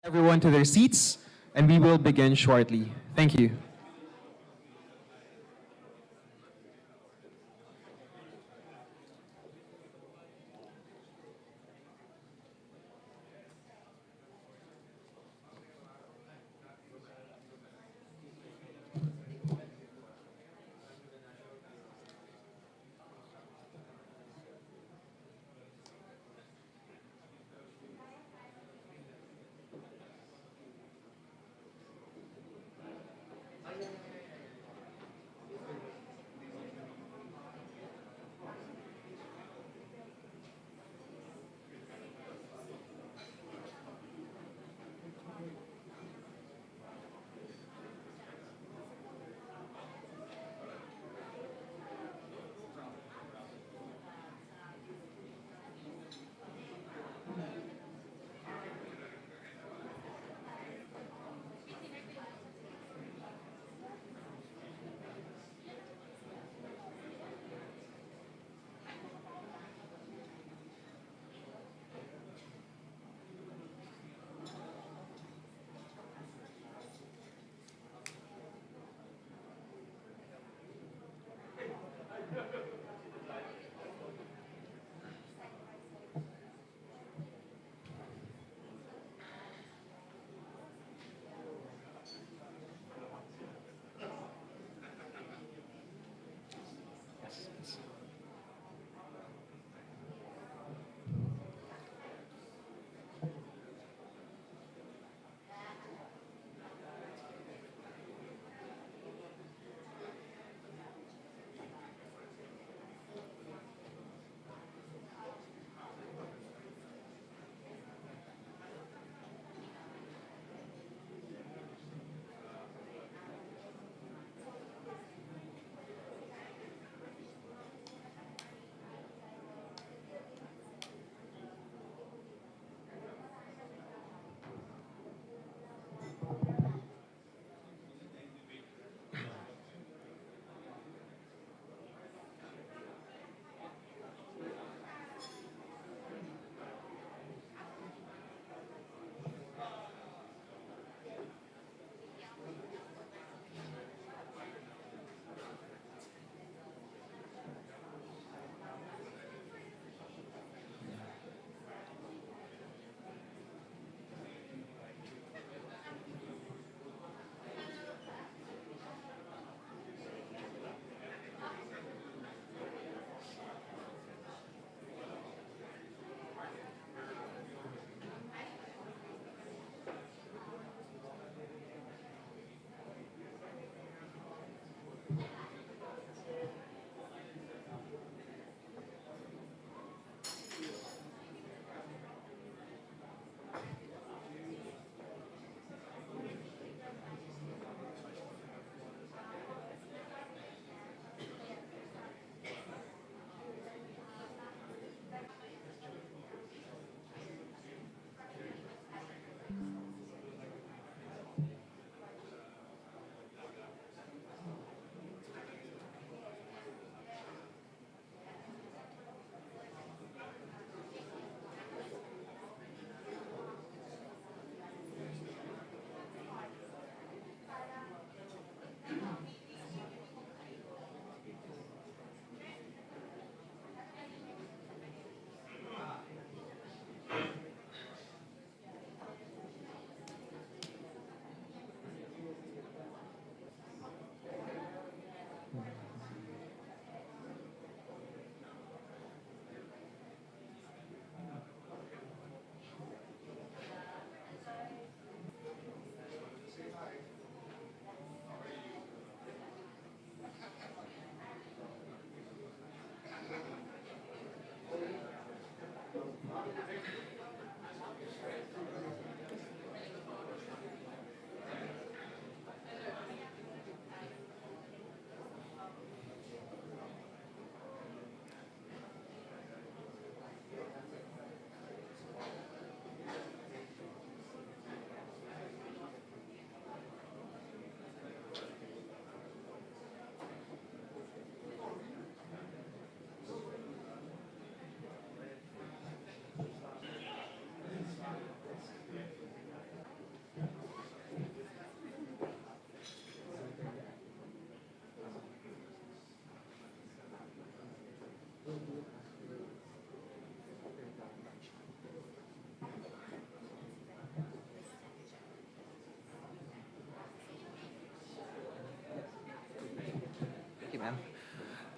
everyone to their seats, and we will begin shortly. Thank you.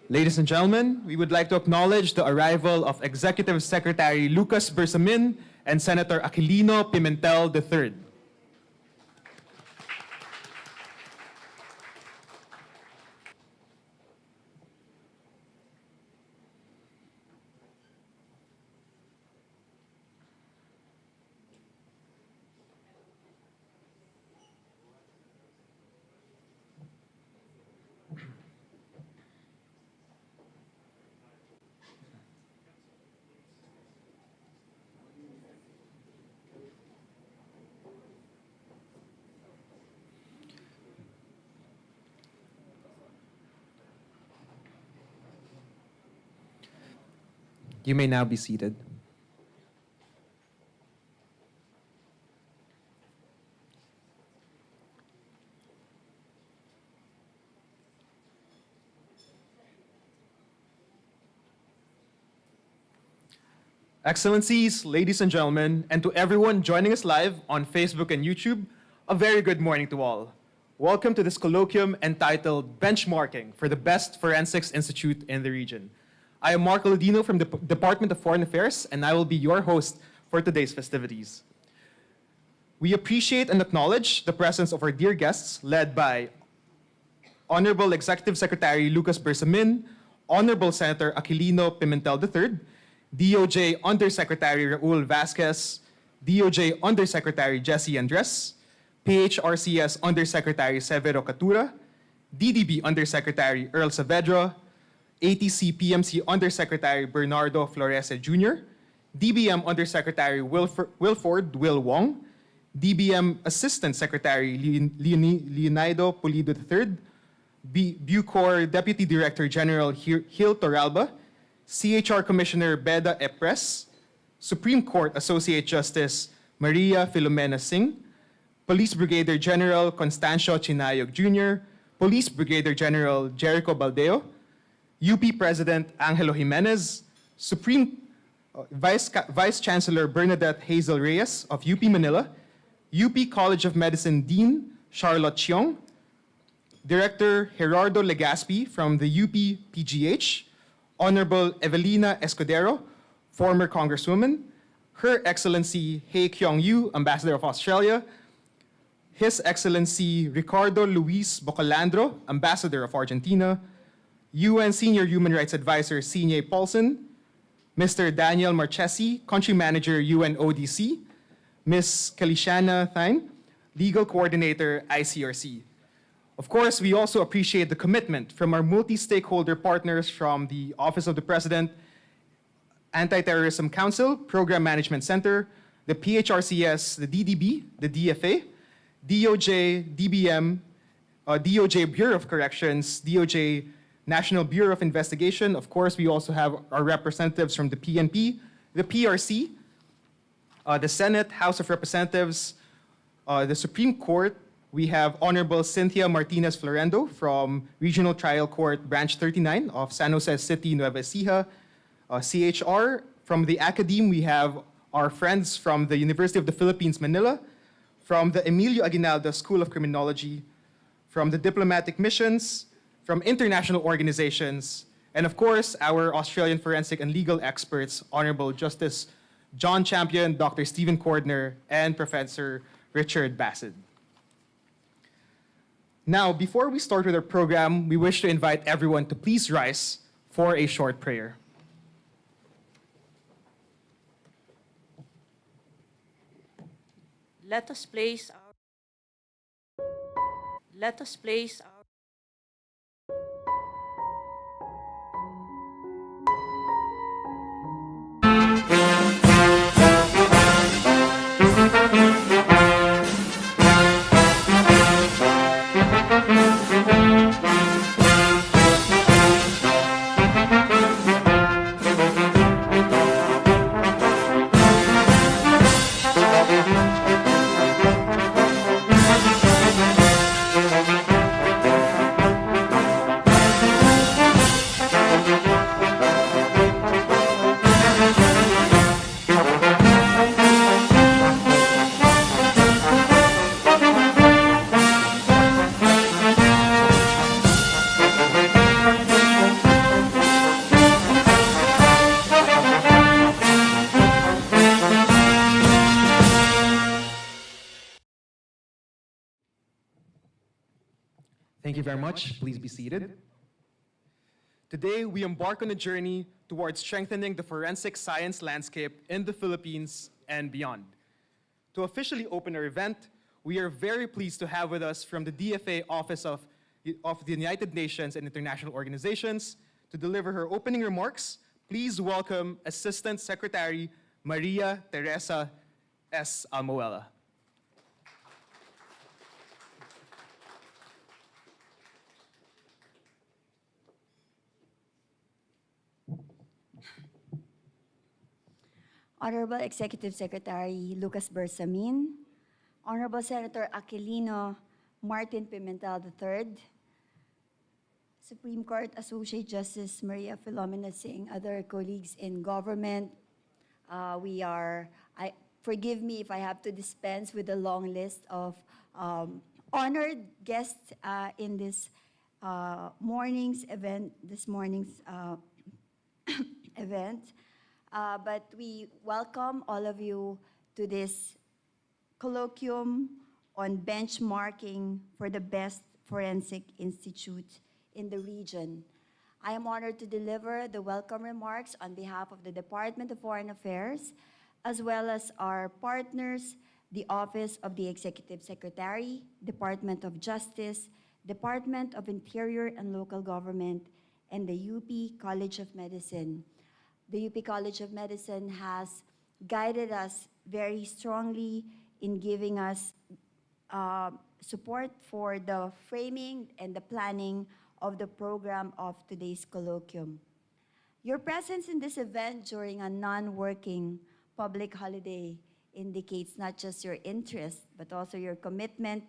Ladies and gentlemen, we would like to acknowledge the arrival of Executive Secretary Lucas Bersamin and Senator Aquilino Pimentel III. You may now be seated. Excellencies, ladies and gentlemen, and to everyone joining us live on Facebook and YouTube, a very good morning to all. Welcome to this colloquium entitled Benchmarking for the Best Forensics Institute in the Region. I am Marco Ladino from the Department of Foreign Affairs, and I will be your host for today's festivities. We appreciate and acknowledge the presence of our dear guests, led by Honorable Executive Secretary Lucas Bersamin, Honorable Senator Aquilino Pimentel III, DOJ Undersecretary Raul Vasquez, DOJ Undersecretary Jesse Andres, PHRCS Undersecretary Severo Catura, DDB Undersecretary Earl Saavedra, ATC PMC Undersecretary Bernardo Florese Jr., DBM Undersecretary Wilford Will Wong, DBM Assistant Secretary Leonido Pulido III, Bucor Deputy Director General Gil Torralba, CHR Commissioner Beda Epres, Supreme Court Associate Justice Maria Filomena Singh, Police Brigadier General Constancio Chinayog Jr., Police Brigadier General Jericho Baldeo, UP President Angelo Jimenez, Vice Chancellor Bernadette Hazel Reyes of UP Manila, UP College of Medicine Dean Charlotte Chiong, Director Gerardo Legaspi from the UP PGH, Honorable Evelina Escudero, former Congresswoman, Her Excellency Hei Kyong-yu, Ambassador of Australia, His Excellency Ricardo Luis Bocalandro, Ambassador of Argentina, UN Senior Human Rights Advisor Sinye Paulson, Mr. Daniel Marchesi, Country Manager UNODC, Ms. Kalishana Thine, Legal Coordinator ICRC. Of course, we also appreciate the commitment from our multi-stakeholder partners from the Office of the President, Anti-Terrorism Council, Program Management Center, the PHRCS, the DDB, the DFA, DOJ, DBM, DOJ Bureau of Corrections, DOJ National Bureau of Investigation. Of course, we also have our representatives from the PNP, the PRC, the Senate, House of Representatives, the Supreme Court. We have Honorable Cynthia Martinez Florendo from Regional Trial Court Branch 39 of San Jose City, Nueva Ecija. CHR. From the Academe, we have our friends from the University of the Philippines, Manila, from the Emilio Aguinaldo School of Criminology, from the diplomatic missions, from international organizations, and of course, our Australian forensic and legal experts, Honorable Justice John Champion, Dr. Stephen Cordner, and Professor Richard Bassett. Now, before we start with our program, we wish to invite everyone to please rise for a short prayer. Let us place our Thank you very much. Please be seated. Today, we embark on a journey towards strengthening the forensic science landscape in the Philippines and beyond. To officially open our event, we are very pleased to have with us from the DFA Office of the United Nations and International Organizations to deliver her opening remarks. Please welcome Assistant Secretary Maria Teresa S. Almoela. Honorable Executive Secretary Lucas Bersamin, Honorable Senator Aquilino Martin Pimentel III, Supreme Court Associate Justice Maria Filomena Singh, other colleagues in government, forgive me if I have to dispense with a long list of honored guests in this morning's event, event. But we welcome all of you to this colloquium on benchmarking for the best forensic institute in the region. I am honored to deliver the welcome remarks on behalf of the Department of Foreign Affairs, as well as our partners, the Office of the Executive Secretary, Department of Justice, Department of Interior and Local Government, and the UP College of Medicine. The UP College of Medicine has guided us very strongly in giving us support for the framing and the planning of the program of today's colloquium. Your presence in this event during a non-working public holiday indicates not just your interest, but also your commitment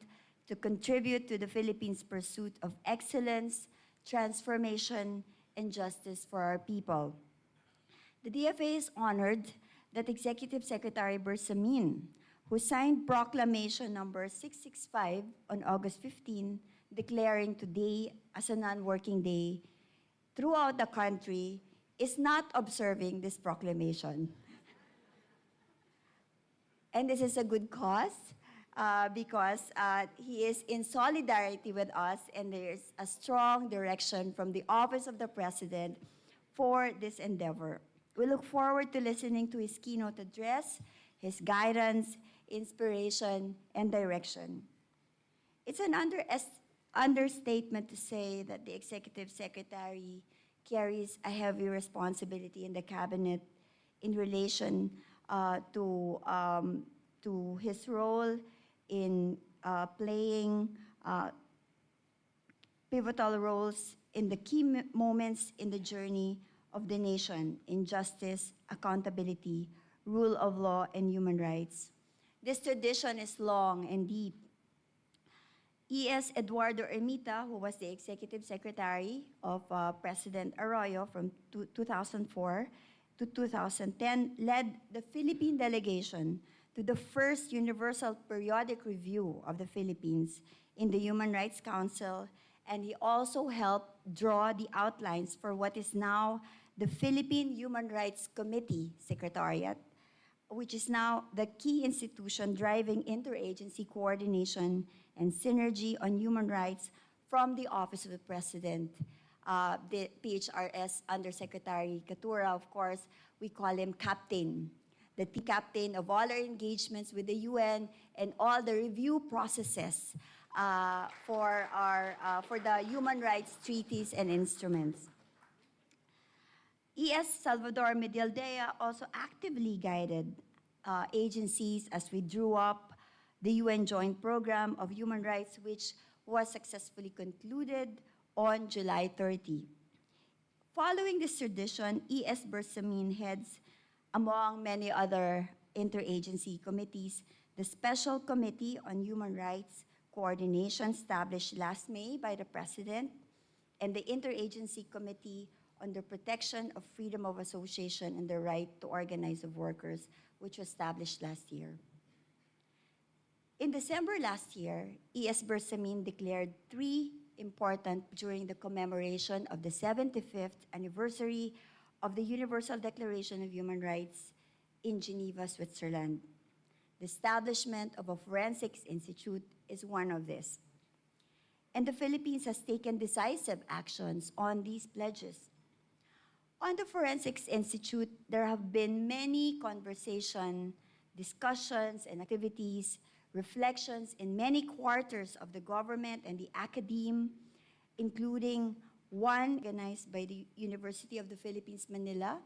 to contribute to the Philippines' pursuit of excellence, transformation, and justice for our people. The DFA is honored that Executive Secretary Bersamin, who signed Proclamation number 665 on August 15, declaring today as a non-working day throughout the country, is not observing this proclamation. And this is a good cause because he is in solidarity with us, and there's a strong direction from the Office of the President for this endeavor. We look forward to listening to his keynote address, his guidance, inspiration, and direction. It's an understatement to say that the Executive Secretary carries a heavy responsibility in the Cabinet in relation to his role in playing pivotal roles in the key moments in the journey of the nation in justice, accountability, rule of law, and human rights. This tradition is long and deep. E.S. Eduardo Ermita, who was the Executive Secretary of President Arroyo from 2004 to 2010, led the Philippine delegation to the first Universal Periodic Review of the Philippines in the Human Rights Council, and he also helped draw the outlines for what is now the Philippine Human Rights Committee Secretariat, which is now the key institution driving interagency coordination and synergy on human rights from the Office of the President. The PHRS Undersecretary Catura, of course, we call him Captain, the captain of all our engagements with the UN and all the review processes for the human rights treaties and instruments. E.S. Salvador Medialdea also actively guided agencies as we drew up the UN Joint Program of Human Rights, which was successfully concluded on July 30. Following this tradition, E.S. Bersamin heads, among many other interagency committees, the Special Committee on Human Rights Coordination established last May by the President, and the Interagency Committee on the Protection of Freedom of Association and the Right to Organize of Workers, which was established last year. In December last year, E.S. Bersamin declared three important during the commemoration of the 75th anniversary of the Universal Declaration of Human Rights in Geneva, Switzerland. The establishment of a forensics institute is one of this. and the Philippines has taken decisive actions on these pledges. On the Forensics Institute, there have been many conversations, discussions, and activities, reflections in many quarters of the government and the academe, including one organized by the University of the Philippines, Manila,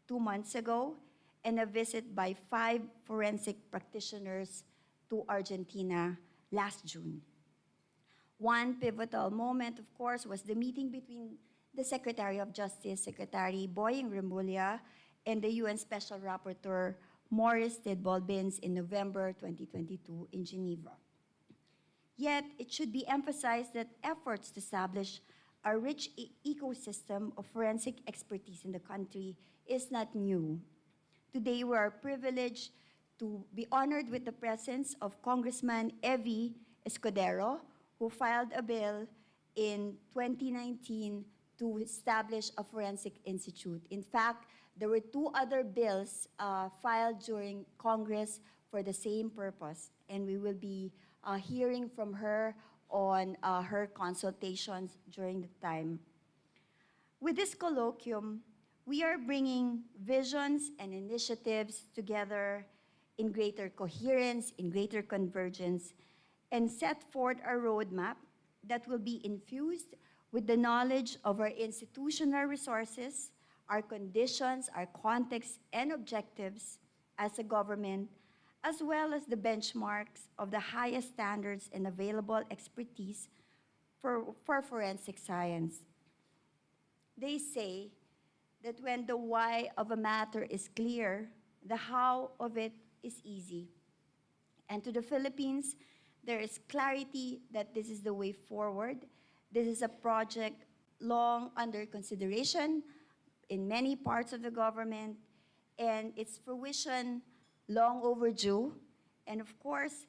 2 months ago, and a visit by 5 forensic practitioners to Argentina last June. One pivotal moment, of course, was the meeting between the Secretary of Justice, Secretary Boying Remulla, and the UN Special Rapporteur, Maurice Tidball-Binns, in November 2022 in Geneva. Yet, it should be emphasized that efforts to establish a rich ecosystem of forensic expertise in the country is not new. Today, we are privileged to be honored with the presence of Congressman Evie Escudero, who filed a bill in 2019 to establish a forensic institute. In fact, there were 2 other bills filed during Congress for the same purpose, and we will be hearing from her on her consultations during the time. With this colloquium, we are bringing visions and initiatives together in greater coherence, in greater convergence, and set forth a roadmap that will be infused with the knowledge of our institutional resources, our conditions, our context, and objectives as a government, as well as the benchmarks of the highest standards and available expertise for forensic science. They say that when the why of a matter is clear, the how of it is easy. And to the Philippines, there is clarity that this is the way forward. This is a project long under consideration in many parts of the government, and its fruition long overdue. And of course,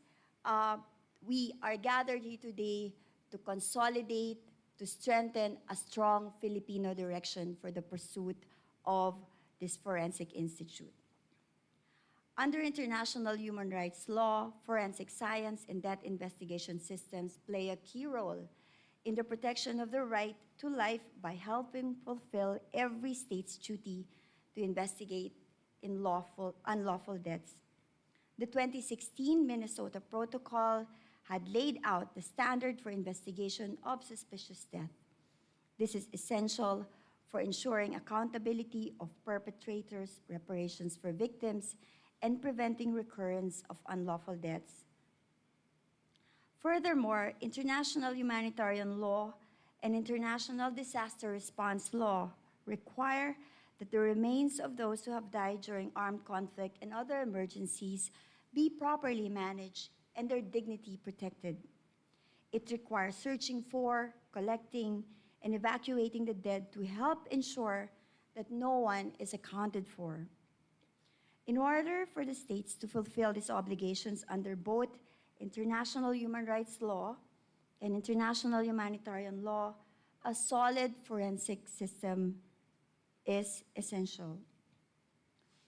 we are gathered here today to consolidate, to strengthen a strong Filipino direction for the pursuit of this forensic institute. Under international human rights law, forensic science and death investigation systems play a key role in the protection of the right to life by helping fulfill every state's duty to investigate in unlawful deaths. The 2016 Minnesota Protocol had laid out the standard for investigation of suspicious death. This is essential for ensuring accountability of perpetrators, reparations for victims, and preventing recurrence of unlawful deaths. Furthermore, international humanitarian law and international disaster response law require that the remains of those who have died during armed conflict and other emergencies be properly managed and their dignity protected. It requires searching for, collecting, and evacuating the dead to help ensure that no one is accounted for. In order for the states to fulfill these obligations under both international human rights law and international humanitarian law, a solid forensic system is essential.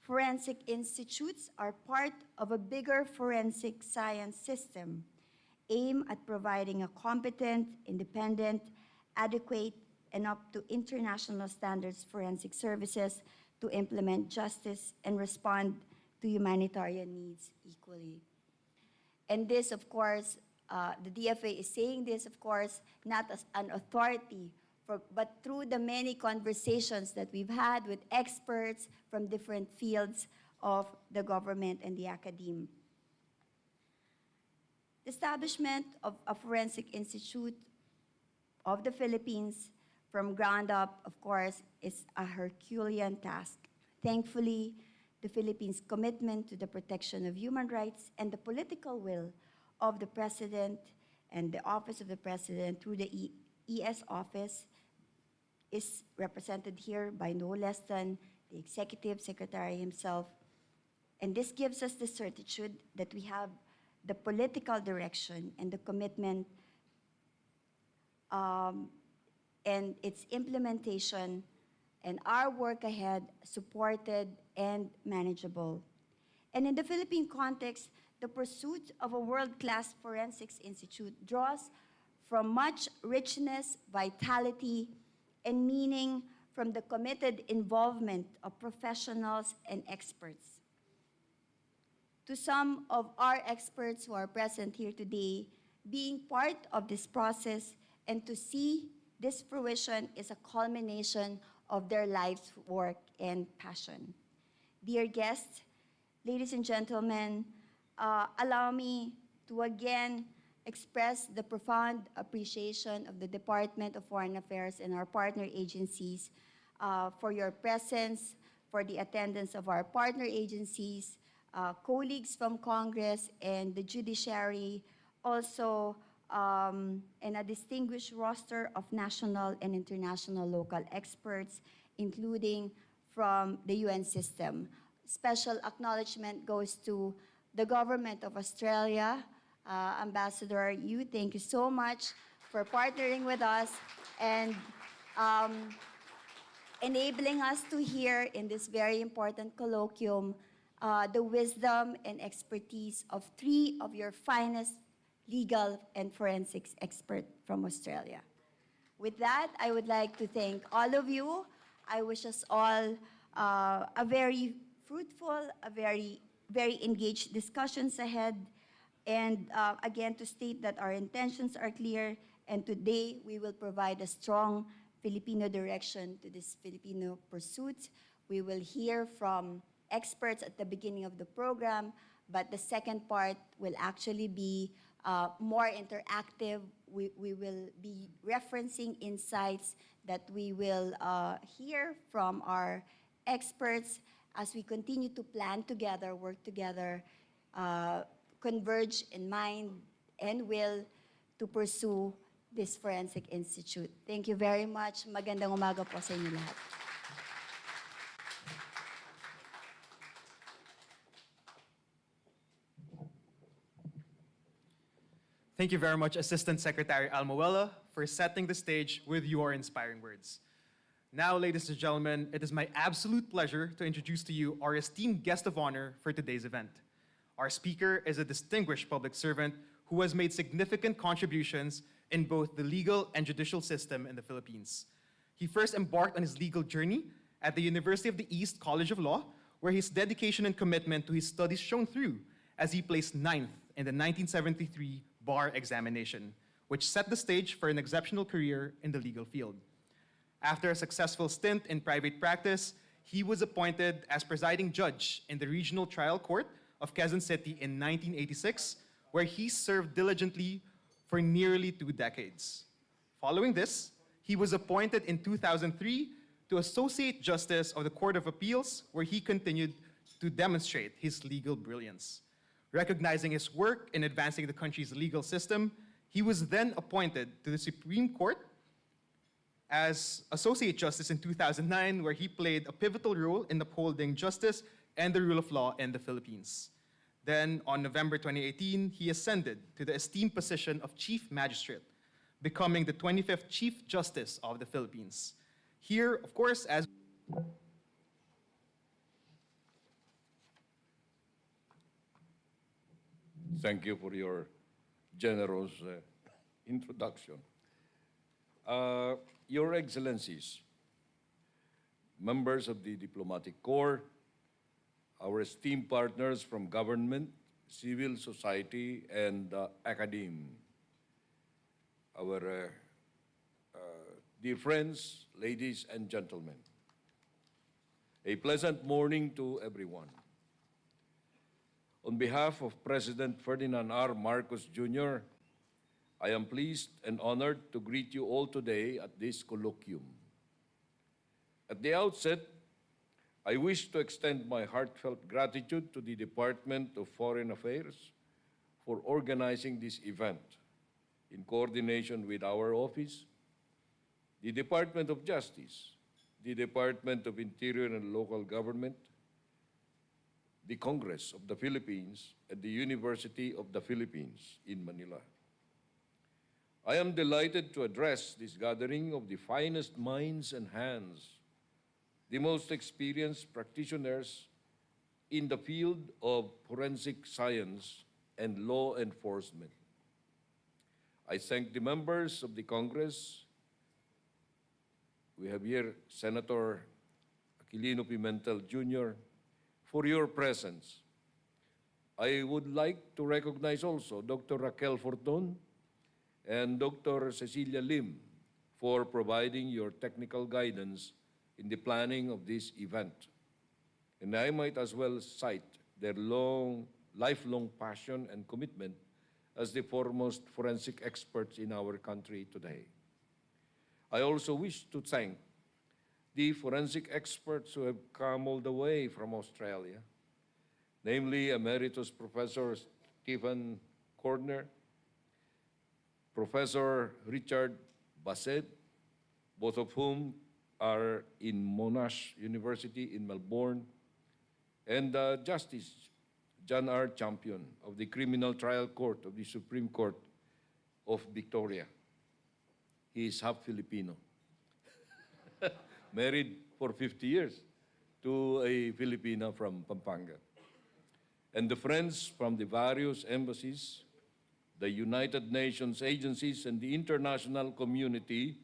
Forensic institutes are part of a bigger forensic science system aimed at providing a competent, independent, adequate, and up to international standards forensic services to implement justice and respond to humanitarian needs equally. And this, of course, the DFA is saying this, of course, not as an authority, but through the many conversations that we've had with experts from different fields of the government and the academe. The establishment of a forensic institute of the Philippines from ground up, of course, is a Herculean task. Thankfully, the Philippines' commitment to the protection of human rights and the political will of the President and the Office of the President through the ES Office is represented here by no less than the Executive Secretary himself. And this gives us the certitude that we have the political direction and the commitment and its implementation and our work ahead supported and manageable. And in the Philippine context, the pursuit of a world-class forensics institute draws from much richness, vitality, and meaning from the committed involvement of professionals and experts. To some of our experts who are present here today, being part of this process and to see this fruition is a culmination of their life's work and passion. Dear guests, ladies and gentlemen, allow me to again express the profound appreciation of the Department of Foreign Affairs and our partner agencies for your presence, for the attendance of our partner agencies, colleagues from Congress and the judiciary, also and a distinguished roster of national and international local experts, including from the UN system. Special acknowledgement goes to the Government of Australia. Ambassador Yu, thank you so much for partnering with us and enabling us to hear in this very important colloquium the wisdom and expertise of 3 of your finest legal and forensics experts from Australia. With that, I would like to thank all of you. I wish us all a very fruitful, a very engaged discussions ahead. And again, to state that our intentions are clear, and today we will provide a strong Filipino direction to this Filipino pursuit. We will hear from experts at the beginning of the program, but the second part will actually be more interactive. We will be referencing insights that we will hear from our experts as we continue to plan together, work together, converge in mind and will to pursue this Forensic Institute. Thank you very much. Magandang umaga po sa inyo lahat. Thank you very much, Assistant Secretary Almoella, for setting the stage with your inspiring words. Now, ladies and gentlemen, it is my absolute pleasure to introduce to you our esteemed guest of honor for today's event. Our speaker is a distinguished public servant who has made significant contributions in both the legal and judicial system in the Philippines. He first embarked on his legal journey at the University of the East College of Law, where his dedication and commitment to his studies shone through as he placed 9th in the 1973 bar examination, which set the stage for an exceptional career in the legal field. After a successful stint in private practice, he was appointed as presiding judge in the Regional Trial Court of Quezon City in 1986, where he served diligently for nearly 2 decades. Following this, he was appointed in 2003 to Associate Justice of the Court of Appeals, where he continued to demonstrate his legal brilliance. Recognizing his work in advancing the country's legal system, he was then appointed to the Supreme Court as Associate Justice in 2009, where he played a pivotal role in upholding justice and the rule of law in the Philippines. Then, on November 2018, he ascended to the esteemed position of Chief Magistrate, becoming the 25th Chief Justice of the Philippines. Here, of course, as Thank you for your generous introduction. Your Excellencies, members of the Diplomatic Corps, our esteemed partners from government, civil society, and academe, our dear friends, ladies and gentlemen, a pleasant morning to everyone. On behalf of President Ferdinand R. Marcos Jr., I am pleased and honored to greet you all today at this colloquium. At the outset, I wish to extend my heartfelt gratitude to the Department of Foreign Affairs for organizing this event in coordination with our office, the Department of Justice, the Department of Interior and Local Government, the Congress of the Philippines, and the University of the Philippines in Manila. I am delighted to address this gathering of the finest minds and hands, the most experienced practitioners in the field of forensic science and law enforcement. I thank the members of the Congress. We have here Senator Aquilino Pimentel Jr. for your presence. I would like to recognize also Dr. Raquel Fortun and Dr. Cecilia Lim for providing your technical guidance in the planning of this event. And I might as well cite their lifelong passion and commitment as the foremost forensic experts in our country today. I also wish to thank the forensic experts who have come all the way from Australia, namely Emeritus Professor Stephen Cordner, Professor Richard Bassett, both of whom are in Monash University in Melbourne, and Justice John R. Champion of the Criminal Trial Court of the Supreme Court of Victoria. He is half Filipino, married for 50 years to a Filipina from Pampanga. And the friends from the various embassies, the United Nations agencies, and the international community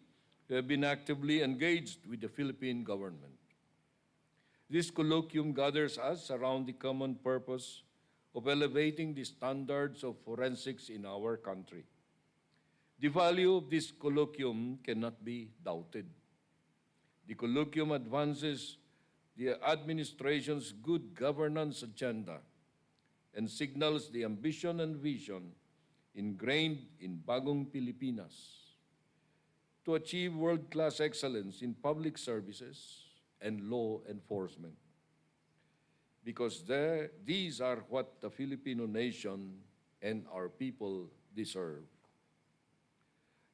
who have been actively engaged with the Philippine government. This colloquium gathers us around the common purpose of elevating the standards of forensics in our country. The value of this colloquium cannot be doubted. The colloquium advances the administration's good governance agenda and signals the ambition and vision ingrained in Bagong Pilipinas to achieve world-class excellence in public services and law enforcement. Because these are what the Filipino nation and our people deserve.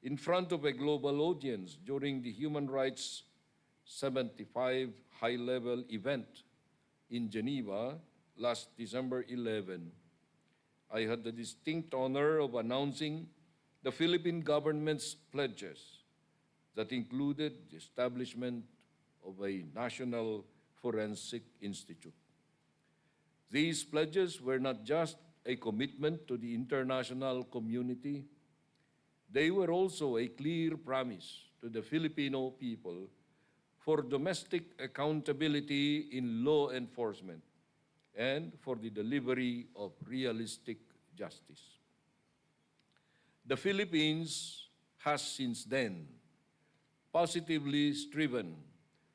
In front of a global audience during the Human Rights 75 high-level event in Geneva last December 11, I had the distinct honor of announcing the Philippine government's pledges that included the establishment of a National Forensic Institute. These pledges were not just a commitment to the international community, they were also a clear promise to the Filipino people for domestic accountability in law enforcement and for the delivery of realistic justice. The Philippines has since then positively striven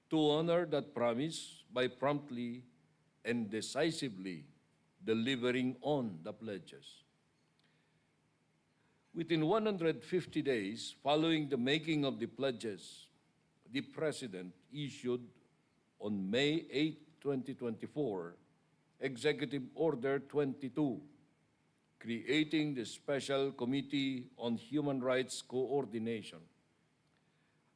to honor that promise by promptly and decisively delivering on the pledges. Within 150 days following the making of the pledges, the President issued on May 8, 2024, Executive Order 22, creating the Special Committee on Human Rights Coordination,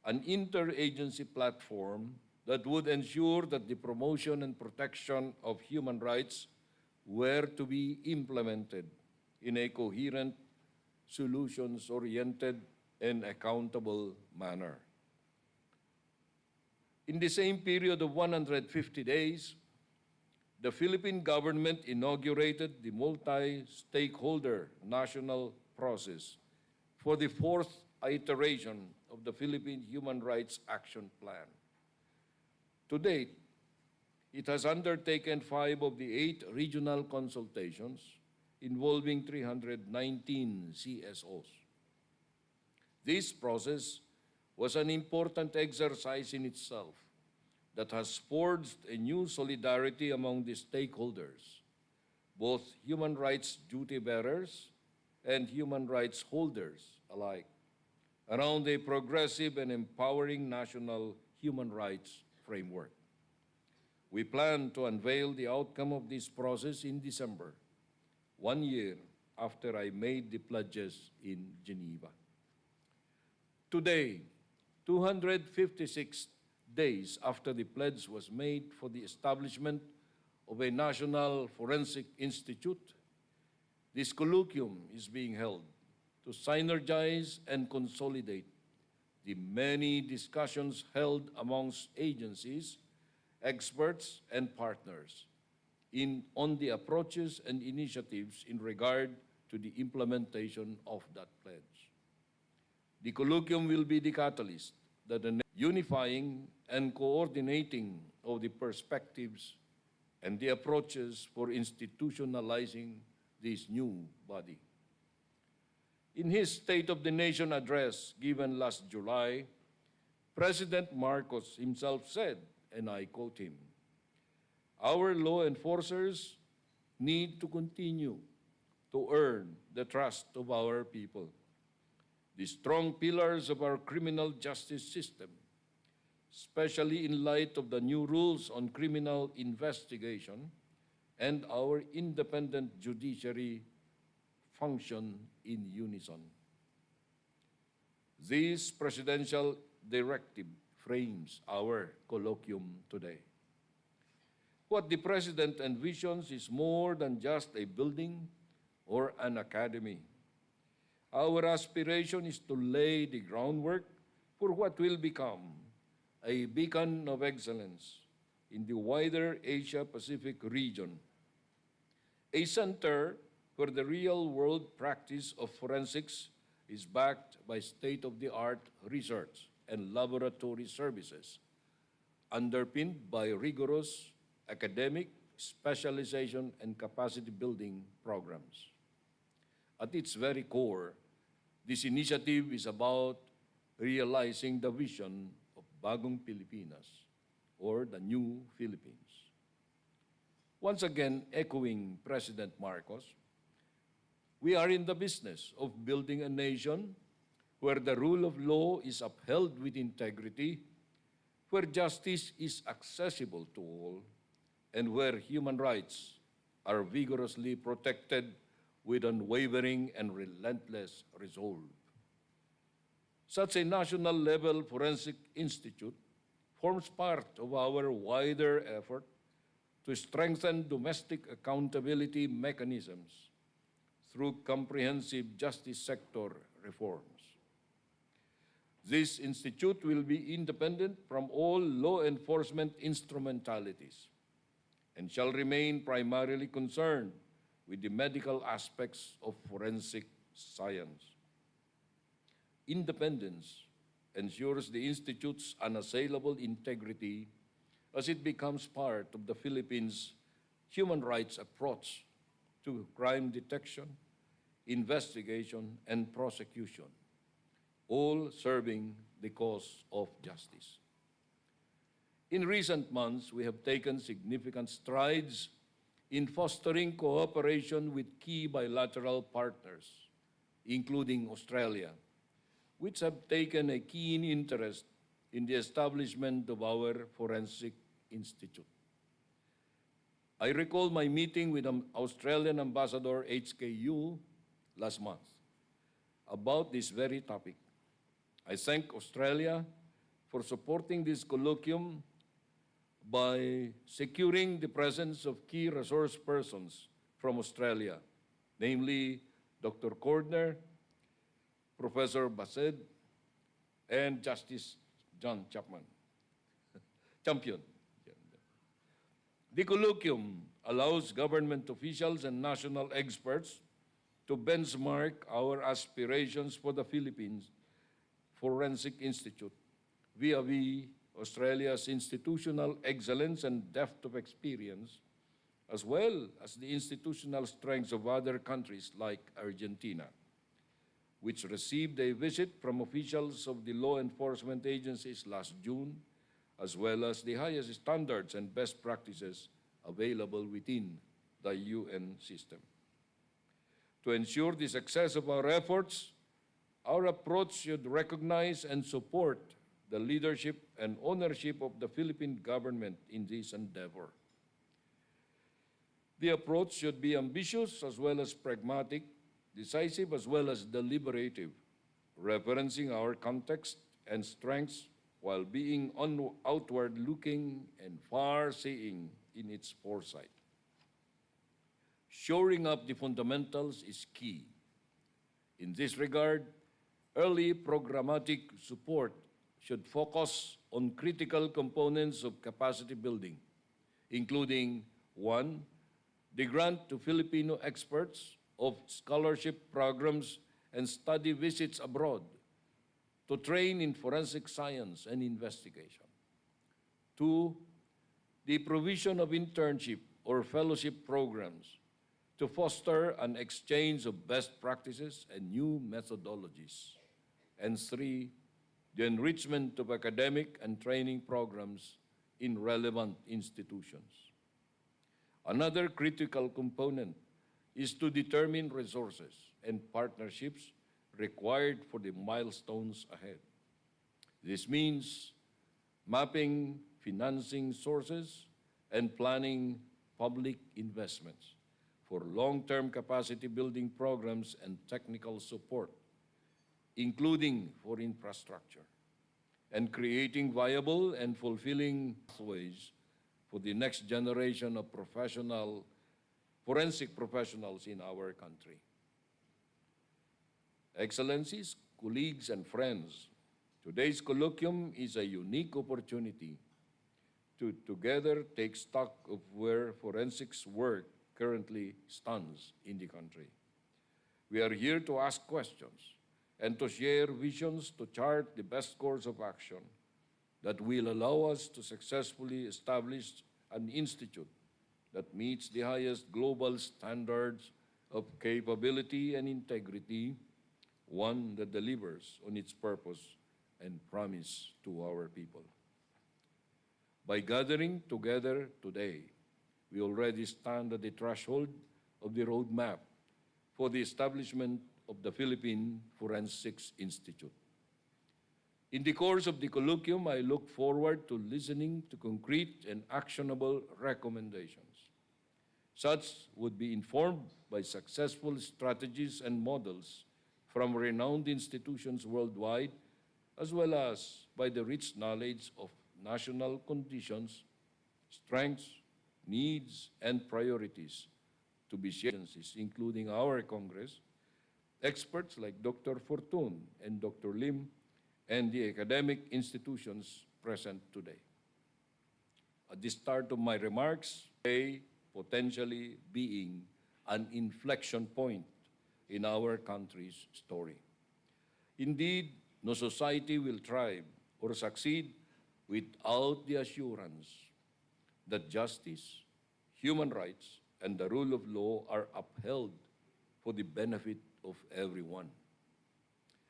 an interagency platform that would ensure that the promotion and protection of human rights were to be implemented in a coherent, solutions-oriented, and accountable manner. In the same period of 150 days, the Philippine government inaugurated the multi-stakeholder national process for the fourth iteration of the Philippine Human Rights Action Plan. To date, it has undertaken 5 of the 8 regional consultations involving 319 CSOs. This process was an important exercise in itself that has forged a new solidarity among the stakeholders, both human rights duty bearers and human rights holders alike, around a progressive and empowering national human rights framework. We plan to unveil the outcome of this process in December, 1 year after I made the pledges in Geneva. Today, 256 days after the pledge was made for the establishment of a National Forensic Institute, this colloquium is being held to synergize and consolidate the many discussions held amongst agencies, experts, and partners on the approaches and initiatives in regard to the implementation of that pledge. The colloquium will be the catalyst that the unifying and coordinating of the perspectives and the approaches for institutionalizing this new body. In his State of the Nation address given last July, President Marcos himself said, and I quote him, "Our law enforcers need to continue to earn the trust of our people. The strong pillars of our criminal justice system, especially in light of the new rules on criminal investigation and our independent judiciary, function in unison." This presidential directive frames our colloquium today. What the President envisions is more than just a building or an academy. Our aspiration is to lay the groundwork for what will become a beacon of excellence in the wider Asia-Pacific region, a center where the real-world practice of forensics is backed by state-of-the-art research and laboratory services, underpinned by rigorous academic specialization and capacity-building programs. At its very core, this initiative is about realizing the vision of Bagong Pilipinas, or the New Philippines. Once again, echoing President Marcos, we are in the business of building a nation where the rule of law is upheld with integrity, where justice is accessible to all, and where human rights are vigorously protected with unwavering and relentless resolve. Such a national-level forensic institute forms part of our wider effort to strengthen domestic accountability mechanisms through comprehensive justice sector reforms. This institute will be independent from all law enforcement instrumentalities and shall remain primarily concerned with the medical aspects of forensic science. Independence ensures the Institute's unassailable integrity as it becomes part of the Philippines' human rights approach to crime detection, investigation, and prosecution, all serving the cause of justice. In recent months, we have taken significant strides in fostering cooperation with key bilateral partners, including Australia, which have taken a keen interest in the establishment of our Forensic Institute. I recall my meeting with Australian Ambassador HKU last month about this very topic. I thank Australia for supporting this colloquium by securing the presence of key resource persons from Australia, namely Dr. Cordner, Professor Bassett, and Justice John Champion. The colloquium allows government officials and national experts to benchmark our aspirations for the Philippines Forensic Institute vis-a-vis Australia's institutional excellence and depth of experience, as well as the institutional strengths of other countries like Argentina, which received a visit from officials of the law enforcement agencies last June, as well as the highest standards and best practices available within the UN system. To ensure the success of our efforts, our approach should recognize and support the leadership and ownership of the Philippine government in this endeavor. The approach should be ambitious as well as pragmatic, decisive as well as deliberative, referencing our context and strengths while being outward-looking and far-seeing in its foresight. Shoring up the fundamentals is key. In this regard, early programmatic support should focus on critical components of capacity building, including 1, the grant to Filipino experts of scholarship programs and study visits abroad to train in forensic science and investigation. 2, the provision of internship or fellowship programs to foster an exchange of best practices and new methodologies. And 3, the enrichment of academic and training programs in relevant institutions. Another critical component is to determine resources and partnerships required for the milestones ahead. This means mapping financing sources and planning public investments for long-term capacity building programs and technical support, including for infrastructure, and creating viable and fulfilling pathways for the next generation of forensic professionals in our country. Excellencies, colleagues, and friends, today's colloquium is a unique opportunity to together take stock of where forensics work currently stands in the country. We are here to ask questions and to share visions to chart the best course of action that will allow us to successfully establish an institute that meets the highest global standards of capability and integrity, one that delivers on its purpose and promise to our people. By gathering together today, we already stand at the threshold of the roadmap for the establishment of the Philippine Forensics Institute. In the course of the colloquium, I look forward to listening to concrete and actionable recommendations. Such would be informed by successful strategies and models from renowned institutions worldwide, as well as by the rich knowledge of national conditions, strengths, needs, and priorities to be shared, including our Congress, experts like Dr. Fortun and Dr. Lim, and the academic institutions present today. At the start of my remarks, today potentially being an inflection point in our country's story. Indeed, no society will thrive or succeed without the assurance that justice, human rights, and the rule of law are upheld for the benefit of everyone.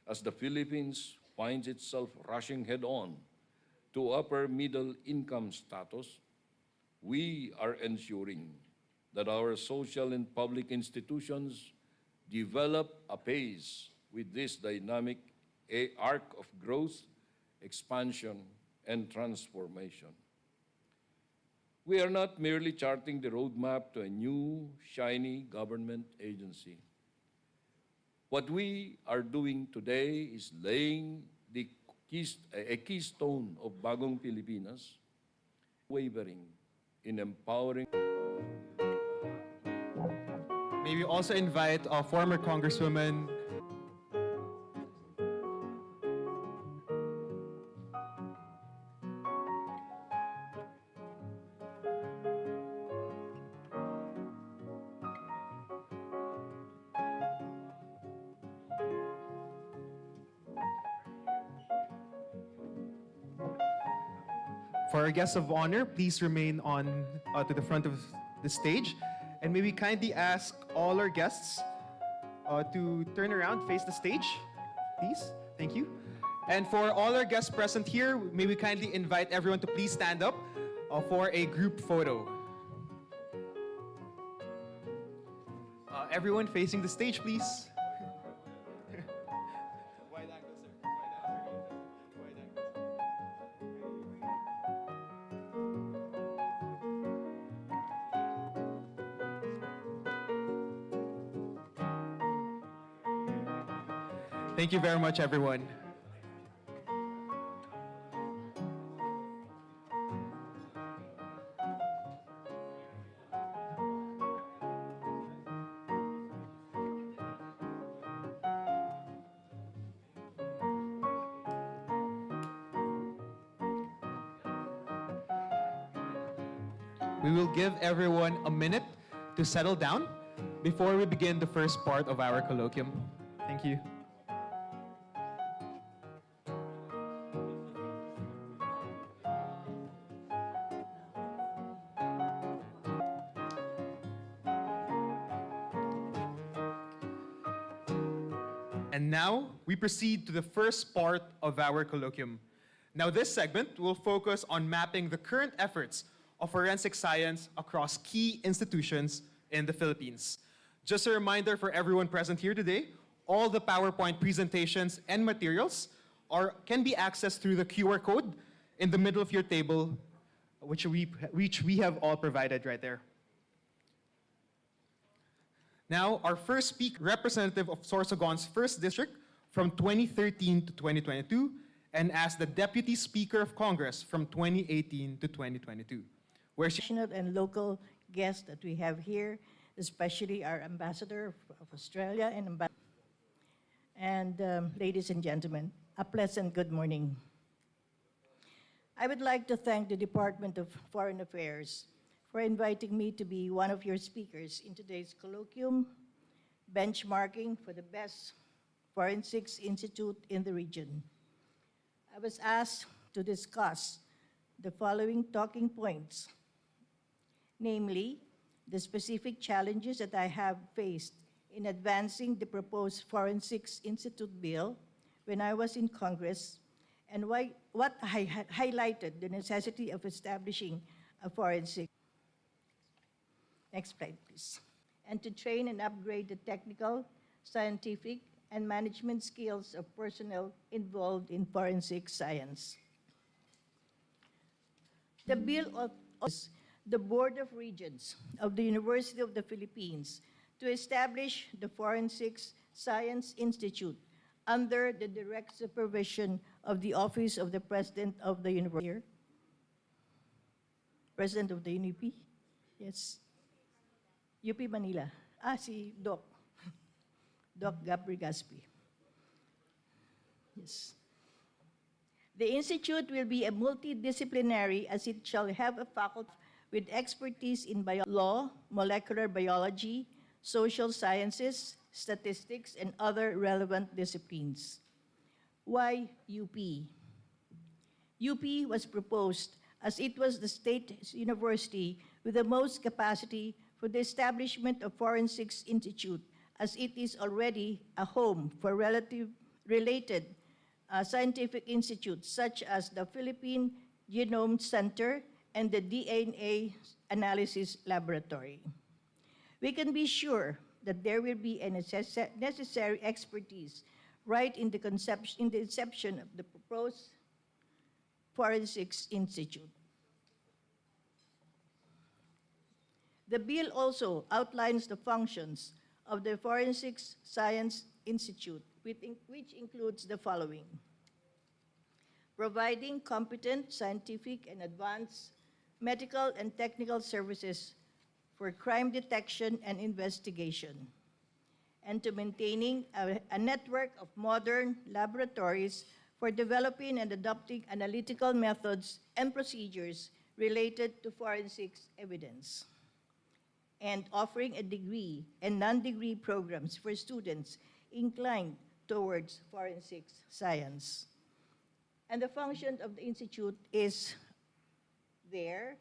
As the Philippines finds itself rushing head-on to upper middle income status, we are ensuring that our social and public institutions develop apace with this dynamic arc of growth, expansion, and transformation. We are not merely charting the roadmap to a new, shiny government agency. What we are doing today is laying a keystone of Bagong Pilipinas, wavering in empowering. May we also invite former Congresswoman For our guests of honor, please remain on to the front of the stage. And may we kindly ask all our guests to turn around, face the stage, please. Thank you. And for all our guests present here, may we kindly invite everyone to please stand up for a group photo. Everyone facing the stage, please. Thank you very much, everyone. We will give everyone a minute to settle down before we begin the first part of our colloquium. Thank you. And now we proceed to the first part of our colloquium. Now this segment will focus on mapping the current efforts of forensic science across key institutions in the Philippines. Just a reminder for everyone present here today, all the PowerPoint presentations and materials can be accessed through the QR code in the middle of your table, which we have all provided right there. Now, our first speaker, representative of Sorsogon's 1st District from 2013 to 2022, and as the Deputy Speaker of Congress from 2018 to 2022, where she National and local guests that we have here, especially our Ambassador of Australia and ladies and gentlemen, a pleasant good morning. I would like to thank the Department of Foreign Affairs for inviting me to be one of your speakers in today's colloquium, benchmarking for the best forensics institute in the region. I was asked to discuss the following talking points, namely, the specific challenges that I have faced in advancing the proposed Forensics Institute bill when I was in Congress, and what I had highlighted the necessity of establishing a forensic. Next slide, please. And to train and upgrade the technical, scientific, and management skills of personnel involved in forensic science. The bill offers the Board of Regents of the University of the Philippines to establish the Forensics Science Institute under the direct supervision of the Office of the President of the University. President of the UP? Yes. UP Manila. Si Doc. Doc Gabri Gaspi. Yes. The institute will be a multidisciplinary as it shall have a faculty with expertise in law, molecular biology, social sciences, statistics, and other relevant disciplines. Why UP? UP was proposed as it was the state university with the most capacity for the establishment of Forensics Institute, as it is already a home for related scientific institutes such as the Philippine Genome Center and the DNA Analysis Laboratory. We can be sure that there will be a necessary expertise right in the inception of the proposed Forensics Institute. The bill also outlines the functions of the Forensics Science Institute, which includes the following: providing competent scientific and advanced medical and technical services for crime detection and investigation, and to maintaining a network of modern laboratories for developing and adopting analytical methods and procedures related to forensics evidence, and offering a degree and non-degree programs for students inclined towards forensics science. And the function of the Institute is there,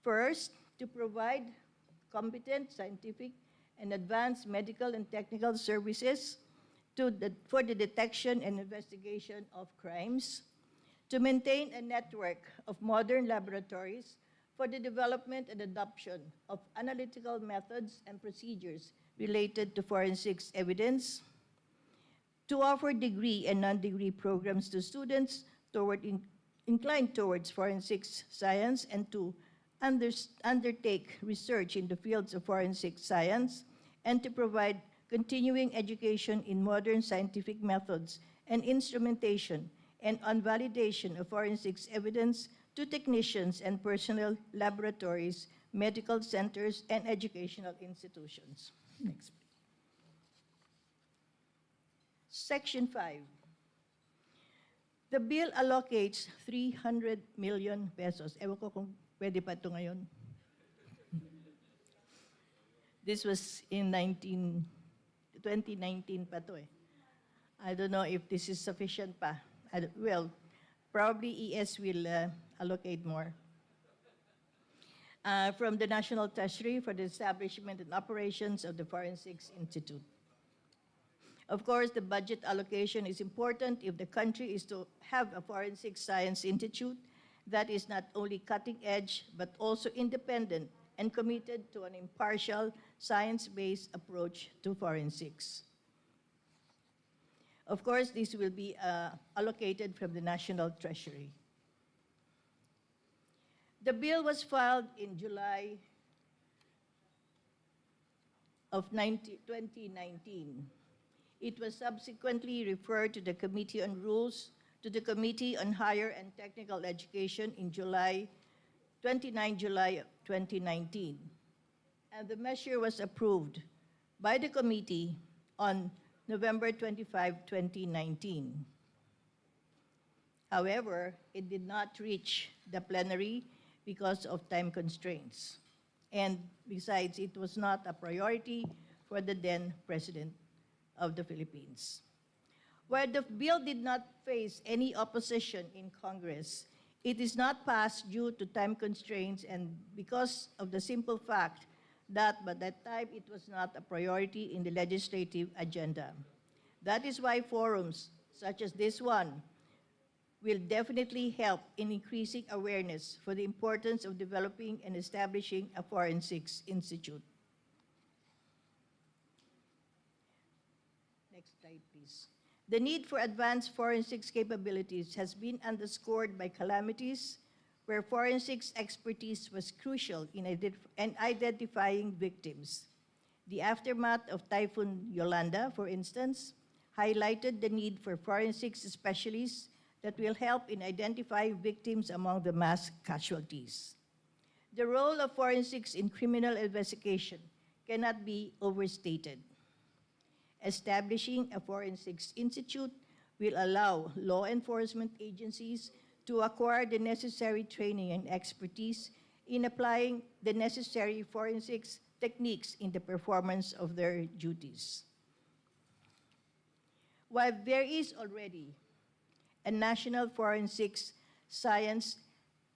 first, to provide competent scientific and advanced medical and technical services for the detection and investigation of crimes, to maintain a network of modern laboratories for the development and adoption of analytical methods and procedures related to forensics evidence, to offer degree and non-degree programs to students inclined towards forensics science, and to undertake research in the fields of forensic science, and to provide continuing education in modern scientific methods and instrumentation and on validation of forensics evidence to technicians and personnel, laboratories, medical centers, and educational institutions. Next. Section 5. The bill allocates 300 million pesos. Ewan ko kung pwede pa ito ngayon. This was in 2019 pa ito eh. I don't know if this is sufficient pa. Well, probably ES will allocate more. From the National Treasury for the establishment and operations of the Forensics Institute. Of course, the budget allocation is important if the country is to have a forensic science institute that is not only cutting edge, but also independent and committed to an impartial, science-based approach to forensics. Of course, this will be allocated from the National Treasury. The bill was filed in July of 2019. It was subsequently referred to the Committee on Rules, to the Committee on Higher and Technical Education in 29 July of 2019. And the measure was approved by the committee on November 25, 2019. However, it did not reach the plenary because of time constraints. And besides, it was not a priority for the then President of the Philippines. While the bill did not face any opposition in Congress, it is not passed due to time constraints and because of the simple fact that by that time it was not a priority in the legislative agenda. That is why forums such as this one will definitely help in increasing awareness for the importance of developing and establishing a forensics institute. Next slide, please. The need for advanced forensics capabilities has been underscored by calamities where forensics expertise was crucial in identifying victims. The aftermath of Typhoon Yolanda, for instance, highlighted the need for forensics specialists that will help in identifying victims among the mass casualties. The role of forensics in criminal investigation cannot be overstated. Establishing a forensics institute will allow law enforcement agencies to acquire the necessary training and expertise in applying the necessary forensics techniques in the performance of their duties. While there is already a National Forensics Science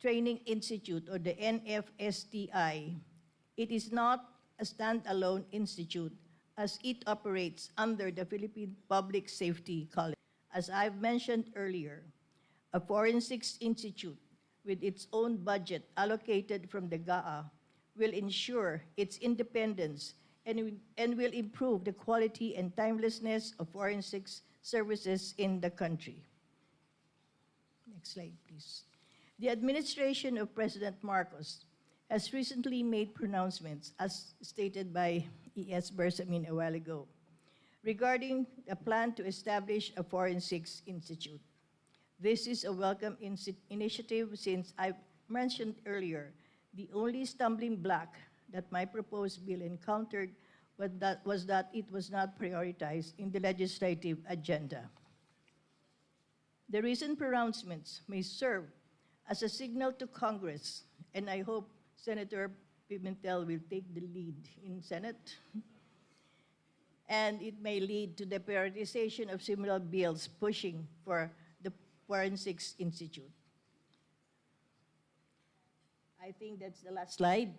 Training Institute, or the NFSTI, it is not a standalone institute as it operates under the Philippine Public Safety College. As I've mentioned earlier, a forensics institute with its own budget allocated from the GAA will ensure its independence and will improve the quality and timelessness of forensics services in the country. Next slide, please. The administration of President Marcos has recently made pronouncements, as stated by E.S. Bersamin a while ago, regarding a plan to establish a forensics institute. This is a welcome initiative since I mentioned earlier, the only stumbling block that my proposed bill encountered was that it was not prioritized in the legislative agenda. The recent pronouncements may serve as a signal to Congress, and I hope Senator Pimentel will take the lead in Senate, and it may lead to the prioritization of similar bills pushing for the Forensics Institute. I think that's the last slide,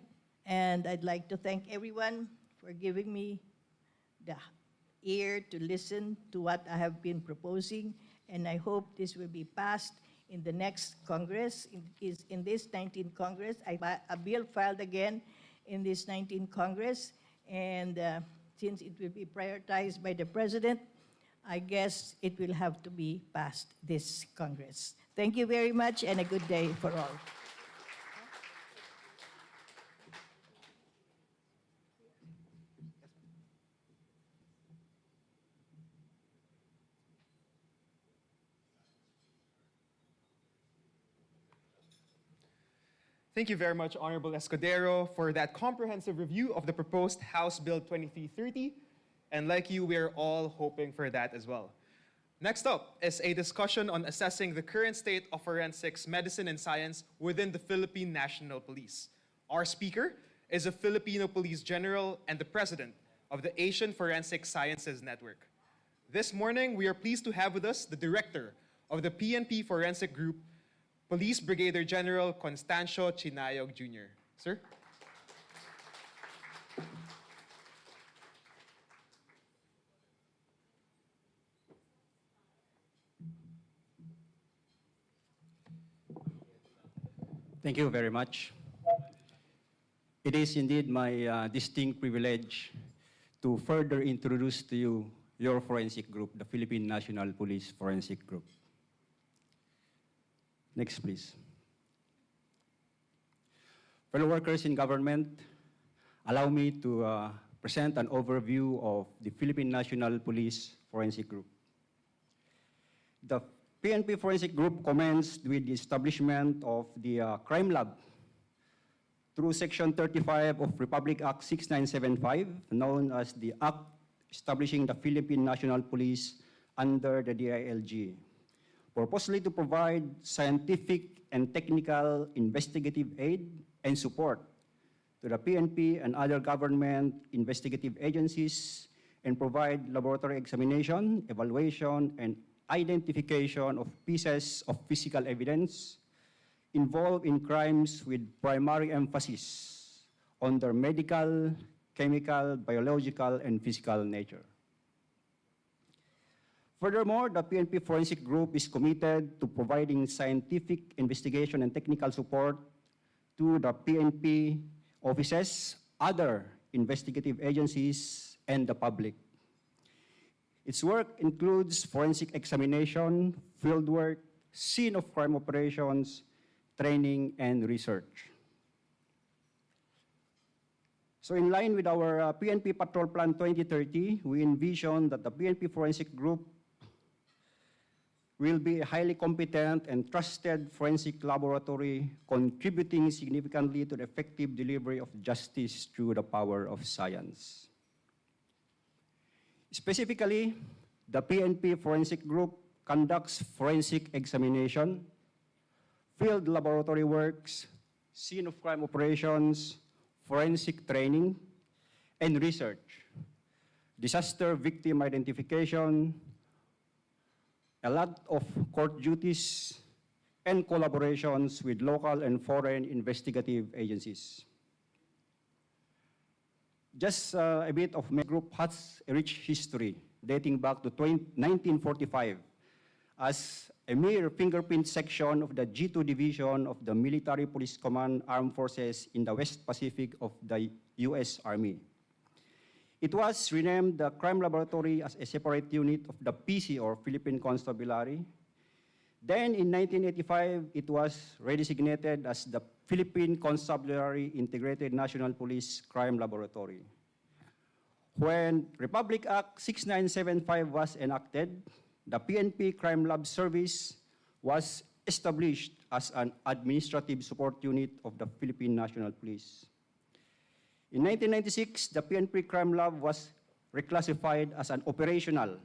and I'd like to thank everyone for giving me the ear to listen to what I have been proposing, and I hope this will be passed in the next Congress, in this 19th Congress. A bill filed again in this 19th Congress, and since it will be prioritized by the President, I guess it will have to be passed this Congress. Thank you very much, and a good day for all. Thank you very much, Honorable Escudero, for that comprehensive review of the proposed House Bill 2330. And like you, we're all hoping for that as well. Next up is a discussion on assessing the current state of forensics medicine and science within the Philippine National Police. Our speaker is a Filipino police general and the president of the Asian Forensic Sciences Network. This morning, we are pleased to have with us the director of the PNP Forensic Group, Police Brigadier General Constancio Chinayog Jr. Sir? Thank you very much. It is indeed my distinct privilege to further introduce to you your forensic group, the Philippine National Police Forensic Group. Next, please. Fellow workers in government, allow me to present an overview of the Philippine National Police Forensic Group. The PNP Forensic Group commenced with the establishment of the Crime Lab through Section 35 of Republic Act 6975, known as the Act establishing the Philippine National Police under the DILG, purposely to provide scientific and technical investigative aid and support to the PNP and other government investigative agencies and provide laboratory examination, evaluation, and identification of pieces of physical evidence involved in crimes with primary emphasis on their medical, chemical, biological, and physical nature. Furthermore, the PNP Forensic Group is committed to providing scientific investigation and technical support to the PNP offices, other investigative agencies, and the public. Its work includes forensic examination, fieldwork, scene of crime operations, training, and research. So in line with our PNP Patrol Plan 2030, we envision that the PNP Forensic Group will be a highly competent and trusted forensic laboratory contributing significantly to the effective delivery of justice through the power of science. Specifically, the PNP Forensic Group conducts forensic examination, field laboratory works, scene of crime operations, forensic training, and research, disaster victim identification, a lot of court duties, and collaborations with local and foreign investigative agencies. Just a bit of my group has a rich history dating back to 1945 as a mere fingerprint section of the G2 Division of the Military Police Command Armed Forces in the West Pacific of the U.S. Army. It was renamed the Crime Laboratory as a separate unit of the PC, or Philippine Constabulary. Then in 1985, it was redesignated as the Philippine Constabulary Integrated National Police Crime Laboratory. When Republic Act 6975 was enacted, the PNP Crime Lab Service was established as an administrative support unit of the Philippine National Police. In 1996, the PNP Crime Lab was reclassified as an operational,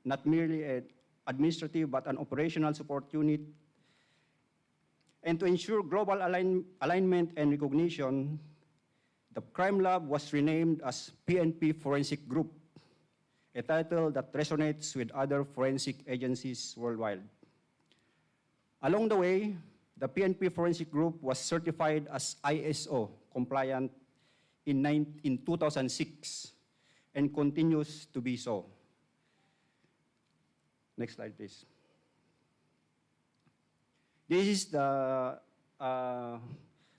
not merely an administrative, but an operational support unit. And to ensure global alignment and recognition, the Crime Lab was renamed as PNP Forensic Group, a title that resonates with other forensic agencies worldwide. Along the way, the PNP Forensic Group was certified as ISO compliant in 2006 and continues to be so. Next slide, please. This is the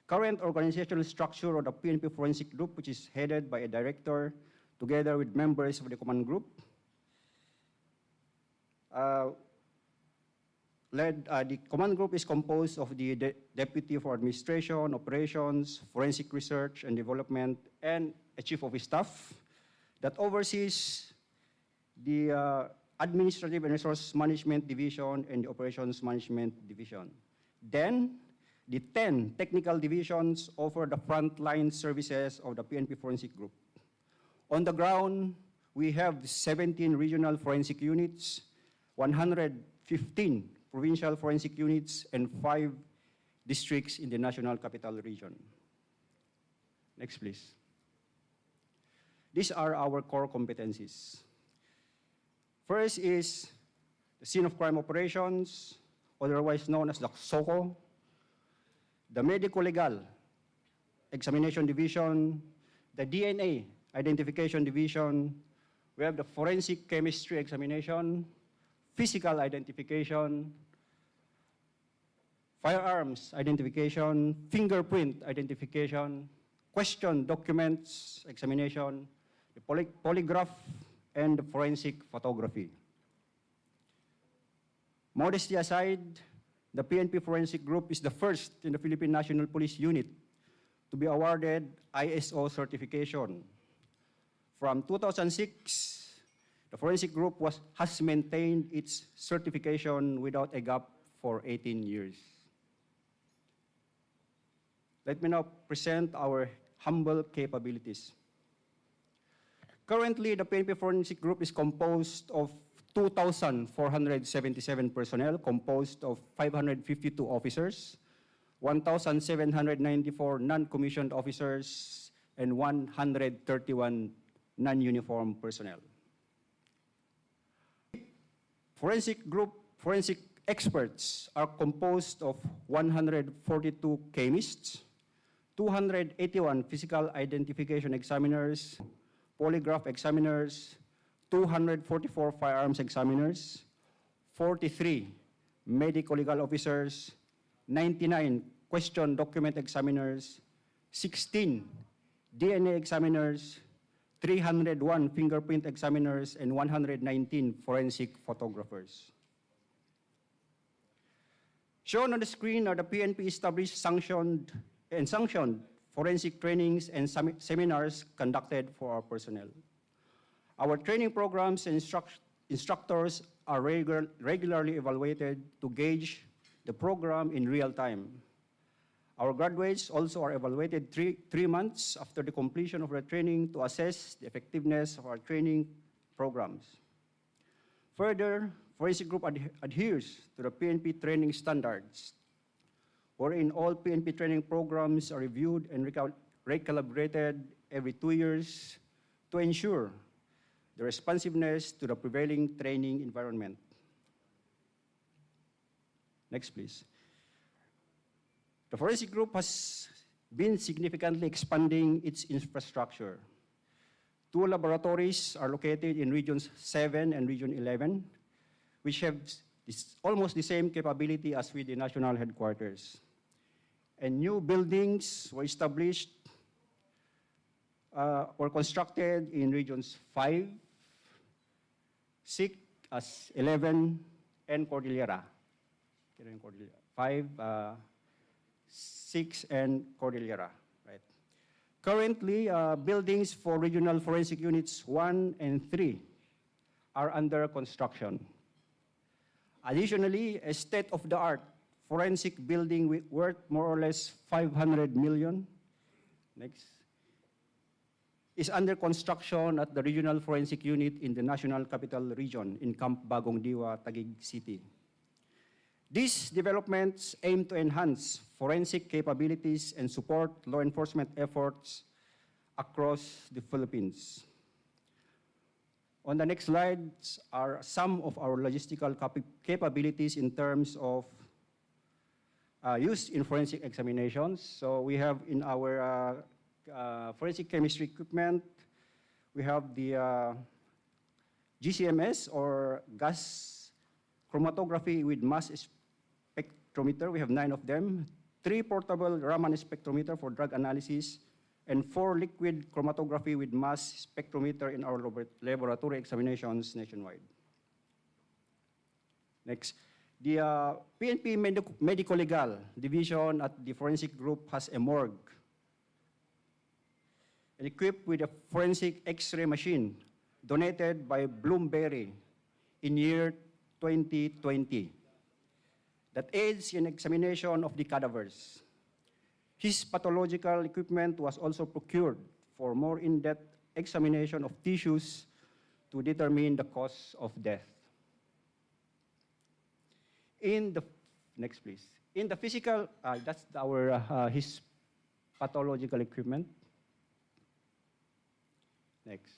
current organizational structure of the PNP Forensic Group, which is headed by a director together with members of the command group. The command group is composed of the Deputy for Administration, Operations, Forensic Research and Development, and a Chief of Staff that oversees the Administrative and Resource Management Division and the Operations Management Division. Then, the 10 technical divisions offer the frontline services of the PNP Forensic Group. On the ground, we have 17 regional forensic units, 115 provincial forensic units, and 5 districts in the National Capital Region. Next, please. These are our core competencies. First is the scene of crime operations, otherwise known as the SOCO, the medico-legal examination division, the DNA identification division, we have the forensic chemistry examination, physical identification, firearms identification, fingerprint identification, question documents examination, the polygraph, and the forensic photography. Modesty aside, the PNP Forensic Group is the first in the Philippine National Police Unit to be awarded ISO certification. From 2006, the Forensic Group has maintained its certification without a gap for 18 years. Let me now present our humble capabilities. Currently, the PNP Forensic Group is composed of 2,477 personnel, composed of 552 officers, 1,794 non-commissioned officers, and 131 non-uniform personnel. Forensic experts are composed of 142 chemists, 281 physical identification examiners, polygraph examiners, 244 firearms examiners, 43 medical legal officers, 99 question document examiners, 16 DNA examiners, 301 fingerprint examiners, and 119 forensic photographers. Shown on the screen are the PNP established sanctioned forensic trainings and seminars conducted for our personnel. Our training programs and instructors are regularly evaluated to gauge the program in real time. Our graduates also are evaluated three months after the completion of their training to assess the effectiveness of our training programs. Further, Forensic Group adheres to the PNP training standards, wherein all PNP training programs are reviewed and recalibrated every 2 years to ensure the responsiveness to the prevailing training environment. Next, please. The Forensic Group has been significantly expanding its infrastructure. 2 laboratories are located in Regions 7 and Region 11, which have almost the same capability as with the national headquarters. And new buildings were established, were constructed in Regions 5, 6, 11, and Cordillera. 5, 6, and Cordillera, right? Currently, buildings for Regional Forensic Units 1 and 3 are under construction. Additionally, a state-of-the-art forensic building worth more or less 500 million, next, is under construction at the Regional Forensic Unit in the National Capital Region in Camp Bagong Diwa, Taguig City. These developments aim to enhance forensic capabilities and support law enforcement efforts across the Philippines. On the next slides are some of our logistical capabilities in terms of use in forensic examinations. So we have in our forensic chemistry equipment, we have the GCMS or gas chromatography with mass spectrometer. We have 9 of them, 3 portable Raman spectrometer for drug analysis, and 4 liquid chromatography with mass spectrometer in our laboratory examinations nationwide. Next, the PNP Medical Legal Division at the Forensic Group has a morgue equipped with a forensic X-ray machine donated by Bloomberry in year 2020 that aids in examination of the cadavers. His pathological equipment was also procured for more in-depth examination of tissues to determine the cause of death. Next please. In the physical, that's his pathological equipment. Next.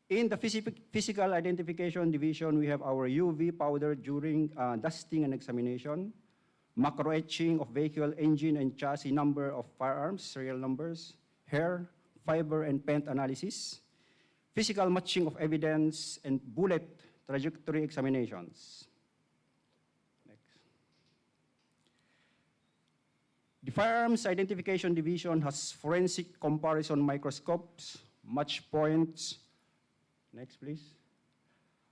In the physical identification division, we have our UV powder during dusting and examination, macro etching of vehicle engine and chassis number of firearms, serial numbers, hair, fiber, and paint analysis, physical matching of evidence, and bullet trajectory examinations. Next. The Firearms Identification Division has forensic comparison microscopes, match points, next please,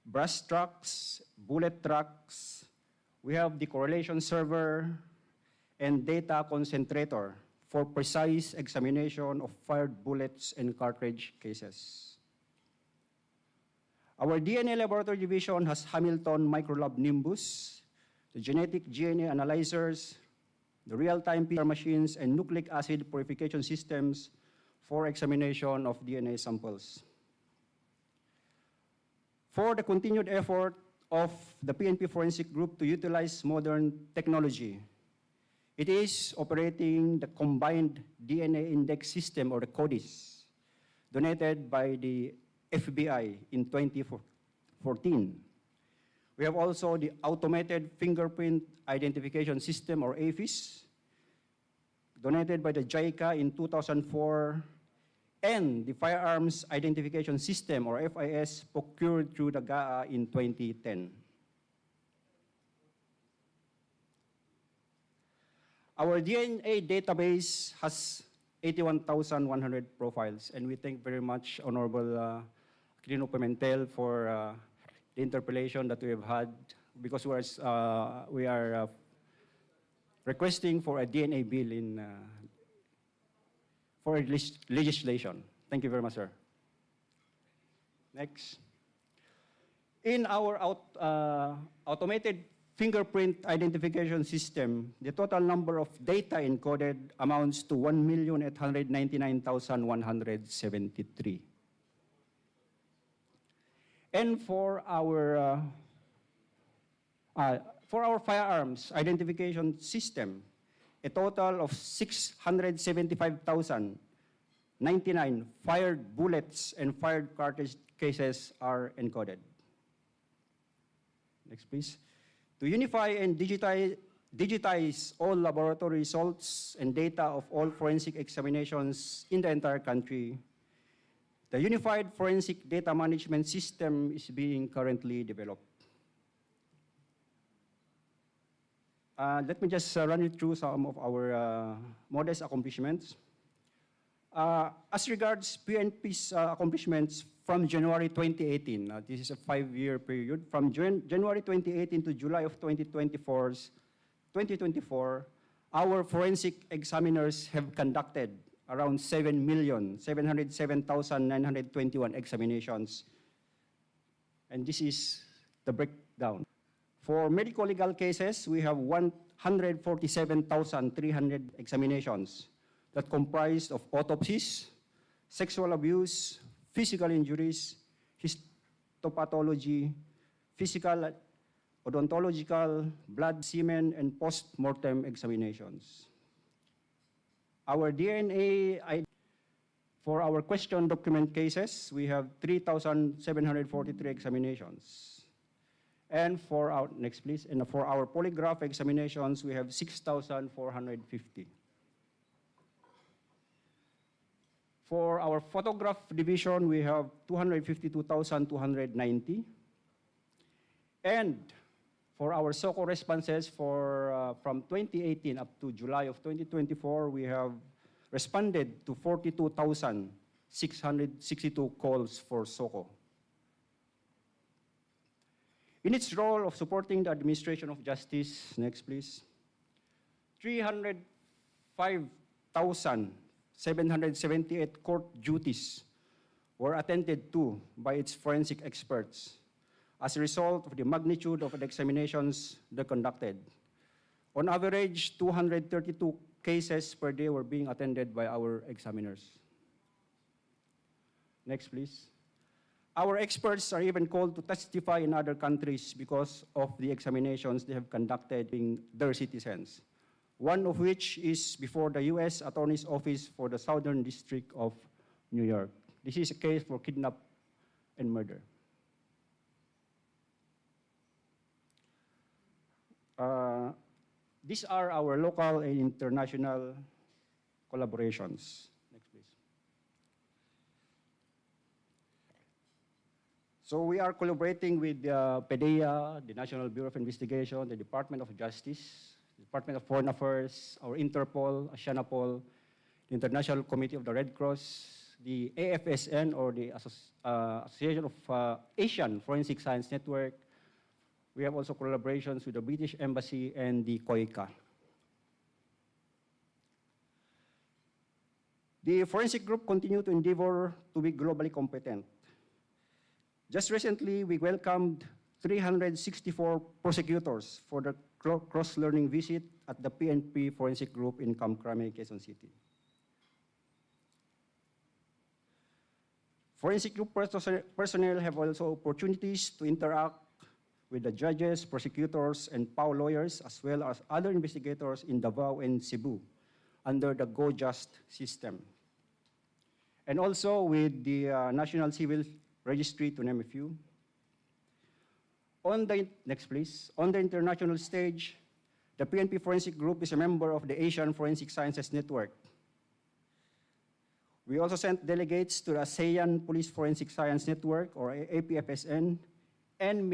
brass tracks, bullet tracks. We have the correlation server and data concentrator for precise examination of fired bullets and cartridge cases. Our DNA laboratory division has Hamilton Microlab Nimbus, the genetic DNA analyzers, the real-time PCR machines, and nucleic acid purification systems for examination of DNA samples. For the continued effort of the PNP Forensic Group to utilize modern technology, it is operating the Combined DNA Index System, or the CODIS, donated by the FBI in 2014. We have also the Automated Fingerprint Identification System, or AFIS, donated by the JICA in 2004, and the Firearms Identification System, or FIS, procured through the GAA in 2010. Our DNA database has 81,100 profiles, and we thank very much Honorable Quirino Pimentel for the interpellation that we have had, because we are requesting for a DNA bill for legislation. Thank you very much, sir. Next. In our automated fingerprint identification system, the total number of data encoded amounts to 1,899,173. And for our firearms identification system, a total of 675,099 fired bullets and fired cartridge cases are encoded. Next, please. To unify and digitize all laboratory results and data of all forensic examinations in the entire country, the Unified Forensic Data Management System is being currently developed. Let me just run you through some of our modest accomplishments. As regards PNP's accomplishments from January 2018, this is a 5-year period, from January 2018 to July of 2024, our forensic examiners have conducted around 7,707,921 examinations. And this is the breakdown. For medical legal cases, we have 147,300 examinations that comprised of autopsies, sexual abuse, physical injuries, histopathology, physical, odontological, blood, semen, and post-mortem examinations. Our DNA, for our question document cases, we have 3,743 examinations. And for our, next please, and for our polygraph examinations, we have 6,450. For our photograph division, we have 252,290. And for our SOCO responses from 2018 up to July of 2024, we have responded to 42,662 calls for SOCO. In its role of supporting the administration of justice, next please, 305,778 court duties were attended to by its forensic experts as a result of the magnitude of the examinations they conducted. On average, 232 cases per day were being attended by our examiners. Next, please. Our experts are even called to testify in other countries because of the examinations they have conducted in their citizens, one of which is before the U.S. Attorney's Office for the Southern District of New York. This is a case for kidnap and murder. These are our local and international collaborations. Next, please. So we are collaborating with PDEA, the National Bureau of Investigation, the Department of Justice, the Department of Foreign Affairs, our Interpol, ASEANAPOL, the International Committee of the Red Cross, the AFSN, or the Association of Asian Forensic Science Network. We have also collaborations with the British Embassy and the COICA. The forensic group continue to endeavor to be globally competent. Just recently, we welcomed 364 prosecutors for the cross-learning visit at the PNP Forensic Group in Camp Crame, Quezon City. Forensic group personnel have also opportunities to interact with the judges, prosecutors, and POW lawyers, as well as other investigators in Davao and Cebu under the Go Just system. And also with the National Civil Registry, to name a few. Next please. On the international stage, the PNP Forensic Group is a member of the Asian Forensic Sciences Network. We also sent delegates to the ASEAN Police Forensic Science Network, or APFSN, and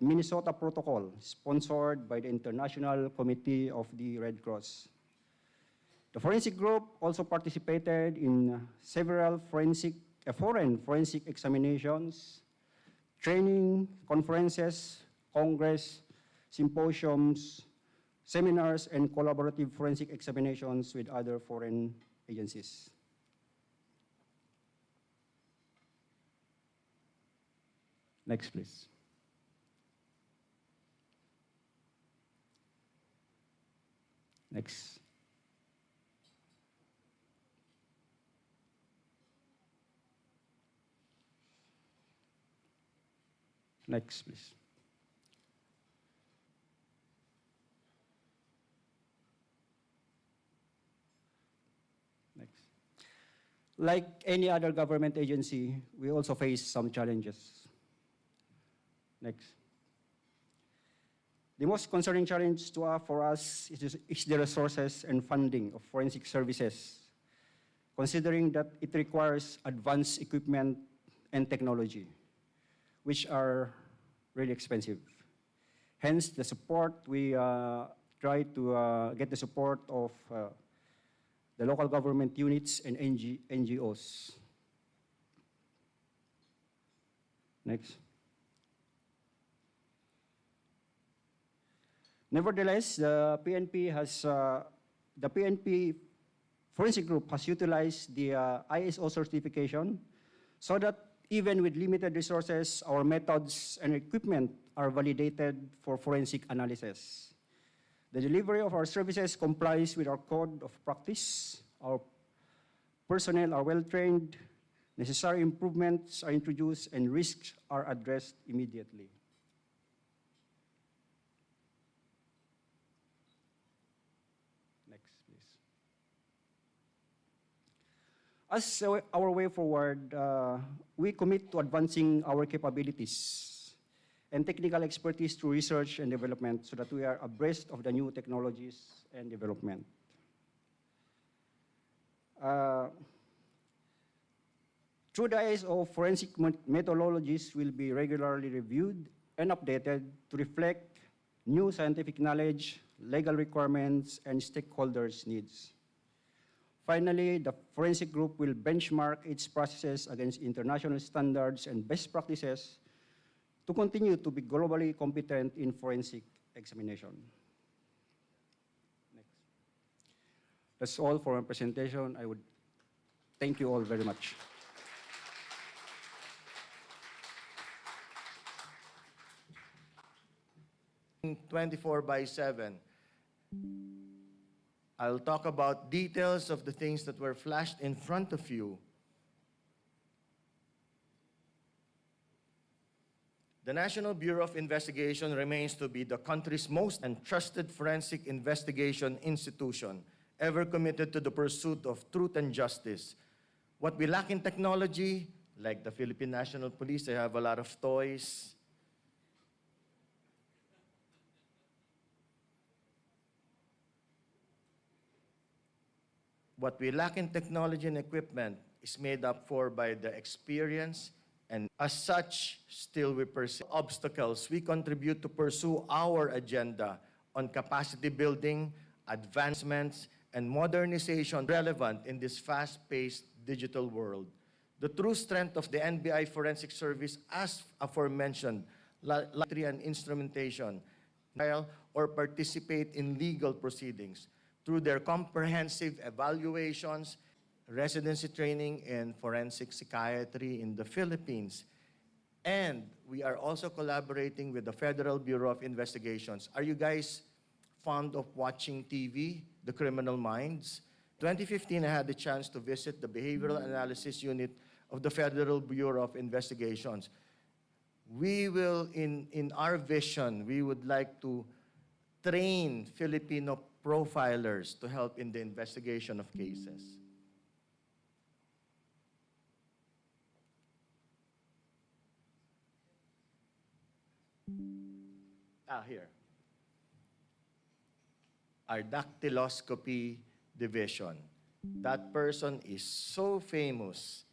Minnesota Protocol, sponsored by the International Committee of the Red Cross. The forensic group also participated in several foreign forensic examinations, training, conferences, congress, symposiums, seminars, and collaborative forensic examinations with other foreign agencies. Next, please. Next. Next, please. Next. Like any other government agency, we also face some challenges. Next. The most concerning challenge for us is the resources and funding of forensic services, considering that it requires advanced equipment and technology, which are really expensive. Hence, the support, we try to get the support of the local government units and NGOs. Next. Nevertheless, the PNP Forensic Group has utilized the ISO certification so that even with limited resources, our methods and equipment are validated for forensic analysis. The delivery of our services complies with our code of practice. Our personnel are well-trained, necessary improvements are introduced, and risks are addressed immediately. Next, please. As our way forward, we commit to advancing our capabilities and technical expertise through research and development so that we are abreast of the new technologies and development. Through the ISO, forensic methodologies will be regularly reviewed and updated to reflect new scientific knowledge, legal requirements, and stakeholders' needs. Finally, the forensic group will benchmark its processes against international standards and best practices to continue to be globally competent in forensic examination. Next. That's all for my presentation. I would thank you all very much. 24/7. I'll talk about details of the things that were flashed in front of you. The National Bureau of Investigation remains to be the country's most and trusted forensic investigation institution, ever committed to the pursuit of truth and justice. What we lack in technology, like the Philippine National Police, they have a lot of toys. What we lack in technology and equipment is made up for by the experience And as such, still we pursue obstacles. We contribute to pursue our agenda on capacity building, advancements, and modernization relevant in this fast-paced digital world. The true strength of the NBI Forensic Service, as aforementioned, library and instrumentation, trial or participate in legal proceedings through their comprehensive evaluations, residency training in forensic psychiatry in the Philippines. And we are also collaborating with the Federal Bureau of Investigations. Are you guys fond of watching TV, The Criminal Minds? 2015, I had the chance to visit the Behavioral Analysis Unit of the Federal Bureau of Investigations. We will, in our vision, we would like to train Filipino profilers to help in the investigation of cases. Here. Our dactyloscopy division. That person is so famous.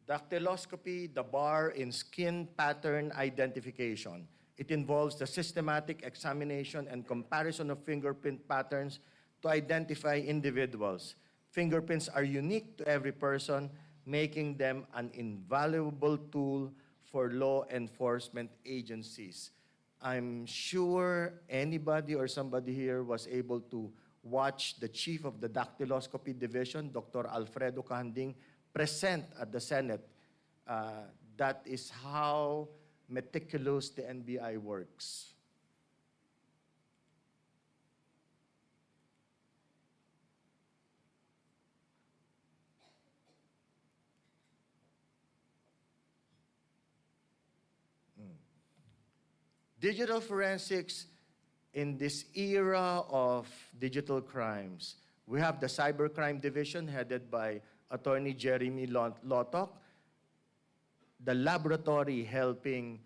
Dactyloscopy, the bar in skin pattern identification. It involves the systematic examination and comparison of fingerprint patterns to identify individuals. Fingerprints are unique to every person, making them an invaluable tool for law enforcement agencies. I'm sure anybody or somebody here was able to watch the chief of the dactyloscopy division, Dr. Alfredo Canding, present at the Senate. That is how meticulous the NBI works. Digital forensics in this era of digital crimes. We have the Cybercrime Division headed by Attorney Jeremy Lotok. The laboratory helping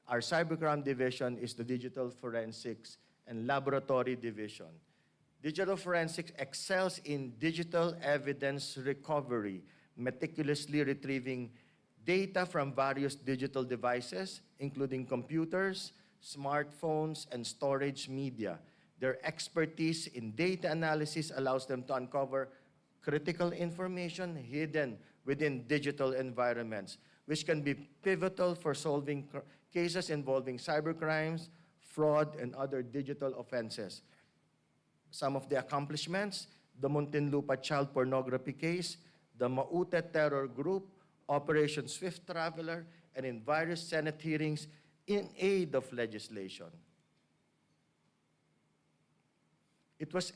our Cybercrime Division is the Digital Forensics and Laboratory Division. Digital forensics excels in digital evidence recovery, meticulously retrieving data from various digital devices, including computers, smartphones, and storage media. Their expertise in data analysis allows them to uncover critical information hidden within digital environments, which can be pivotal for solving cases involving cybercrimes, fraud, and other digital offenses. Some of the accomplishments: the Muntinlupa child pornography case, the Maute terror group, Operation Swift Traveler, and in various Senate hearings in aid of legislation. It was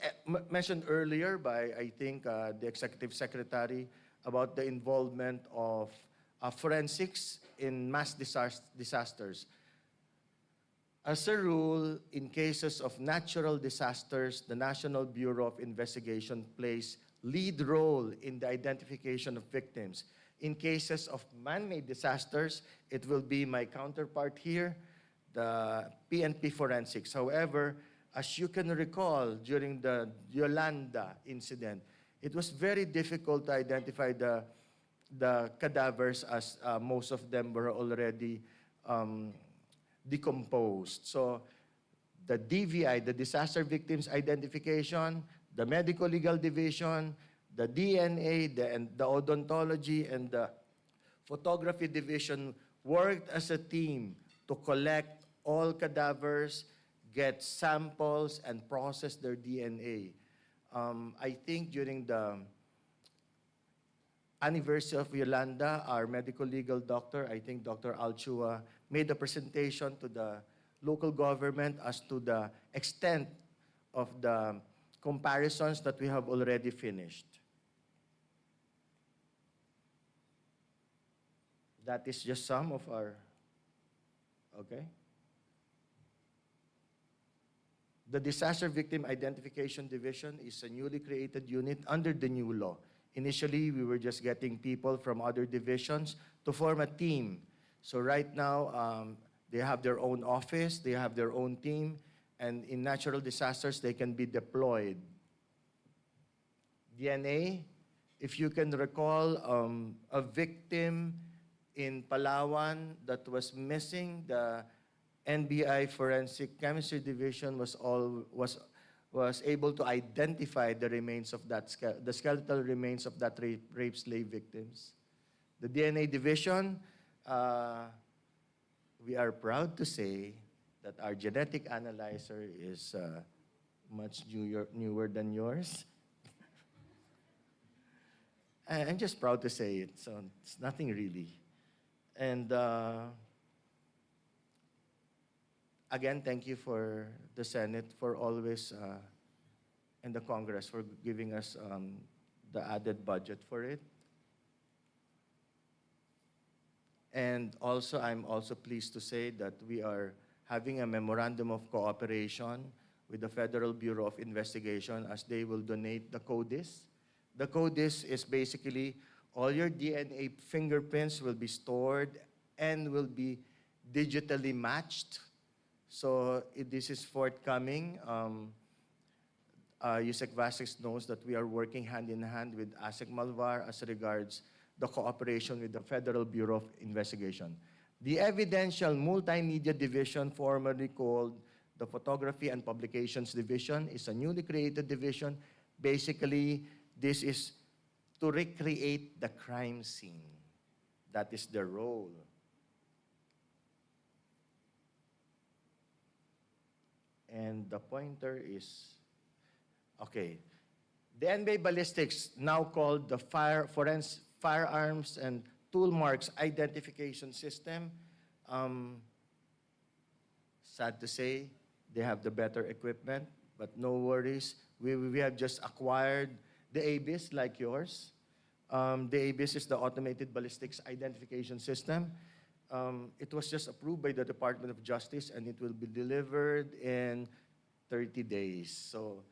mentioned earlier by, I think, the Executive Secretary about the involvement of forensics in mass disasters. As a rule, in cases of natural disasters, the National Bureau of Investigation plays lead role in the identification of victims. In cases of man-made disasters, it will be my counterpart here, the PNP Forensics. However, as you can recall, during the Yolanda incident, it was very difficult to identify the cadavers, as most of them were already decomposed. So the DVI, the Disaster Victims Identification, the Medical Legal Division, the DNA, the odontology, and the photography division worked as a team to collect all cadavers, get samples, and process their DNA. I think during the anniversary of Yolanda, our medical legal doctor, I think Dr. Alchua, made a presentation to the local government as to the extent of the comparisons that we have already finished. That is just some of our, okay? The Disaster Victim Identification Division is a newly created unit under the new law. Initially, we were just getting people from other divisions to form a team. So right now, they have their own office, they have their own team, and in natural disasters, they can be deployed. DNA, if you can recall, a victim in Palawan that was missing. The NBI Forensic Chemistry Division was able to identify the remains of the skeletal remains of that rape slave victims. The DNA Division, we are proud to say that our genetic analyzer is much newer than yours. I'm just proud to say it, so it's nothing really. And again, thank you for the Senate for always, and the Congress for giving us the added budget for it. And also, I'm also pleased to say that we are having a memorandum of cooperation with the Federal Bureau of Investigation as they will donate the CODIS. The CODIS is basically all your DNA fingerprints will be stored and will be digitally matched. So this is forthcoming. USEC Vasix knows that we are working hand in hand with ASEC Malvar as regards the cooperation with the Federal Bureau of Investigation. The Evidential Multimedia Division, formerly called the Photography and Publications Division, is a newly created division. Basically, this is to recreate the crime scene. That is their role. And the pointer is, okay. The NBA Ballistics, now called the Firearms and Tool Marks Identification System. Sad to say, they have the better equipment, but no worries. We have just acquired the ABIS like yours. The ABIS is the Automated Ballistics Identification System. It was just approved by the Department of Justice, and it will be delivered in 30 days. So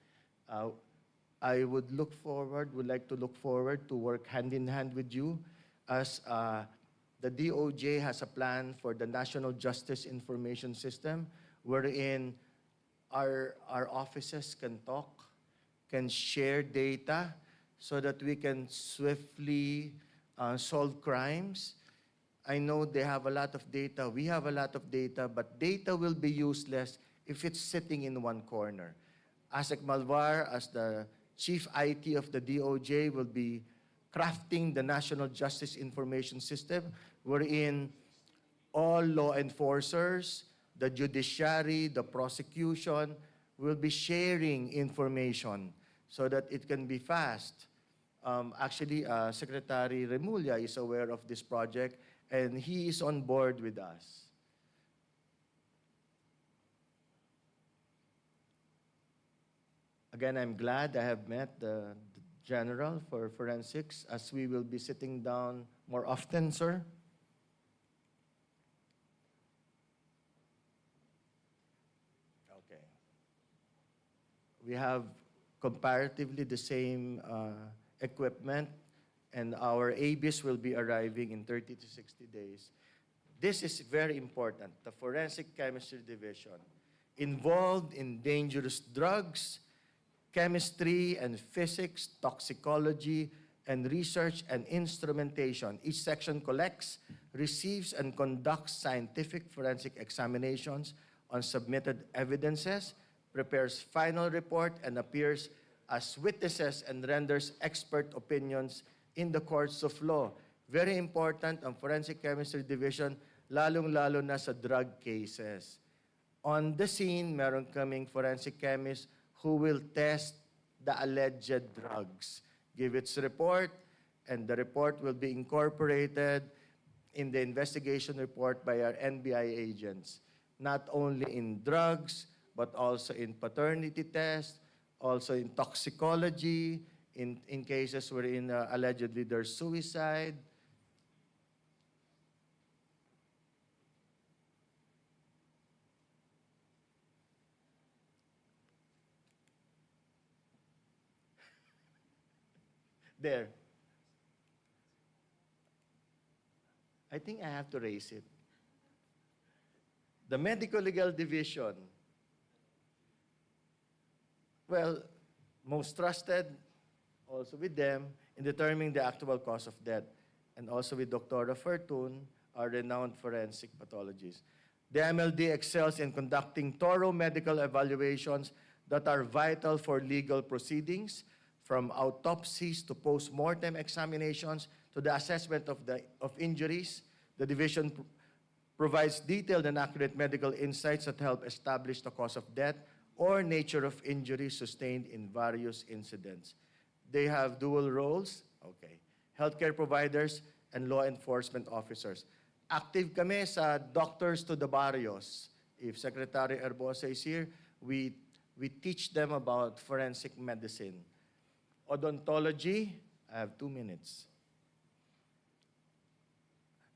I would like to look forward to work hand in hand with you as the DOJ has a plan for the National Justice Information System wherein our offices can talk, can share data so that we can swiftly solve crimes. I know they have a lot of data, we have a lot of data, but data will be useless if it's sitting in one corner. ASEC Malvar, as the Chief IT of the DOJ, will be crafting the National Justice Information System, wherein all law enforcers, the judiciary, the prosecution, will be sharing information so that it can be fast. Actually, Secretary Remulla is aware of this project, and he is on board with us. Again, I'm glad I have met the General for Forensics, as we will be sitting down more often, sir. Okay. We have comparatively the same equipment, and our ABIS will be arriving in 30 to 60 days. This is very important. The Forensic Chemistry Division, involved in dangerous drugs, chemistry and physics, toxicology, and research and instrumentation. Each section collects, receives, and conducts scientific forensic examinations on submitted evidences, prepares final report, and appears as witnesses and renders expert opinions in the courts of law. Very important ang Forensic Chemistry Division, lalong-lalo na sa drug cases. On the scene, meron kaming forensic chemist who will test the alleged drugs, give its report, and the report will be incorporated in the investigation report by our NBI agents, not only in drugs, but also in paternity tests, also in toxicology, in cases wherein allegedly there's suicide. There. I think I have to raise it. The Medical Legal Division. Well, most trusted, also with them, in determining the actual cause of death. And also with Dr. Fertun, are renowned forensic pathologists. The MLD excels in conducting thorough medical evaluations that are vital for legal proceedings, from autopsies to post-mortem examinations to the assessment of injuries. The division provides detailed and accurate medical insights that help establish the cause of death or nature of injury sustained in various incidents. They have dual roles, healthcare providers and law enforcement officers. Active kami sa Doctors to the Barrios. If Secretary Herbosa is here, we teach them about forensic medicine. Odontology, I have 2 minutes.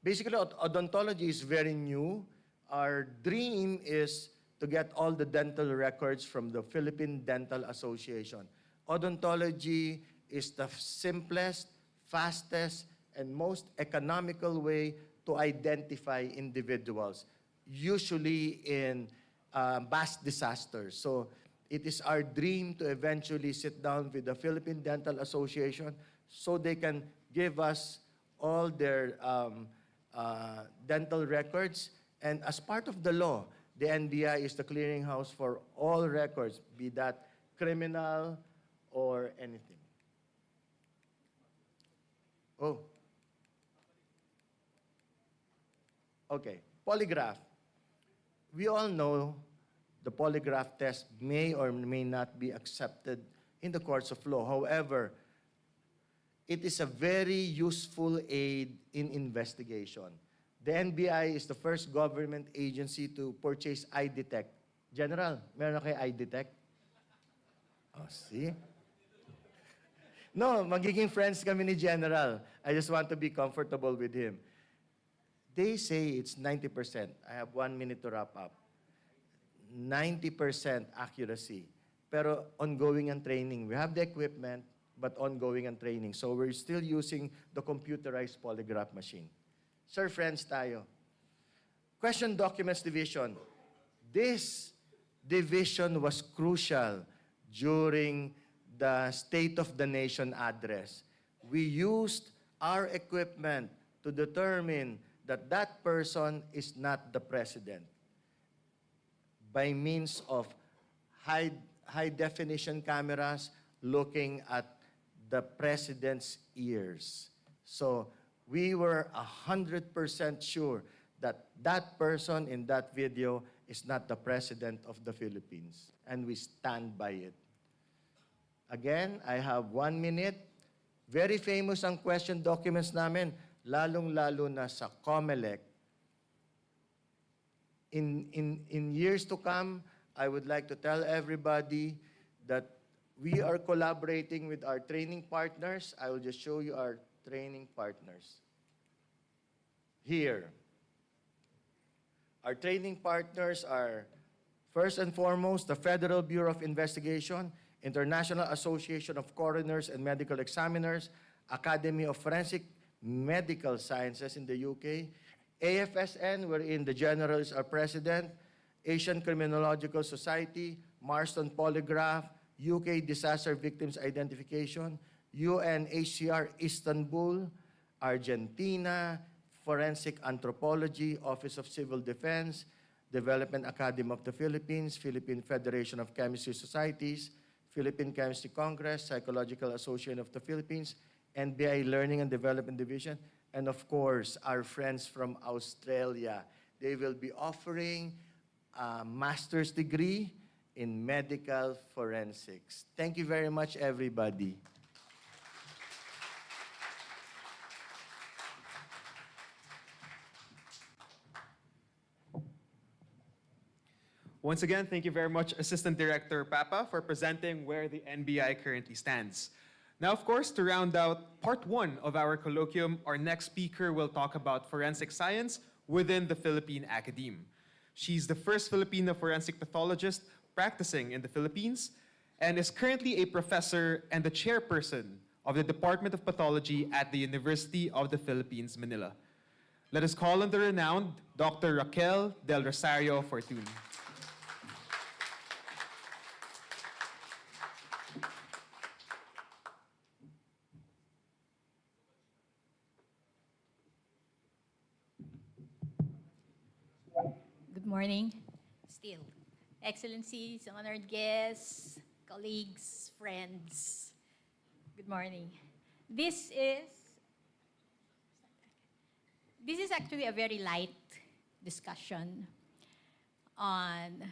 Basically, odontology is very new. Our dream is to get all the dental records from the Philippine Dental Association. Odontology is the simplest, fastest, and most economical way to identify individuals, usually in mass disasters. So it is our dream to eventually sit down with the Philippine Dental Association so they can give us all their dental records. And as part of the law, the NBI is the clearinghouse for all records, be that criminal or anything. Oh. Okay, polygraph. We all know the polygraph test may or may not be accepted in the courts of law. However, it is a very useful aid in investigation. The NBI is the first government agency to purchase iDetect. General, meron na kayo iDetect? Oh, see? No, magiging friends kami ni General. I just want to be comfortable with him. They say it's 90%. I have 1 minute to wrap up. 90% accuracy. Pero ongoing ang training. We have the equipment, but ongoing ang training. So we're still using the computerized polygraph machine. Sir, friends tayo. Question Documents Division. This division was crucial during the State of the Nation address. We used our equipment to determine that that person is not the president by means of high-definition cameras looking at the president's ears. So we were 100% sure that that person in that video is not the president of the Philippines, and we stand by it. Again, I have 1 minute. Very famous ang question documents namin, lalong-lalo na sa COMELEC. In years to come, I would like to tell everybody that we are collaborating with our training partners. I will just show you our training partners. Here. Our training partners are, first and foremost, the Federal Bureau of Investigation, International Association of Coroners and Medical Examiners, Academy of Forensic Medical Sciences in the UK, AFSN, wherein the General is our president, Asian Criminological Society, Marston Polygraph, UK Disaster Victims Identification, UNHCR Istanbul, Argentina, Forensic Anthropology, Office of Civil Defense, Development Academy of the Philippines, Philippine Federation of Chemistry Societies, Philippine Chemistry Congress, Psychological Association of the Philippines, NBI Learning and Development Division, and of course, our friends from Australia. They will be offering a master's degree in medical forensics. Thank you very much, everybody. Once again, thank you very much, Assistant Director Papa, for presenting where the NBI currently stands. Now, of course, to round out part 1 of our colloquium, our next speaker will talk about forensic science within the Philippine Academe. She's the first Filipino forensic pathologist practicing in the Philippines and is currently a professor and the chairperson of the Department of Pathology at the University of the Philippines, Manila. Let us call on the renowned Dr. Raquel Del Rosario Fortun. morning. Still. Excellencies, honored guests, colleagues, friends. Good morning. This is actually a very light discussion on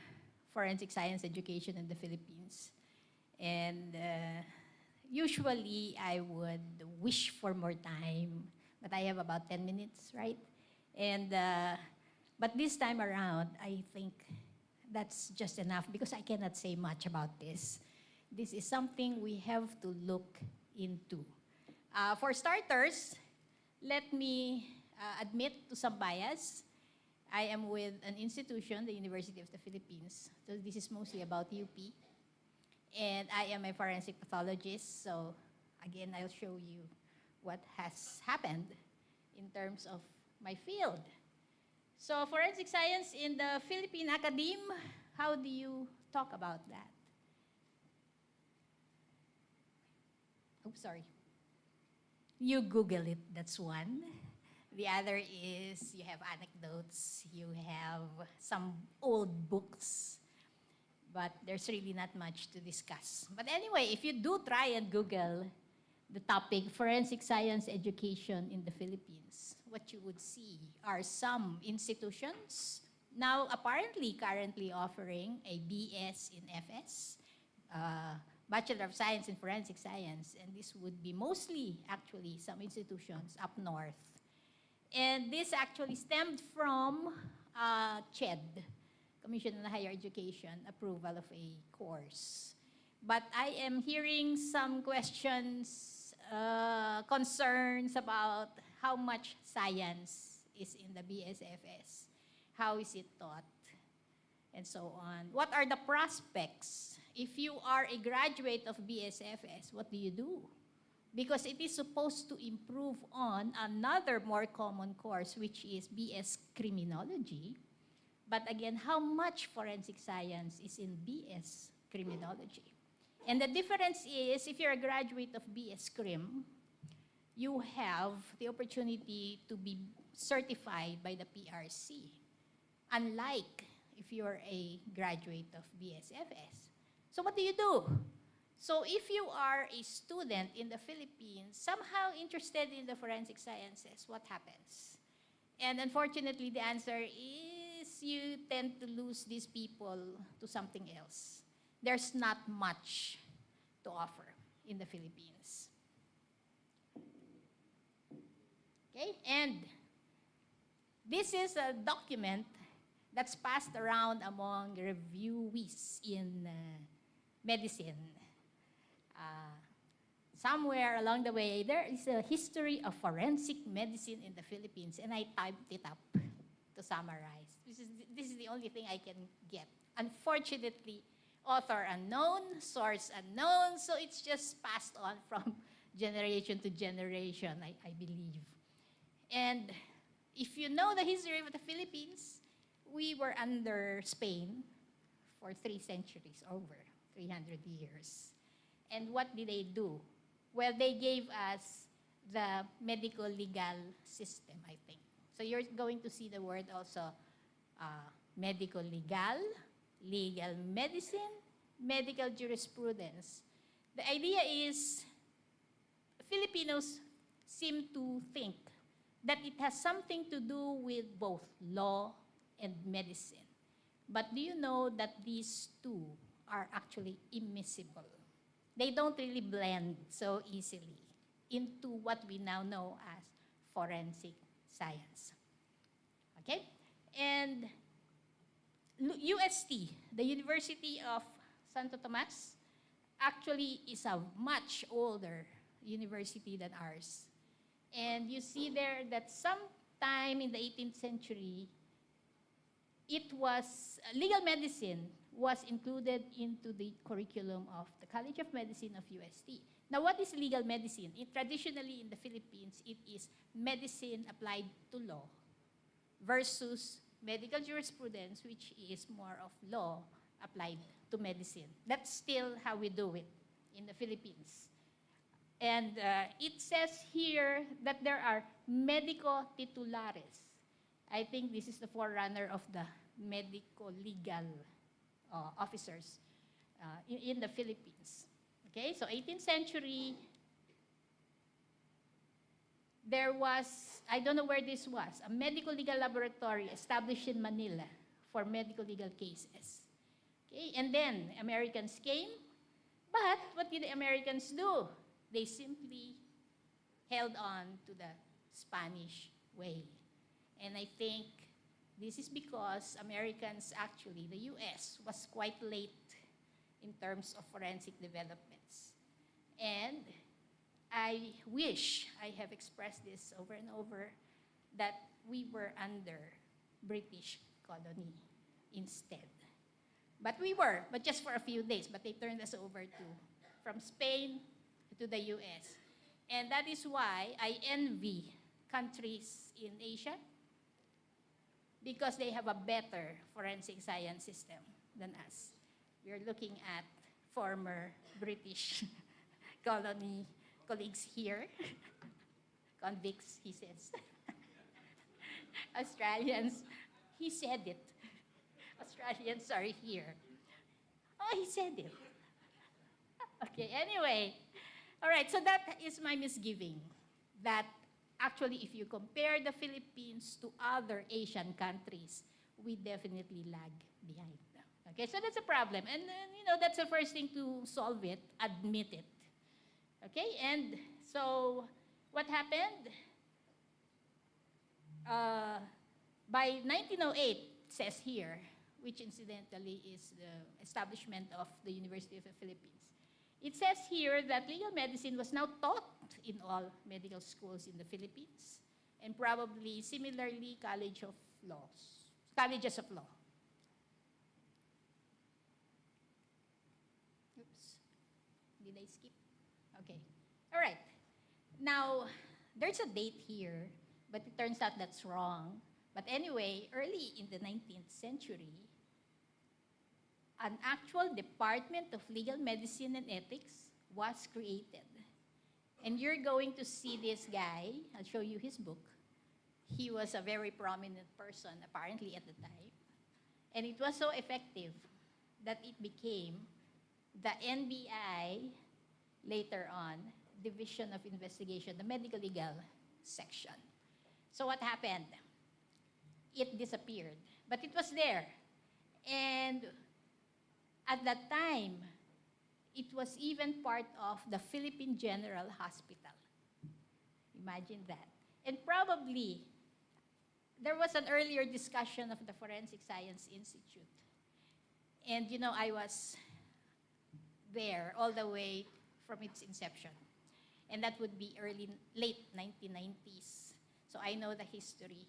forensic science education in the Philippines. And usually I would wish for more time, but I have about 10 minutes, right? And but this time around, I think that's just enough because I cannot say much about this. This is something we have to look into. For starters, let me admit to some bias. I am with an institution, the University of the Philippines. So this is mostly about UP. And I am a forensic pathologist, so again, I'll show you what has happened in terms of my field. So forensic science in the Philippine Academe, how do you talk about that? Oops, sorry. You Google it, that's one. The other is you have anecdotes, you have some old books, but there's really not much to discuss. But anyway, if you do try and Google the topic forensic science education in the Philippines, what you would see are some institutions now apparently currently offering a BS in FS, Bachelor of Science in Forensic Science, and this would be mostly actually some institutions up north. And this actually stemmed from CHED, Commission on Higher Education, approval of a course. But I am hearing some questions, concerns about how much science is in the BSFS, how is it taught, and so on. What are the prospects? If you are a graduate of BSFS, what do you do? Because it is supposed to improve on another more common course, which is BS Criminology. But again, how much forensic science is in BS Criminology? And the difference is, if you're a graduate of BS Crim, you have the opportunity to be certified by the PRC, unlike if you're a graduate of BSFS. So what do you do? So if you are a student in the Philippines, somehow interested in the forensic sciences, what happens? And unfortunately, the answer is you tend to lose these people to something else. There's not much to offer in the Philippines. Okay, and this is a document that's passed around among reviewees in medicine. Somewhere along the way, there is a history of forensic medicine in the Philippines, and I typed it up to summarize. This is the only thing I can get. Unfortunately, author unknown, source unknown, so it's just passed on from generation to generation, I believe. And if you know the history of the Philippines, we were under Spain for 3 centuries, over 300 years. And what did they do? Well, they gave us the medical legal system, I think. So you're going to see the word also, medical legal, legal medicine, medical jurisprudence. The idea is Filipinos seem to think that it has something to do with both law and medicine. But do you know that these two are actually immiscible? They don't really blend so easily into what we now know as forensic science. Okay? And UST, the University of Santo Tomas, actually is a much older university than ours. And you see there that sometime in the 18th century, it was, legal medicine was included into the curriculum of the College of Medicine of UST. Now, what is legal medicine? Traditionally in the Philippines, it is medicine applied to law versus medical jurisprudence, which is more of law applied to medicine. That's still how we do it in the Philippines. And it says here that there are medico titulares. I think this is the forerunner of the medico-legal officers in the Philippines. Okay, so 18th century, there was, I don't know where this was, a medical legal laboratory established in Manila for medical legal cases. Okay, and then Americans came, but what did the Americans do? They simply held on to the Spanish way. And I think this is because Americans, actually, the US, was quite late in terms of forensic developments. And I wish, I have expressed this over and over, that we were under British colony instead. But we were, but just for a few days, but they turned us over from Spain to the US. And that is why I envy countries in Asia, because they have a better forensic science system than us. We are looking at former British colony colleagues here, convicts, he says. Australians, he said it. Australians are here. Oh, he said it. Okay, anyway. All right, so that is my misgiving, that actually if you compare the Philippines to other Asian countries, we definitely lag behind. Okay, so that's a problem. And that's the first thing to solve it, admit it. Okay, and so what happened? By 1908, it says here, which incidentally is the establishment of the University of the Philippines. It says here that legal medicine was now taught in all medical schools in the Philippines, and probably similarly colleges of law. Oops, did I skip? Okay, all right. Now, there's a date here, but it turns out that's wrong. But anyway, early in the 19th century, an actual Department of Legal Medicine and Ethics was created. And you're going to see this guy. I'll show you his book. He was a very prominent person, apparently, at the time. And it was so effective that it became the NBI, later on, Division of Investigation, the medical legal section. So what happened? It disappeared, but it was there. And at that time, it was even part of the Philippine General Hospital. Imagine that. And probably, there was an earlier discussion of the Forensic Science Institute. And I was there all the way from its inception. And that would be late 1990s. So I know the history.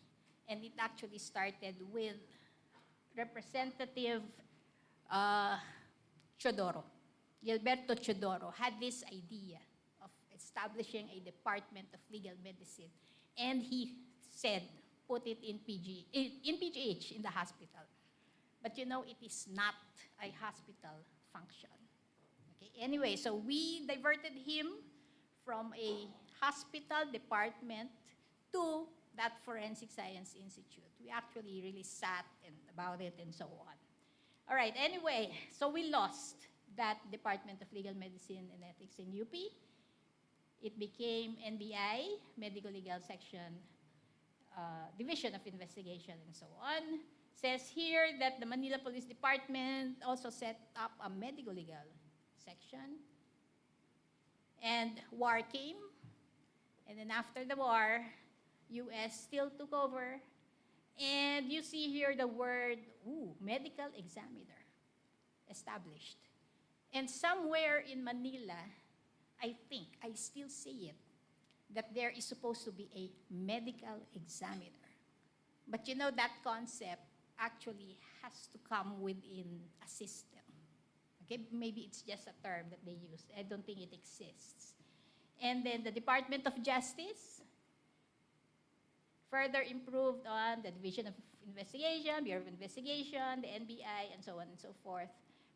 And it actually started with Representative Chodoro. Gilberto Chodoro had this idea of establishing a Department of Legal Medicine. And he said, put it in PGH, in the hospital. But it is not a hospital function. Okay? Anyway, so we diverted him from a hospital department to that Forensic Science Institute. We actually really sat about it and so on. All right, anyway, so we lost that Department of Legal Medicine and Ethics in UP. It became NBI, Medical Legal Section, Division of Investigation, and so on. Says here that the Manila Police Department also set up a medical legal section. And war came, and then after the war, US still took over. And you see here the word, medical examiner, established. And somewhere in Manila, I think, I still see it, that there is supposed to be a medical examiner. But that concept actually has to come within a system. Okay, maybe it's just a term that they use. I don't think it exists. And then the Department of Justice further improved on the Division of Investigation, Bureau of Investigation, the NBI, and so on and so forth.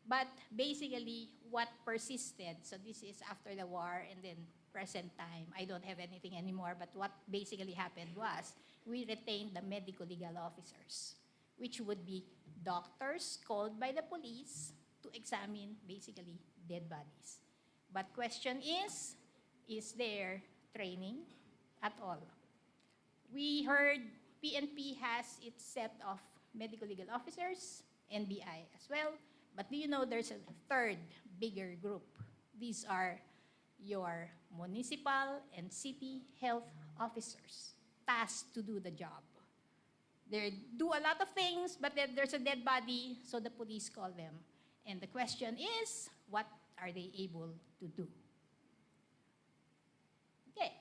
But basically, what persisted, so this is after the war and then present time, I don't have anything anymore, but what basically happened was we retained the medical legal officers, which would be doctors called by the police to examine basically dead bodies. But question is there training at all? We heard PNP has its set of medical legal officers, NBI as well, but do you know there's a third bigger group? These are your municipal and city health officers tasked to do the job. They do a lot of things, but then there's a dead body, so the police call them. And the question is, what are they able to do? Okay.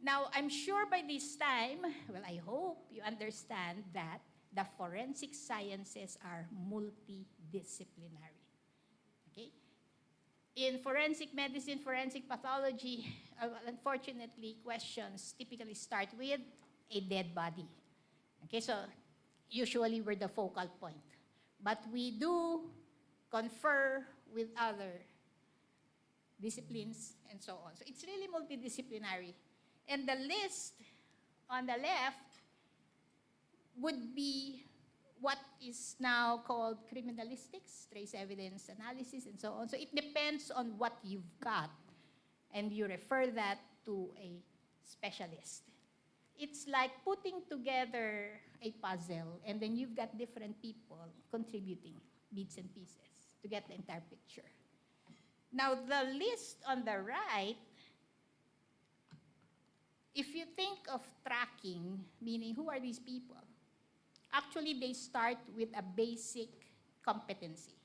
Now, I'm sure by this time, well, I hope you understand that the forensic sciences are multidisciplinary. Okay? In forensic medicine, forensic pathology, unfortunately, questions typically start with a dead body. Okay, so usually we're the focal point. But we do confer with other disciplines and so on. So it's really multidisciplinary. And the list on the left would be what is now called criminalistics, trace evidence analysis, and so on. So it depends on what you've got, and you refer that to a specialist. It's like putting together a puzzle, and then you've got different people contributing bits and pieces to get the entire picture. Now, the list on the right, if you think of tracking, meaning who are these people? Actually, they start with a basic competency,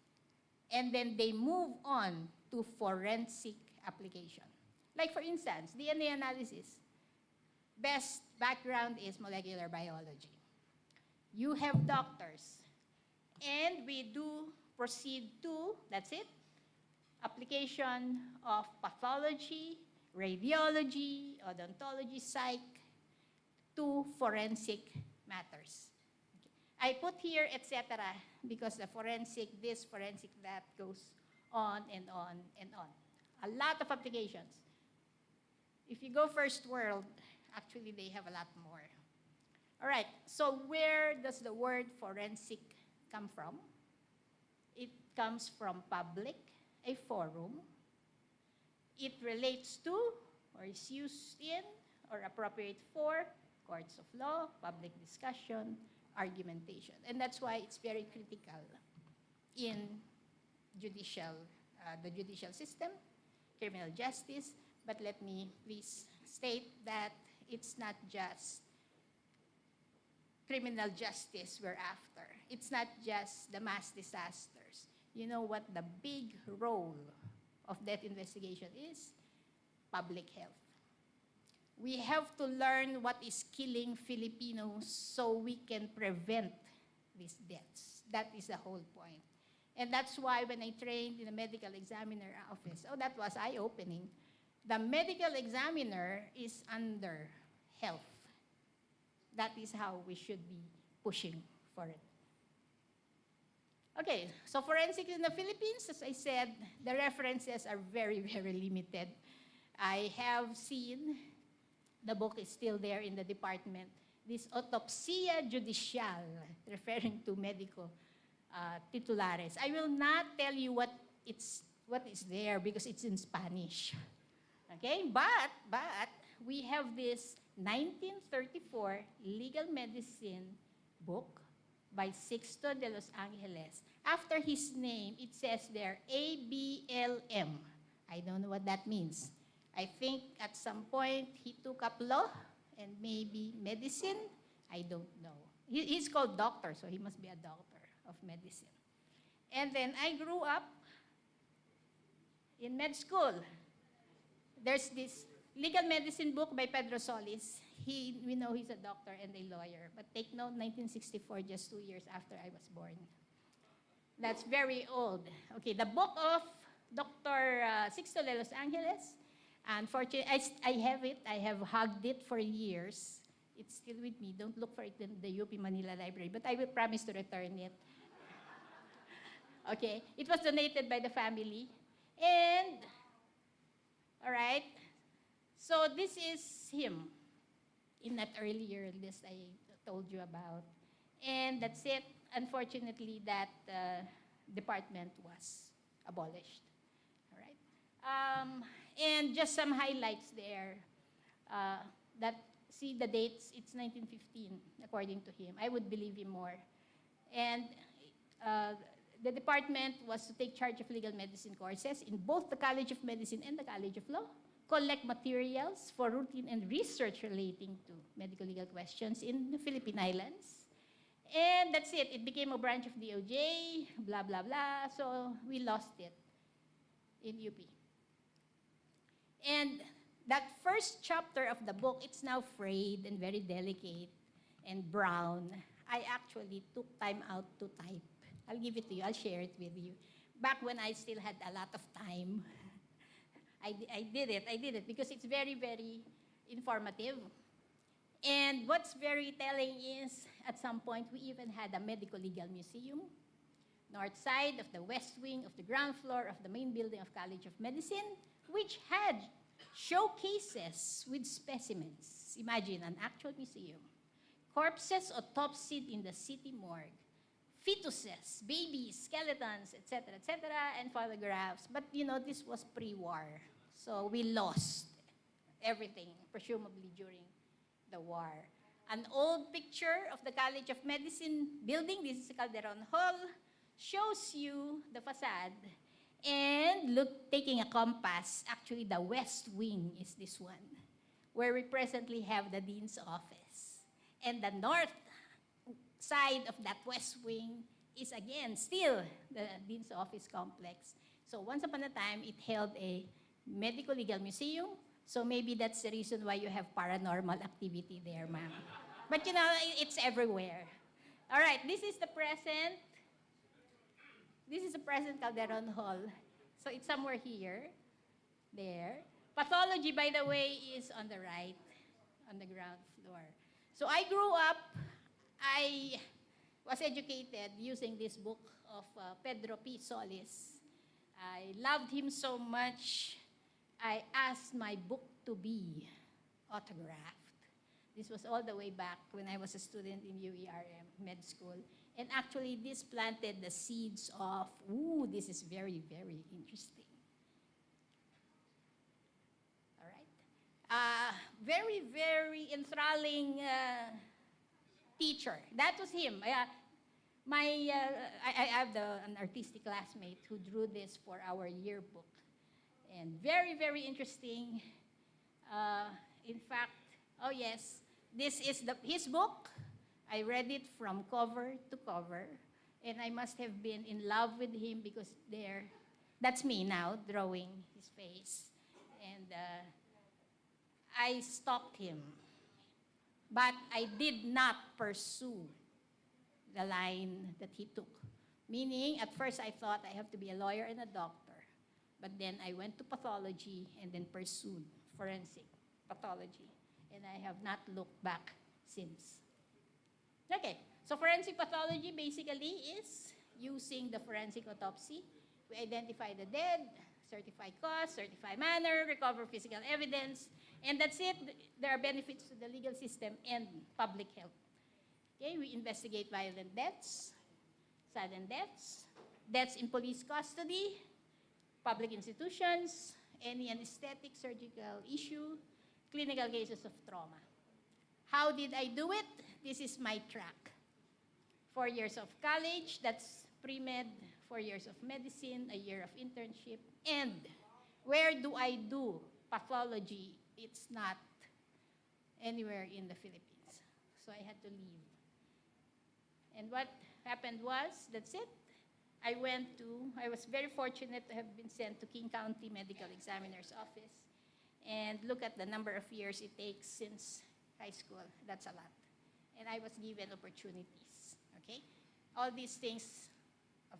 and then they move on to forensic application. Like, for instance, DNA analysis. Best background is molecular biology. You have doctors, and we do proceed to, that's it, application of pathology, radiology, odontology, psych, to forensic matters. I put here, etc., because the forensic this, forensic that goes on and on and on. A lot of applications. If you go first world, actually they have a lot more. All right, so where does the word forensic come from? It comes from public, a forum. It relates to, or is used in, or appropriate for, courts of law, public discussion, argumentation. And that's why it's very critical in judicial, the judicial system, criminal justice. But let me please state that it's not just criminal justice we're after. It's not just the mass disasters. You know what the big role of that investigation is? Public health. We have to learn what is killing Filipinos so we can prevent these deaths. That is the whole point. And that's why when I trained in a medical examiner office, oh, that was eye-opening. The medical examiner is under health. That is how we should be pushing for it. Okay, so forensics in the Philippines, as I said, the references are very, very limited. I have seen, the book is still there in the department, this autopsia judicial, referring to medical titulares. I will not tell you what is there because it's in Spanish. Okay, but we have this 1934 legal medicine book by Sixto de los Angeles. After his name, it says there, ABLM. I don't know what that means. I think at some point he took up law and maybe medicine. I don't know. He's called doctor, so he must be a doctor of medicine. And then I grew up in med school. There's this legal medicine book by Pedro Solis. We know he's a doctor and a lawyer. But take note, 1964, just 2 years after I was born. That's very old. Okay, the book of Dr. Sixto de Los Angeles. Unfortunately, I have it. I have hugged it for years. It's still with me. Don't look for it in the UP Manila Library, but I will promise to return it. Okay, it was donated by the family. And, all right, so this is him in that earlier list I told you about. And that's it. unfortunately, that department was abolished. All right. And just some highlights there. That see the dates. It's 1915, according to him. I would believe him more. And the department was to take charge of legal medicine courses in both the College of Medicine and the College of Law, collect materials for routine and research relating to medical legal questions in the Philippine Islands. And that's it. It became a branch of DOJ, blah, blah, blah. So we lost it in UP. And that first chapter of the book, it's now frayed and very delicate and brown. I actually took time out to type. I'll give it to you. I'll share it with you. Back when I still had a lot of time, I did it because it's very, very informative. And what's very telling is, at some point, we even had a medical legal museum, north side of the west wing of the ground floor of the main building of College of Medicine, which had showcases with specimens. Imagine an actual museum. Corpses autopsied in the city morgue, fetuses, babies, skeletons, etc., and photographs. But you know, this was pre-war, so we lost everything, presumably during the war. An old picture of the College of Medicine building, this is Calderon Hall, shows you the facade. And look, taking a compass, actually the west wing is this one, where we presently have the dean's office. And the north side of that west wing is again still the dean's office complex. So once upon a time, it held a medical legal museum. So maybe that's the reason why you have paranormal activity there, ma'am. But you know, it's everywhere. All right, this is the present. This is the present Calderon Hall. So it's somewhere here, there. Pathology, by the way, is on the right, on the ground floor. So I grew up, I was educated using this book of Pedro P. Solis. I loved him so much, I asked my book to be autographed. This was all the way back when I was a student in UERM med school. And actually, this planted the seeds of, ooh, this is very, very interesting. All right. Very, very enthralling teacher. That was him. I have an artistic classmate who drew this for our yearbook. And very, very interesting. In fact, oh yes, this is his book. I read it from cover to cover, and I must have been in love with him because that's me now, drawing his face. And I stalked him, but I did not pursue the line that he took. Meaning, at first I thought I have to be a lawyer and a doctor, but then I went to pathology and then pursued forensic pathology, and I have not looked back since. Okay, so forensic pathology basically is using the forensic autopsy. We identify the dead, certify cause, certify manner, recover physical evidence, and that's it. There are benefits to the legal system and public health. Okay, we investigate violent deaths, sudden deaths, deaths in police custody, public institutions, any anesthetic surgical issue, clinical cases of trauma. How did I do it? This is my track. 4 years of college, that's pre-med, 4 years of medicine, a year of internship, and where do I do pathology? It's not anywhere in the Philippines. So I had to leave. And what happened was, that's it. I was very fortunate to have been sent to King County Medical Examiner's Office. And look at the number of years it takes since high school. That's a lot. And I was given opportunities, okay? All these things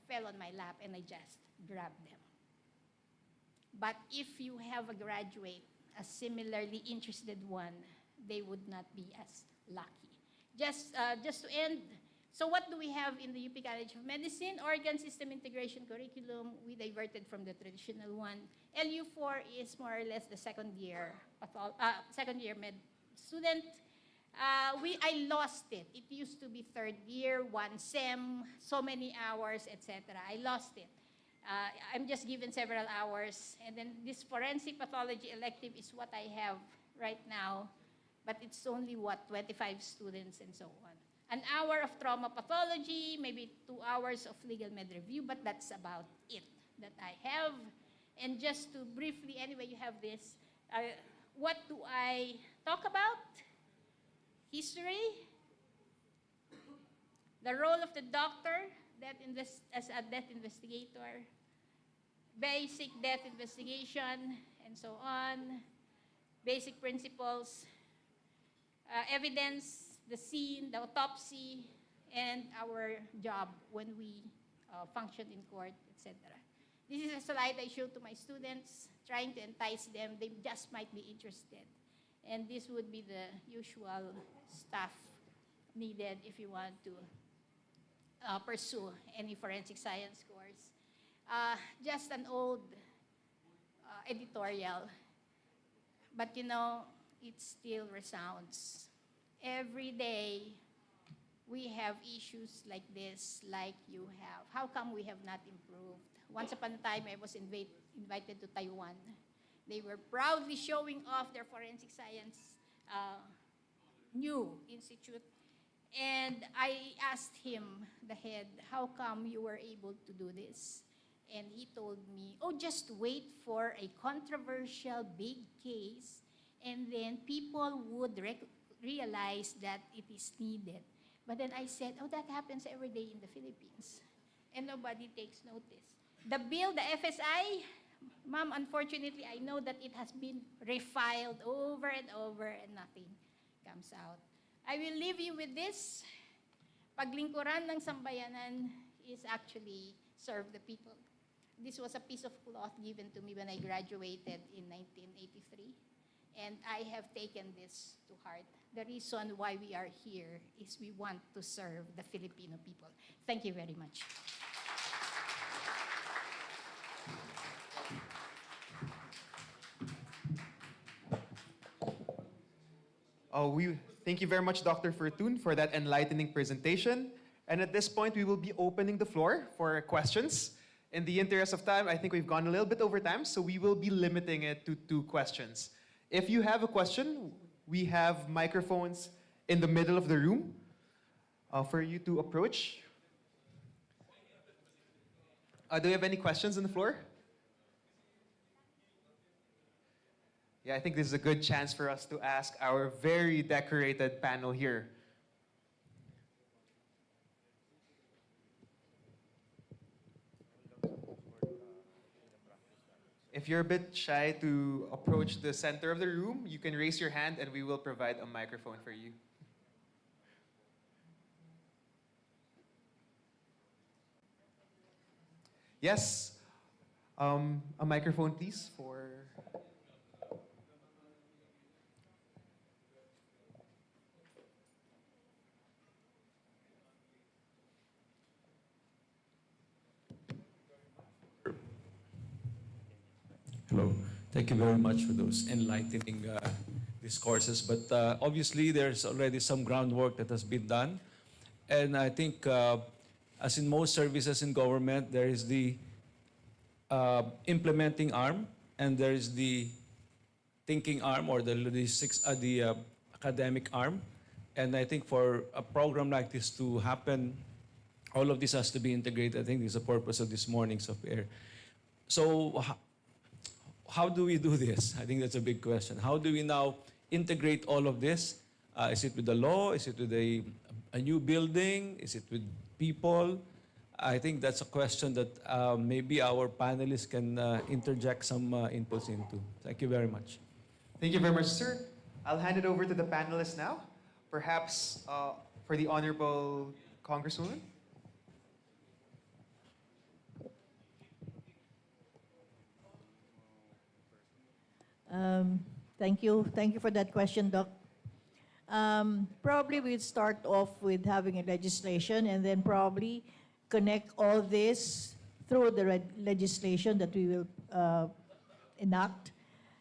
fell on my lap and I just grabbed them. But if you have a graduate, a similarly interested one, they would not be as lucky. Just to end, so what do we have in the UP College of Medicine? Organ System Integration Curriculum, we diverted from the traditional one. LU4 is more or less the second year med student. I lost it. It used to be third year, one sem, so many hours, etc. I lost it. I'm just given several hours, and then this forensic pathology elective is what I have right now, but it's only, 25 students and so on. An hour of trauma pathology, maybe 2 hours of legal med review, but that's about it that I have. And just to briefly, anyway, you have this, what do I talk about? History, the role of the doctor as a death investigator, basic death investigation, and so on, basic principles, evidence, the scene, the autopsy, and our job when we function in court, etc. This is a slide I show to my students, trying to entice them. They just might be interested. And this would be the usual stuff needed if you want to pursue any forensic science course. Just an old editorial, but you know, it still resounds. Every day, we have issues like this, like you have. How come we have not improved? Once upon a time, I was invited to Taiwan. They were proudly showing off their forensic science new institute. And I asked him, the head, how come you were able to do this? And he told me, oh, just wait for a controversial big case, and then people would realize that it is needed. But then I said, oh, that happens every day in the Philippines, and nobody takes notice. The bill, the FSI, ma'am, unfortunately, I know that it has been refiled over and over and nothing comes out. I will leave you with this. Paglingkuran ng sambayanan is actually serve the people. This was a piece of cloth given to me when I graduated in 1983. And I have taken this to heart. The reason why we are here is we want to serve the Filipino people. Thank you very much. We thank you very much, Dr. Fortun, for that enlightening presentation. And at this point, we will be opening the floor for questions. In the interest of time, I think we've gone a little bit over time, so we will be limiting it to 2 questions. If you have a question, we have microphones in the middle of the room for you to approach. Do you have any questions on the floor? Yeah, I think this is a good chance for us to ask our very decorated panel here. If you're a bit shy to approach the center of the room, you can raise your hand and we will provide a microphone for you. Yes, a microphone please for... Hello. Thank you very much for those enlightening discourses. But obviously, there's already some groundwork that has been done. And I think, as in most services in government, there is the implementing arm, and there is the thinking arm, or the academic arm. And I think for a program like this to happen, all of this has to be integrated. I think this is the purpose of this morning's affair. So, how do we do this? I think that's a big question. How do we now integrate all of this? Is it with the law? Is it with a new building? Is it with people? I think that's a question that maybe our panelists can interject some inputs into. Thank you very much. Thank you very much, sir. I'll hand it over to the panelists now. Perhaps for the Honorable Congresswoman. Thank you. Thank you for that question, Doc. Probably we'd start off with having a legislation and then probably connect all this through the legislation that we will enact.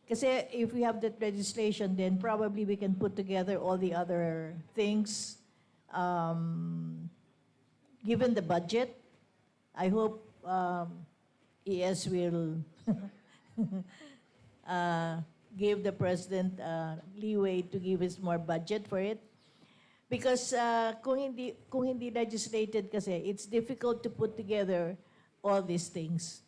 Kasi if we have that legislation, then probably we can put together all the other things. Given the budget, I hope ES will give the president leeway to give us more budget for it. Because kung hindi legislated kasi, it's difficult to put together all these things.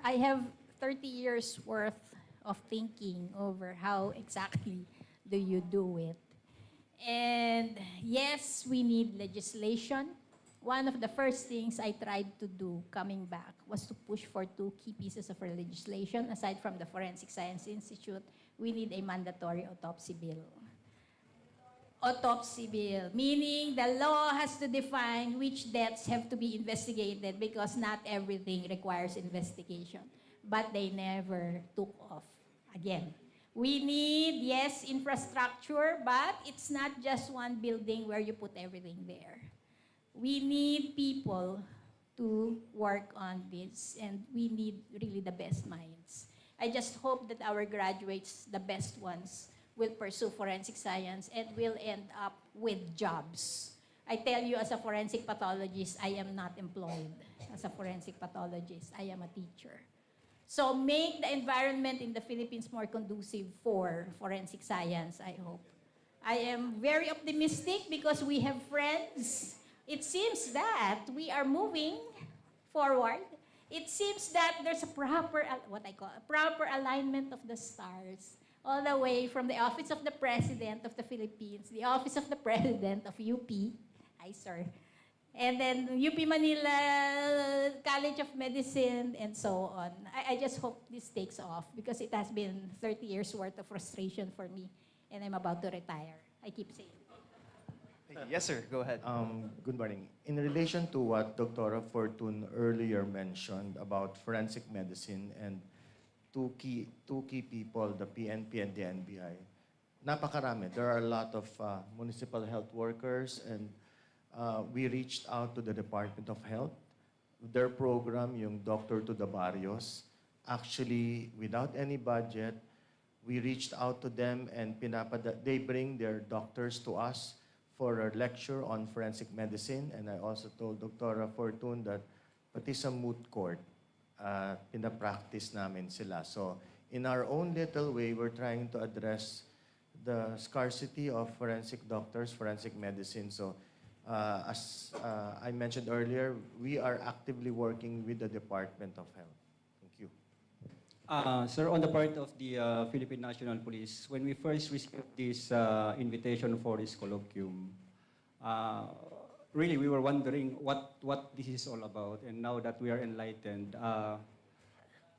I have 30 years worth of thinking over how exactly do you do it. And yes, we need legislation. One of the first things I tried to do coming back was to push for two key pieces of our legislation. Aside from the Forensic Science Institute, we need a mandatory autopsy bill. Autopsy bill, meaning the law has to define which deaths have to be investigated because not everything requires investigation. But they never took off. Again, we need, yes, infrastructure, but it's not just one building where you put everything there. We need people to work on this, and we need really the best minds. I just hope that our graduates, the best ones, will pursue forensic science and will end up with jobs. I tell you, as a forensic pathologist, I am not employed. As a forensic pathologist, I am a teacher. So make the environment in the Philippines more conducive for forensic science, I hope. I am very optimistic because we have friends. It seems that we are moving forward. It seems that there's a proper, what I call, a proper alignment of the stars, all the way from the Office of the President of the Philippines, the Office of the President of UP, sir, and then UP Manila College of Medicine, and so on. I just hope this takes off because it has been 30 years worth of frustration for me, and I'm about to retire. I keep saying. Yes, sir. Go ahead. Good morning. In relation to what Dr. Fortun earlier mentioned about forensic medicine and two key people, the PNP and the NBI, napakarami. There are a lot of municipal health workers, and we reached out to the Department of Health. Their program, yung Doctor to the Barrios, actually, without any budget, we reached out to them and they bring their doctors to us for a lecture on forensic medicine. And I also told Dr. Fortun that pati sa moot court, pinapractice namin sila. So in our own little way, we're trying to address the scarcity of forensic doctors, forensic medicine. So as I mentioned earlier, we are actively working with the Department of Health. Thank you. Sir, on the part of the Philippine National Police, when we first received this invitation for this colloquium, really we were wondering what this is all about. And now that we are enlightened,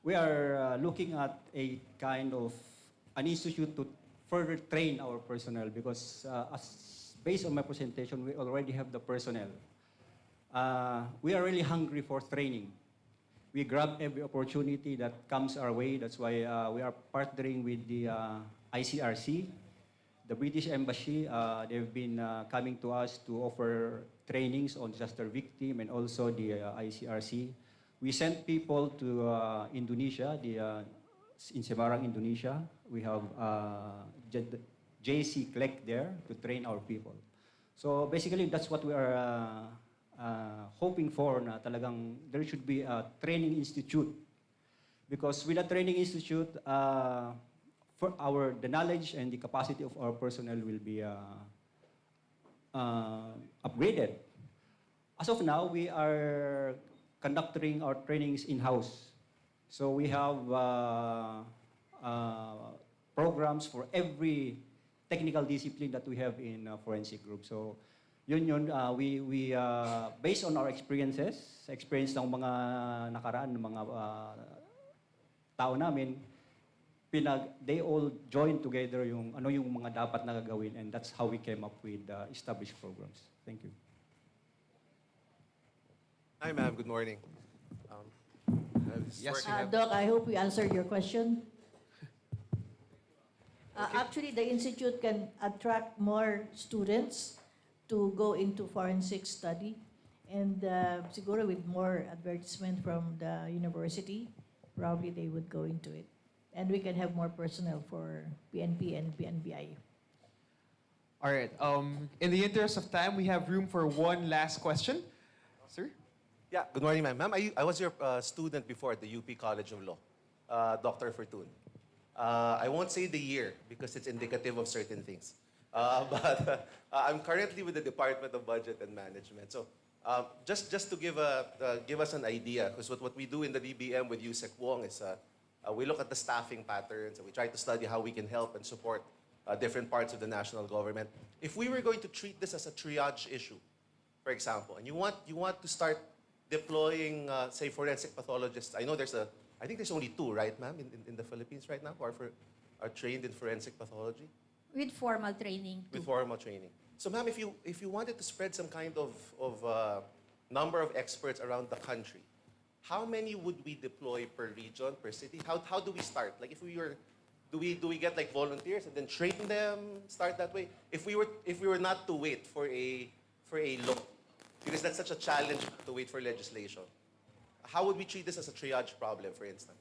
we are looking at a kind of an institute to further train our personnel because based on my presentation, we already have the personnel. We are really hungry for training. We grab every opportunity that comes our way. That's why we are partnering with the ICRC, the British Embassy. They've been coming to us to offer trainings on disaster victim and also the ICRC. We sent people to Indonesia, in Semarang, Indonesia. We have JC Clec there to train our people. So basically, that's what we are hoping for, na talagang there should be a training institute. Because with a training institute, the knowledge and the capacity of our personnel will be upgraded. As of now, we are conducting our trainings in-house. So we have programs for every technical discipline that we have in forensic group. So yun, we based on our experience ng mga nakaraan ng mga tao namin, they all joined together yung mga dapat na gagawin, and that's how we came up with established programs. Thank you. Hi, ma'am. Good morning. Yes, Doc, I hope we answered your question. Actually, the institute can attract more students to go into forensic study. And siguro with more advertisement from the university, probably they would go into it. And we can have more personnel for PNP and PNBI. All right. In the interest of time, we have room for one last question. Sir? Yeah, good morning, ma'am. Ma'am, I was your student before at the UP College of Law, Dr. Fortune. I won't say the year because it's indicative of certain things. But I'm currently with the Department of Budget and Management. So just to give us an idea, because what we do in the DBM with Yusek Wong is we look at the staffing patterns and we try to study how we can help and support different parts of the national government. If we were going to treat this as a triage issue, for example, and you want to start deploying, say, forensic pathologists. I think there's only 2, right, ma'am, in the Philippines right now who are trained in forensic pathology? With formal training. With formal training. So, ma'am, if you wanted to spread some kind of number of experts around the country, how many would we deploy per region, per city? How do we start? Like, if we were, do we get like volunteers and then train them? Start that way. If we were not to wait for a law, because that's such a challenge to wait for legislation. How would we treat this as a triage problem, for instance?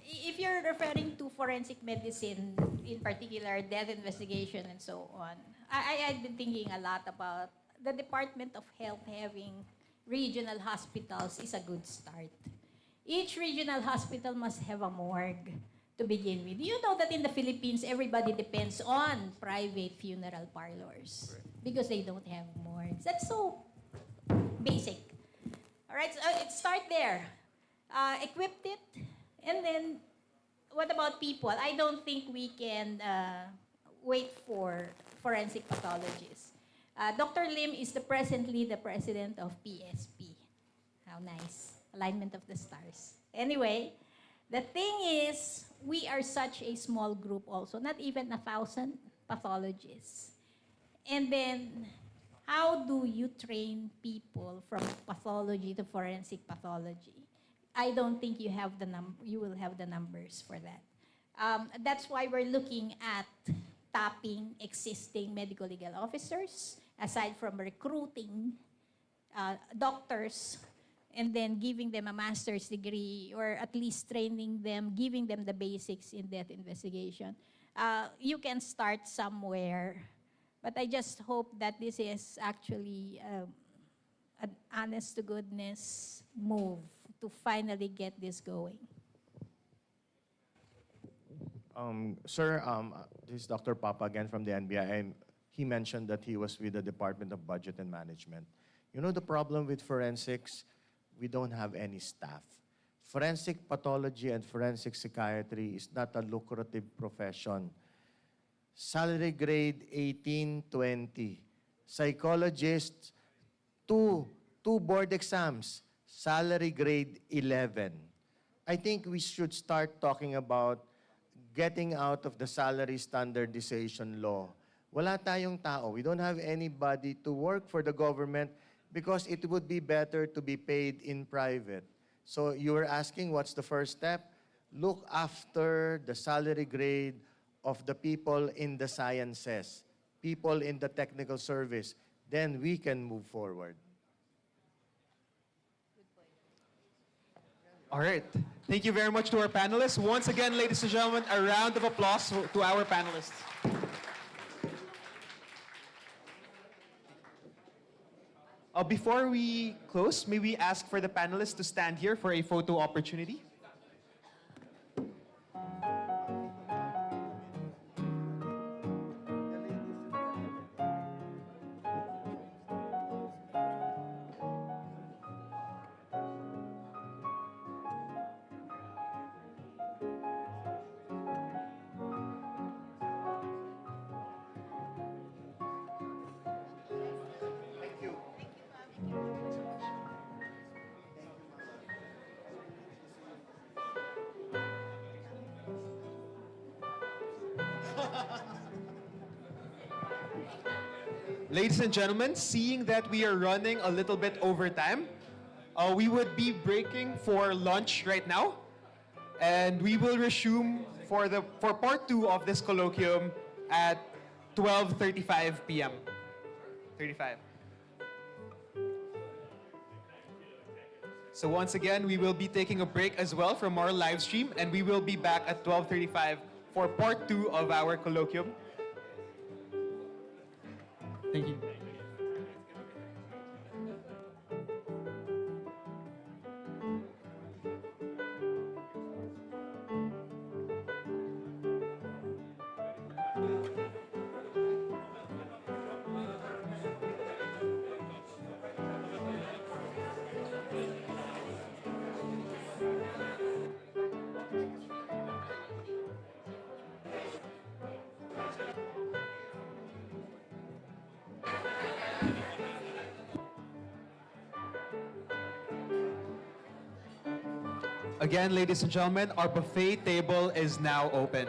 If you're referring to forensic medicine, in particular death investigation and so on, I've been thinking a lot about the Department of Health having regional hospitals is a good start. Each regional hospital must have a morgue to begin with. You know that in the Philippines, everybody depends on private funeral parlors because they don't have morgues. That's so basic. All right, so start there. Equipped it, and then what about people? I don't think we can wait for forensic pathologists. Dr. Lim is presently the president of PSP. How nice. Alignment of the stars. Anyway, the thing is, we are such a small group also, not even 1,000 pathologists. And then, how do you train people from pathology to forensic pathology? I don't think you will have the numbers for that. That's why we're looking at tapping existing medical legal officers, aside from recruiting doctors and then giving them a master's degree, or at least training them, giving them the basics in death investigation. You can start somewhere. But I just hope that this is actually an honest-to-goodness move to finally get this going. Sir, this is Dr. Papa again from the NBI, and he mentioned that he was with the Department of Budget and Management. You know the problem with forensics? We don't have any staff. Forensic pathology and forensic psychiatry is not a lucrative profession. Salary grade 18, 20. Psychologists, two board exams. Salary grade 11. I think we should start talking about getting out of the salary standardization law. Wala tayong tao. We don't have anybody to work for the government because it would be better to be paid in private. So you were asking what's the first step? Look after the salary grade of the people in the sciences, people in the technical service. Then we can move forward. All right. Thank you very much to our panelists. Once again, ladies and gentlemen, a round of applause to our panelists. Before we close, may we ask for the panelists to stand here for a photo opportunity? Ladies and gentlemen, seeing that we are running a little bit over time, we would be breaking for lunch right now, and we will resume for part 2 of this colloquium at 12:35 p.m. 35. So once again, we will be taking a break as well from our live stream, and we will be back at 12:35 for part 2 of our colloquium. Thank you. Again, ladies and gentlemen, our buffet table is now open.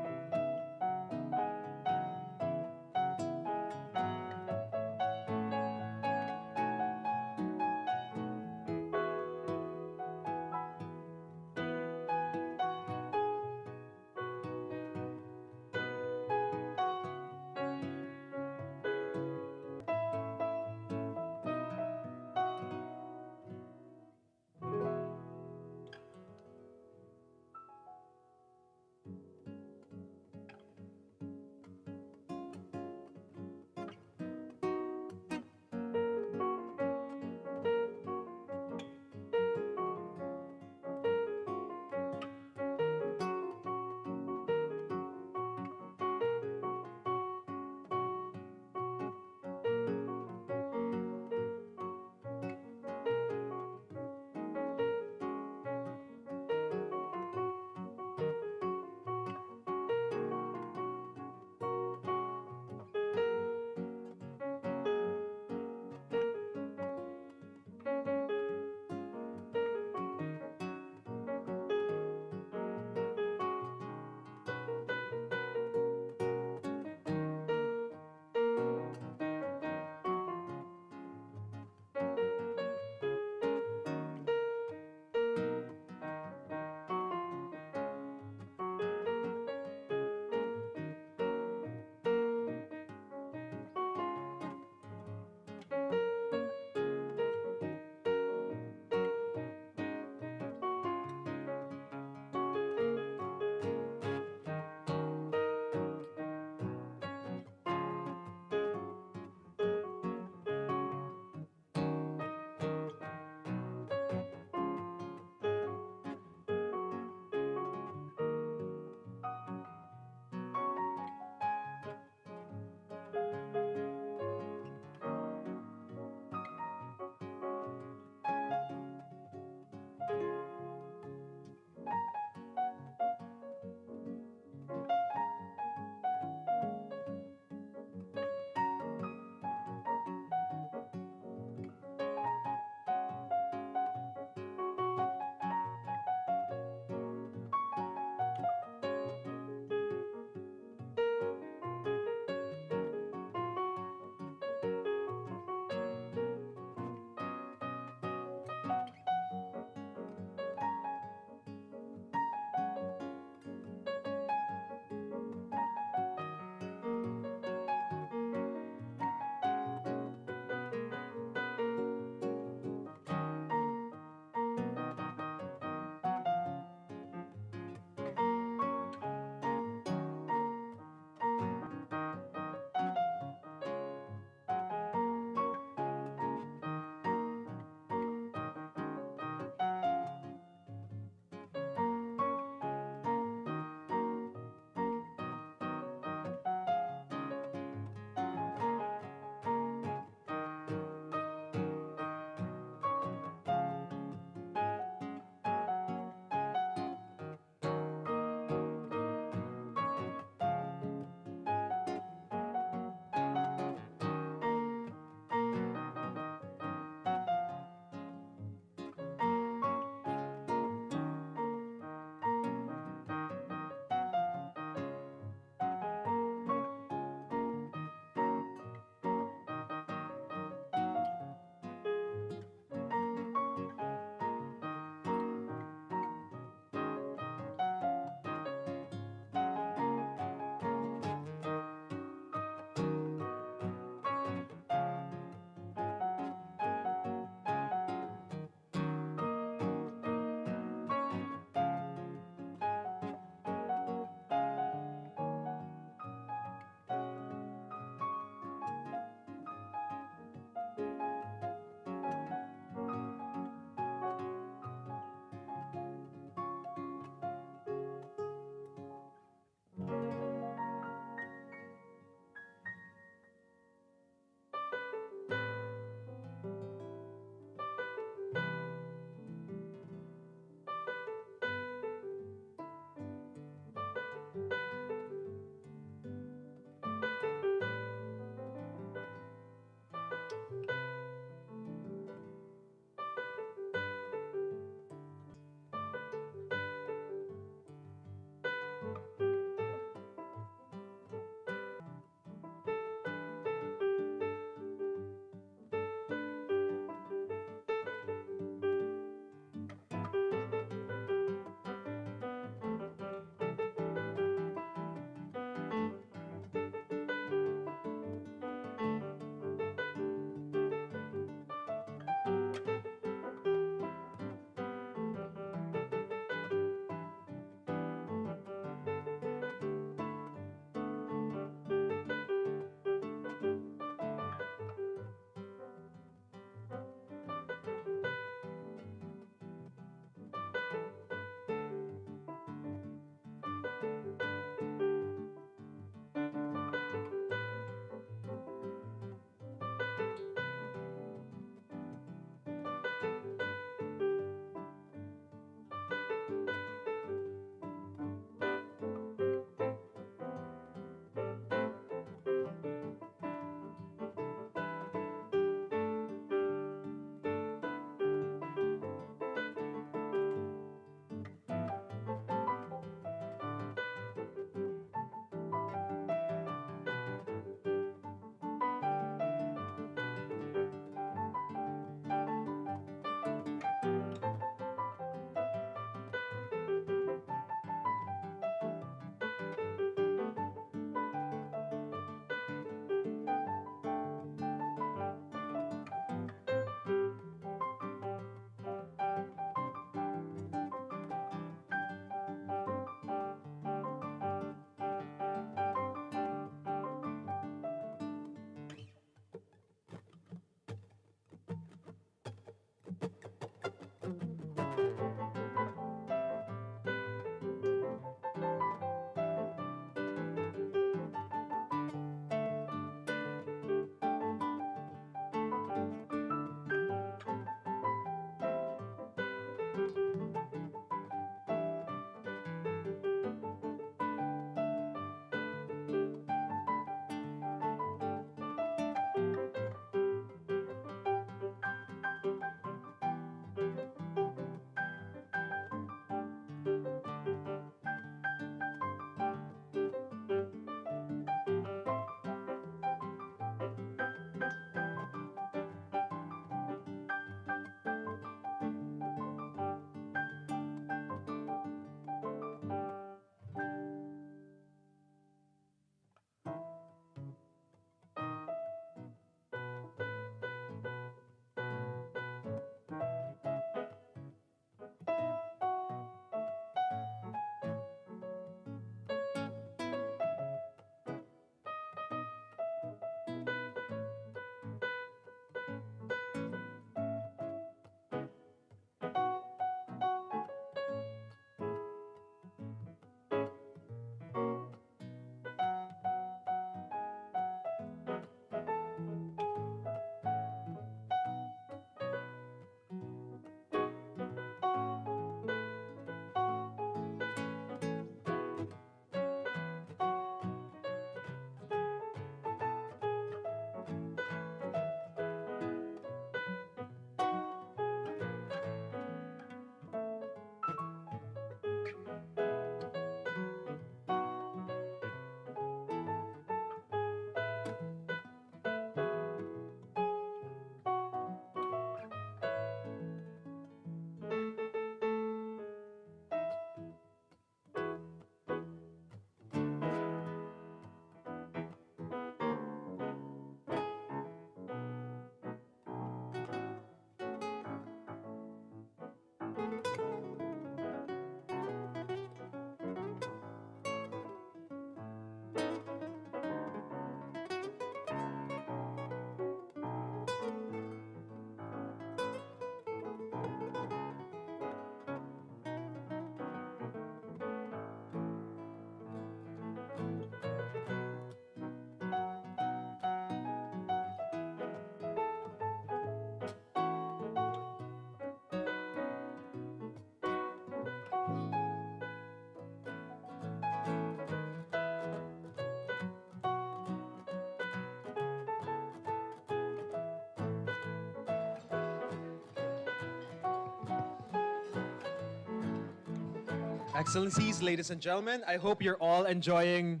Excellencies, ladies and gentlemen, I hope you're all enjoying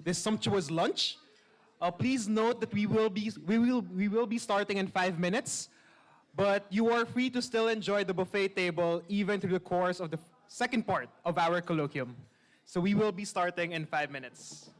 this sumptuous lunch. Please note that we will be starting in 5 minutes, but you are free to still enjoy the buffet table even through the course of the second part of our colloquium. So we will be starting in 5 minutes.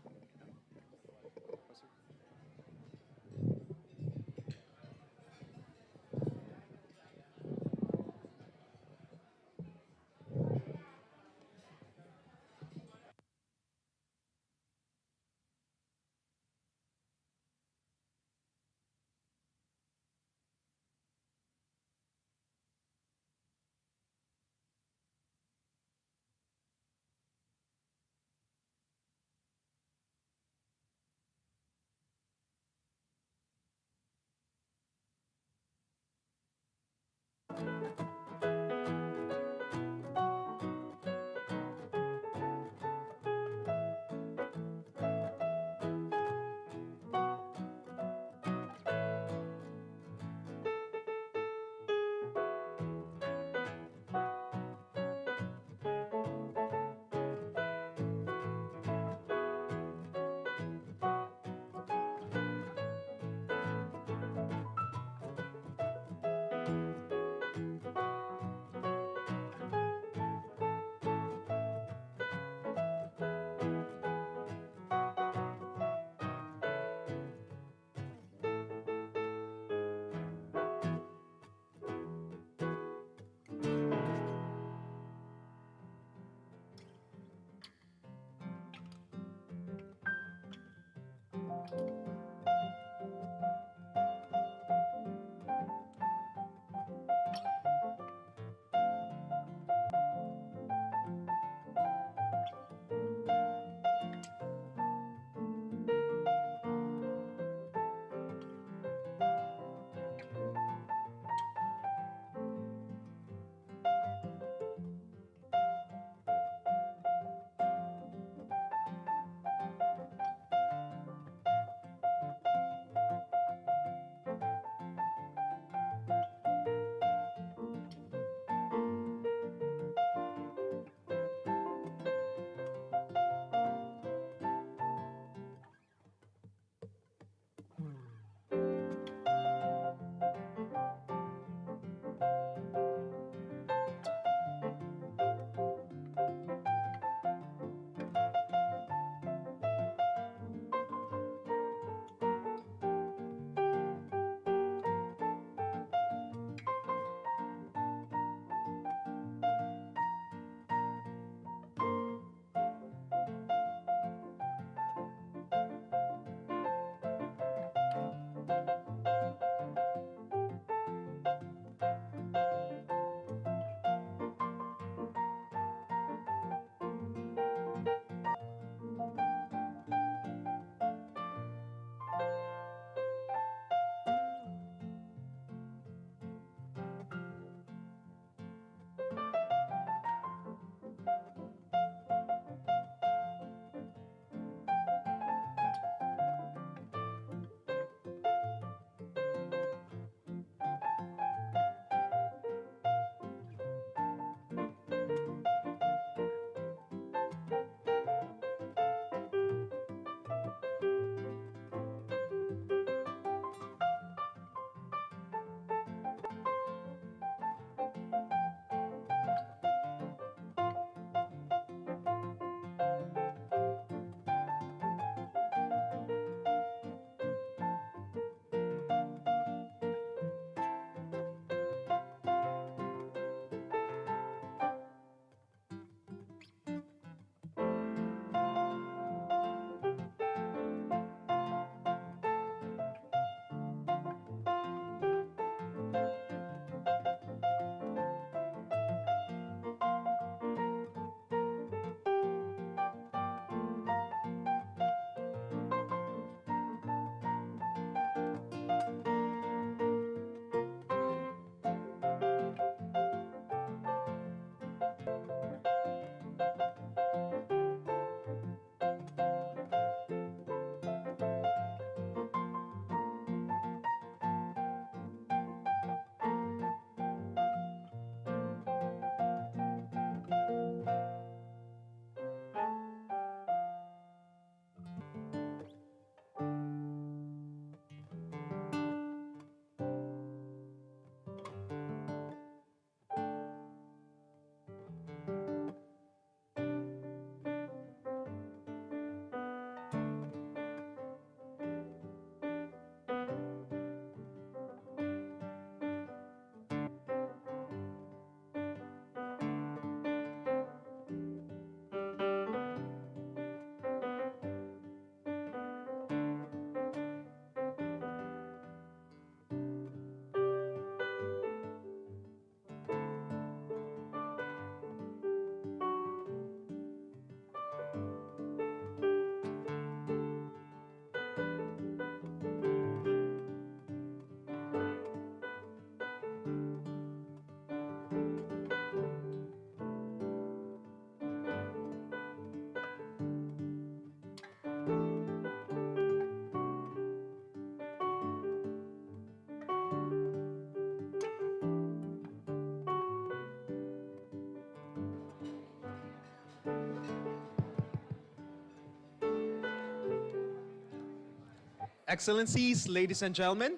Excellencies, ladies and gentlemen,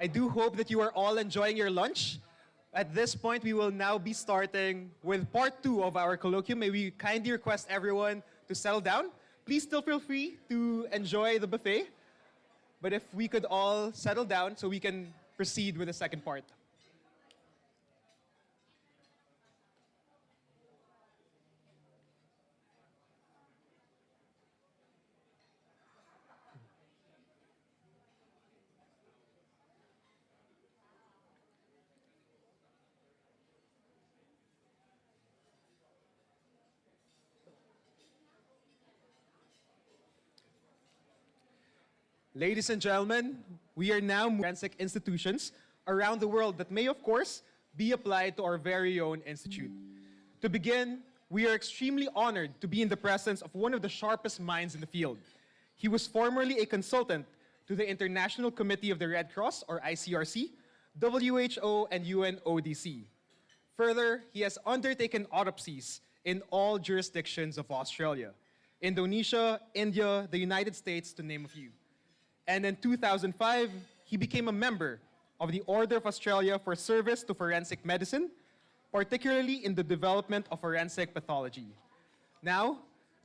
I do hope that you are all enjoying your lunch. At this point, we will now be starting with part 2 of our colloquium. May we kindly request everyone to settle down. Please still feel free to enjoy the buffet. But if we could all settle down so we can proceed with the second part. Ladies and gentlemen, we are now forensic institutions around the world that may, of course, be applied to our very own institute. To begin, we are extremely honored to be in the presence of one of the sharpest minds in the field. He was formerly a consultant to the International Committee of the Red Cross, or ICRC, WHO, and UNODC. Further, he has undertaken autopsies in all jurisdictions of Australia, Indonesia, India, the United States, to name a few. And in 2005, he became a member of the Order of Australia for service to forensic medicine, particularly in the development of forensic pathology. Now,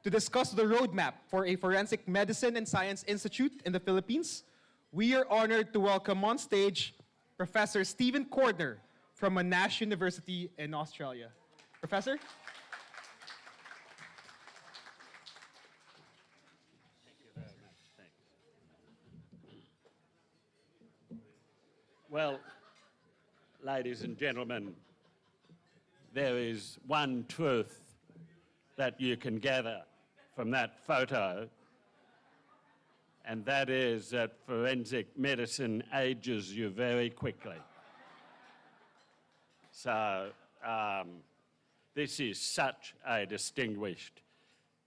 to discuss the roadmap for a forensic medicine and science institute in the Philippines, we are honored to welcome on stage Professor Stephen Cordner from Monash University in Australia. Professor? Well, ladies and gentlemen, there is one truth that you can gather from that photo, and that is that forensic medicine ages you very quickly. So this is such a distinguished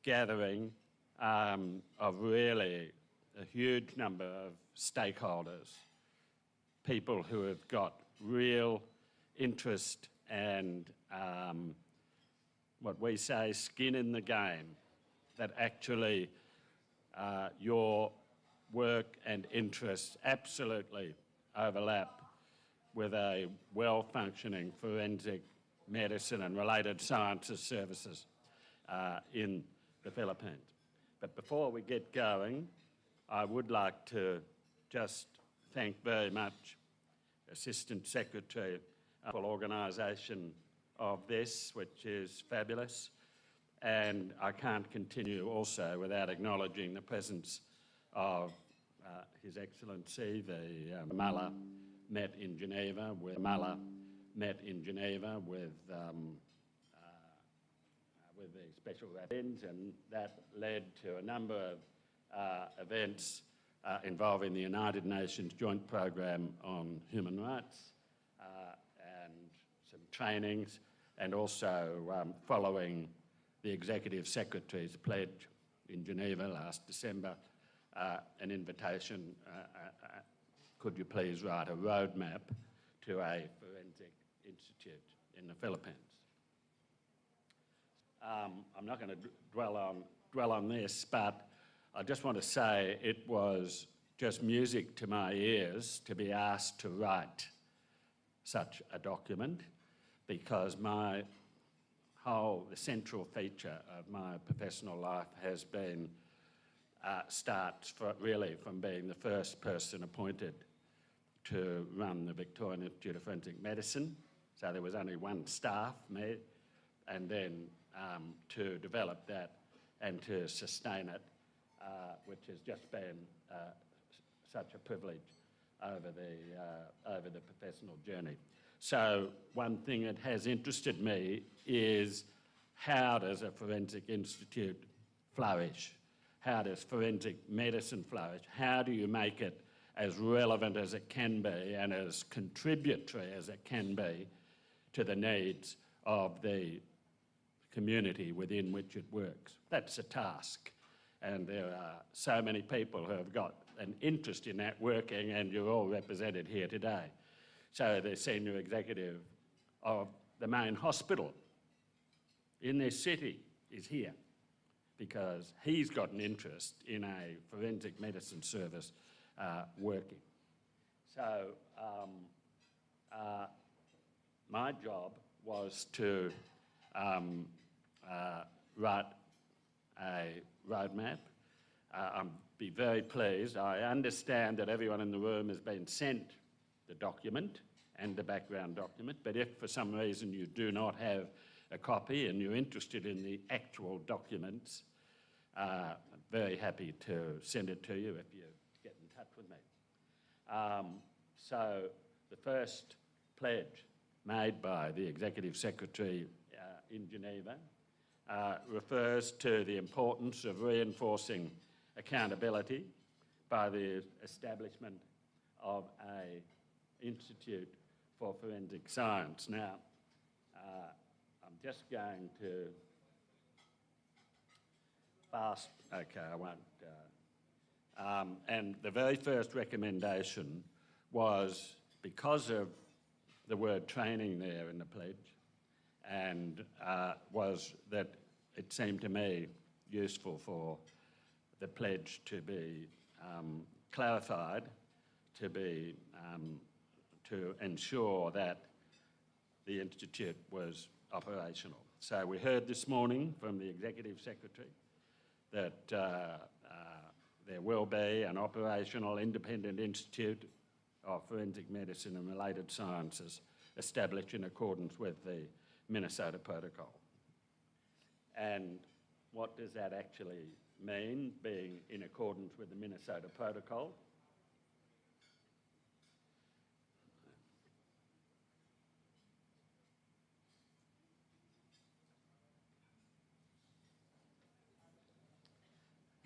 gathering of really a huge number of stakeholders, people who have got real interest and what we say, skin in the game, that actually your work and interests absolutely overlap with a well-functioning forensic medicine and related sciences services in the Philippines. But before we get going, I would like to just thank very much Assistant Secretary for organisation of this, which is fabulous. And I can't continue also without acknowledging the presence of His Excellency, the Mala met in Geneva with the special events, and that led to a number of events involving the United Nations Joint Programme on Human Rights and some trainings, and also following the Executive Secretary's pledge in Geneva last December, an invitation, could you please write a roadmap to a forensic institute in the Philippines. I'm not going to dwell on this, but I just want to say it was just music to my ears to be asked to write such a document, because the central feature of my professional life has been, starts really from being the first person appointed to run the Victorian Institute of Forensic Medicine. So there was only one staff, me, and then to develop that and to sustain it, which has just been such a privilege over the professional journey. So one thing that has interested me is, how does a forensic institute flourish? How does forensic medicine flourish? How do you make it as relevant as it can be and as contributory as it can be to the needs of the community within which it works? That's a task. And there are so many people who have got an interest in that working, and you're all represented here today. So the senior executive of the main hospital in this city is here. because he's got an interest in a forensic medicine service working. So my job was to write a roadmap. I'll be very pleased. I understand that everyone in the room has been sent the document and the background document, but if for some reason you do not have a copy and you're interested in the actual documents, I'm very happy to send it to you if you get in touch with me. So the first pledge made by the Executive Secretary in Geneva refers to the importance of reinforcing accountability by the establishment of an Institute for Forensic Science. Now, I'm just going to fast, okay, I won't. And the very first recommendation was, because of the word training there in the pledge, and was that it seemed to me useful for the pledge to be clarified, to ensure that the Institute was operational. So we heard this morning from the Executive Secretary that there will be an operational independent institute of forensic medicine and related sciences established in accordance with the Minnesota Protocol. And what does that actually mean, being in accordance with the Minnesota Protocol?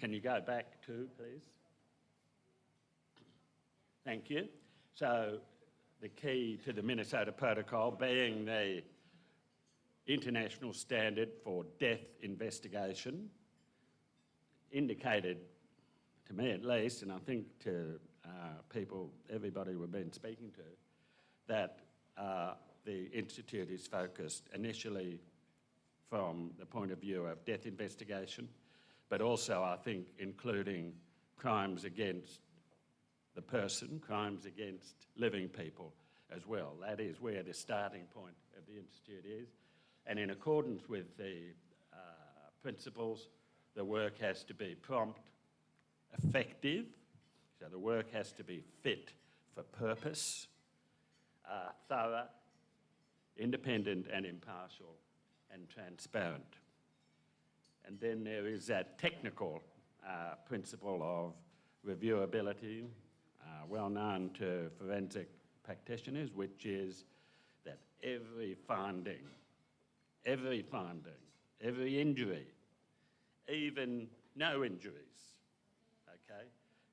Can you go back to, please? Thank you. So the key to the Minnesota Protocol being the international standard for death investigation, indicated, to me at least, and I think to people, everybody we've been speaking to, that the Institute is focused initially from the point of view of death investigation, but also, I think, including crimes against the person, crimes against living people as well. That is where the starting point of the Institute is. And in accordance with the principles, the work has to be prompt, effective, so the work has to be fit for purpose, thorough, independent and impartial, and transparent. And then there is that technical principle of reviewability, well known to forensic practitioners, which is that every finding, every injury, even no injuries, okay,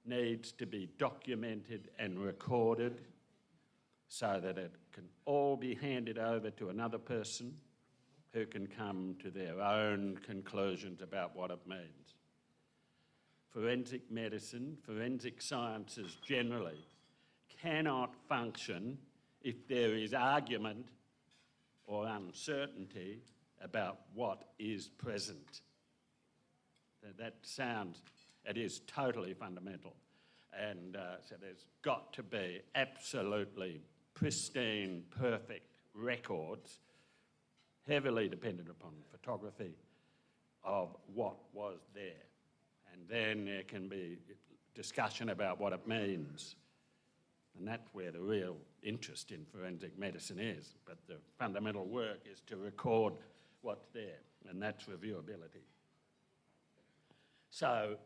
needs to be documented and recorded so that it can all be handed over to another person who can come to their own conclusions about what it means. Forensic medicine, forensic sciences generally, cannot function if there is argument or uncertainty about what is present. That sounds, it is totally fundamental. And so there's got to be absolutely pristine, perfect records, heavily dependent upon photography, of what was there. And then there can be discussion about what it means. And that's where the real interest in forensic medicine is. But the fundamental work is to record what's there, and that's reviewability. So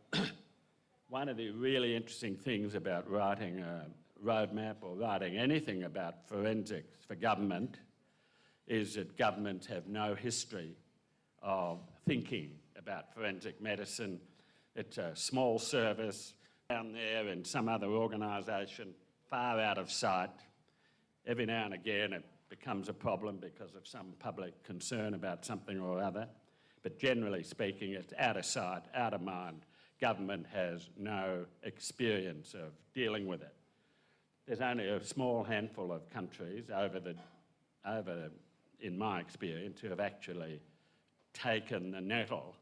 one of the really interesting things about writing a roadmap or writing anything about forensics for government is that governments have no history of thinking about forensic medicine. It's a small service down there in some other organisation, far out of sight. Every now and again it becomes a problem because of some public concern about something or other. But generally speaking, it's out of sight, out of mind. Government has no experience of dealing with it. There's only a small handful of countries in my experience, who have actually taken the nettle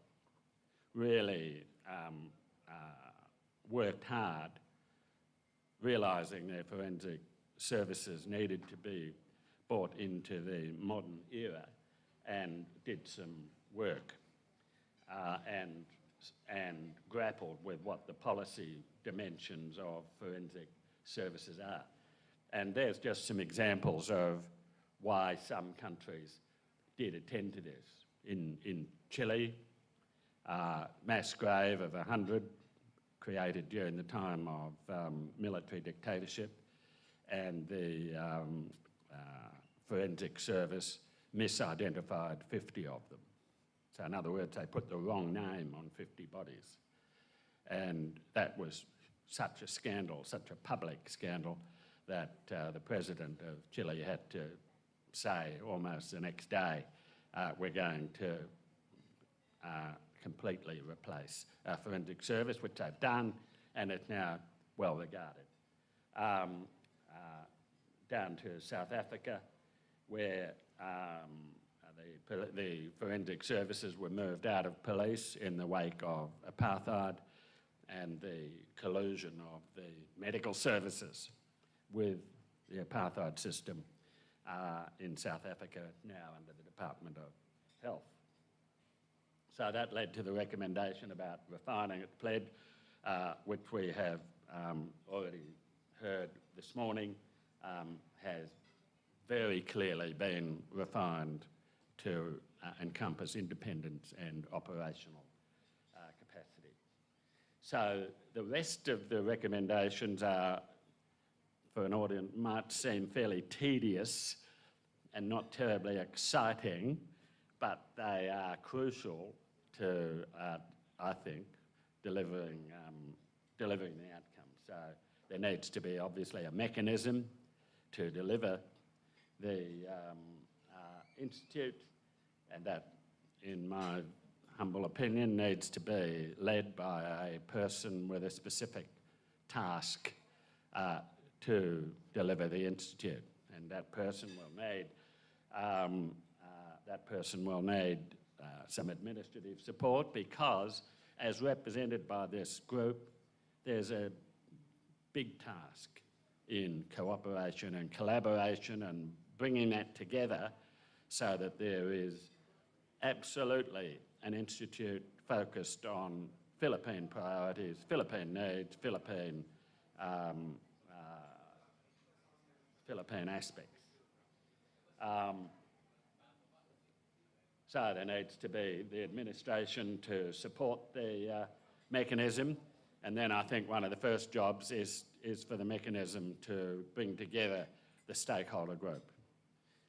really worked hard, realising their forensic services needed to be brought into the modern era, and did some work and grappled with what the policy dimensions of forensic services are. And there's just some examples of why some countries did attend to this. In Chile, mass grave of 100 created during the time of military dictatorship, and the forensic service misidentified 50 of them. So in other words, they put the wrong name on 50 bodies. And that was such a scandal, such a public scandal, that the president of Chile had to say almost the next day, we're going to completely replace our forensic service, which they've done, and it's now well regarded. Down to South Africa, where the forensic services were moved out of police in the wake of apartheid and the collusion of the medical services with the apartheid system in South Africa, now under the Department of Health. So that led to the recommendation about refining its pled, which we have already heard this morning, has very clearly been refined to encompass independence and operational capacity. So the rest of the recommendations are, for an audience, might seem fairly tedious and not terribly exciting, but they are crucial to, I think, delivering the outcome. So there needs to be obviously a mechanism to deliver the institute, and that, in my humble opinion, needs to be led by a person with a specific task to deliver the institute, and that person will need some administrative support, because, as represented by this group, there's a big task in cooperation and collaboration and bringing that together so that there is absolutely an institute focused on Philippine priorities, Philippine needs, Philippine aspects. So there needs to be the administration to support the mechanism, and then I think one of the first jobs is for the mechanism to bring together the stakeholder group.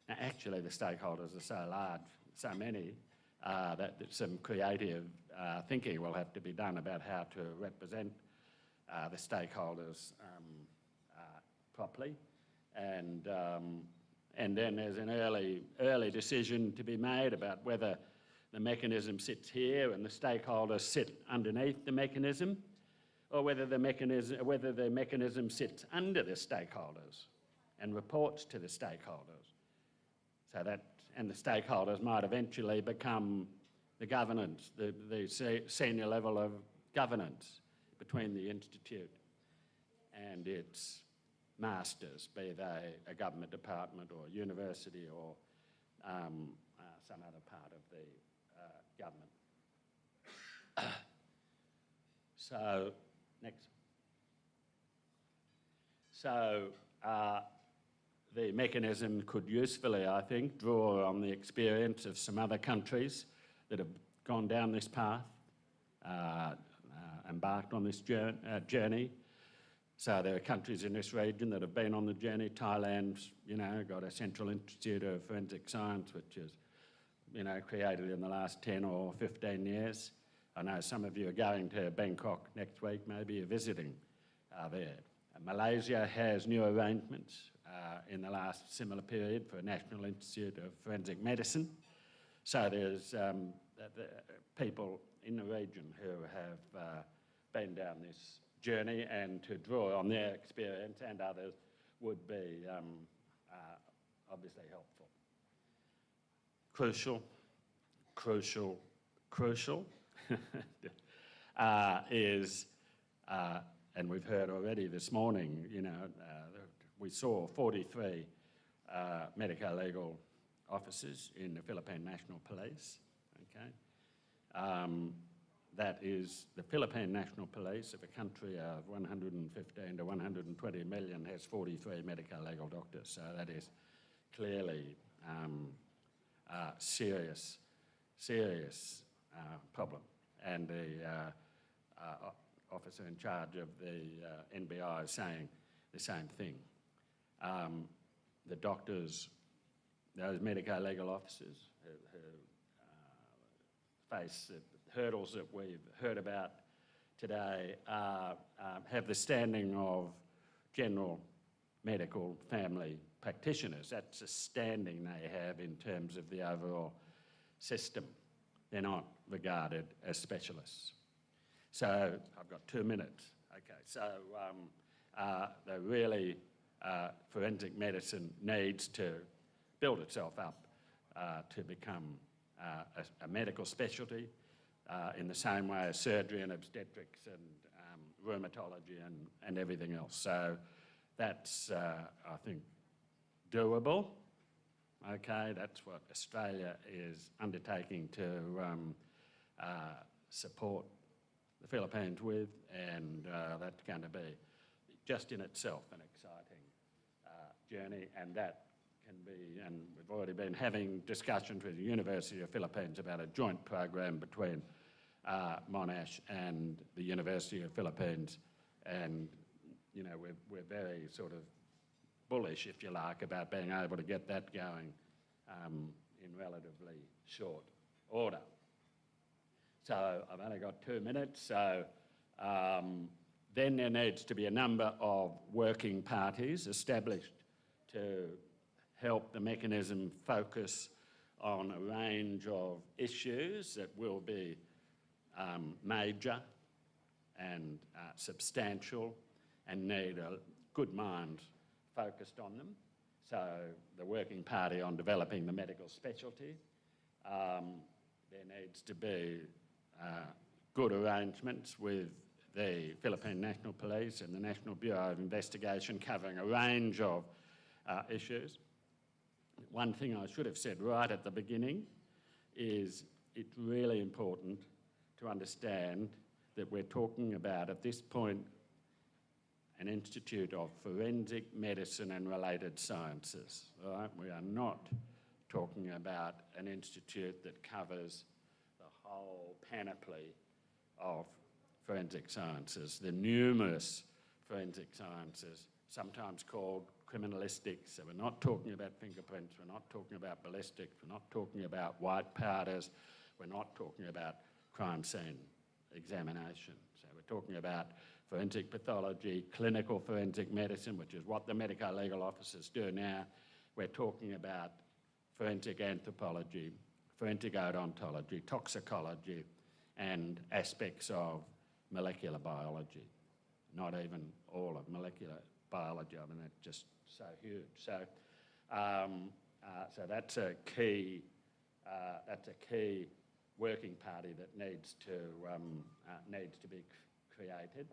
Now, actually, the stakeholders are so large, so many, that some creative thinking will have to be done about how to represent the stakeholders properly. And then there's an early decision to be made about whether the mechanism sits here and the stakeholders sit underneath the mechanism, or whether the mechanism sits under the stakeholders and reports to the stakeholders. So that, and the stakeholders might eventually become the governance, the senior level of governance between the institute and its masters, be they a government department or a university or some other part of the government. So, next. So, the mechanism could usefully, I think, draw on the experience of some other countries that have gone down this path, embarked on this journey. So there are countries in this region that have been on the journey. Thailand's, got a Central Institute of Forensic Science, which is, created in the last 10 or 15 years. I know some of you are going to Bangkok next week, maybe you're visiting there. Malaysia has new arrangements in the last similar period for a National Institute of Forensic Medicine. So there's people in the region who have been down this journey, and to draw on their experience and others would be obviously helpful. Crucial. is, and we've heard already this morning, we saw 43 medico-legal officers in the Philippine National Police, okay? That is, the Philippine National Police of a country of 115 to 120 million has 43 medico-legal doctors, so that is clearly serious problem. And the officer in charge of the NBI is saying the same thing. The doctors, those medico-legal officers who face the hurdles that we've heard about today have the standing of general medical family practitioners. That's a standing they have in terms of the overall system. They're not regarded as specialists. So I've got 2 minutes. Okay, so they really, forensic medicine needs to build itself up to become a medical specialty in the same way as surgery and obstetrics and rheumatology and everything else. So that's, I think, doable. Okay, that's what Australia is undertaking to support the Philippines with, and that's going to be just in itself an exciting journey, and that can be, and we've already been having discussions with the University of Philippines about a joint program between Monash and the University of Philippines, and we're very sort of bullish, if you like, about being able to get that going in relatively short order. So I've only got 2 minutes, so then there needs to be a number of working parties established to help the mechanism focus on a range of issues that will be major and substantial and need a good mind focused on them. So the working party on developing the medical specialty. There needs to be good arrangements with the Philippine National Police and the National Bureau of Investigation covering a range of issues. One thing I should have said right at the beginning is it's really important to understand that we're talking about, at this point, an institute of forensic medicine and related sciences. Right? We are not talking about an institute that covers the whole panoply of forensic sciences, the numerous forensic sciences, sometimes called criminalistics. So we're not talking about fingerprints, we're not talking about ballistics, we're not talking about white powders, we're not talking about crime scene examination. So we're talking about forensic pathology, clinical forensic medicine, which is what the medico-legal officers do now. We're talking about forensic anthropology, forensic odontology, toxicology, and aspects of molecular biology. Not even all of molecular biology. I mean, that's just so huge. So, so that's a key working party that needs to be created.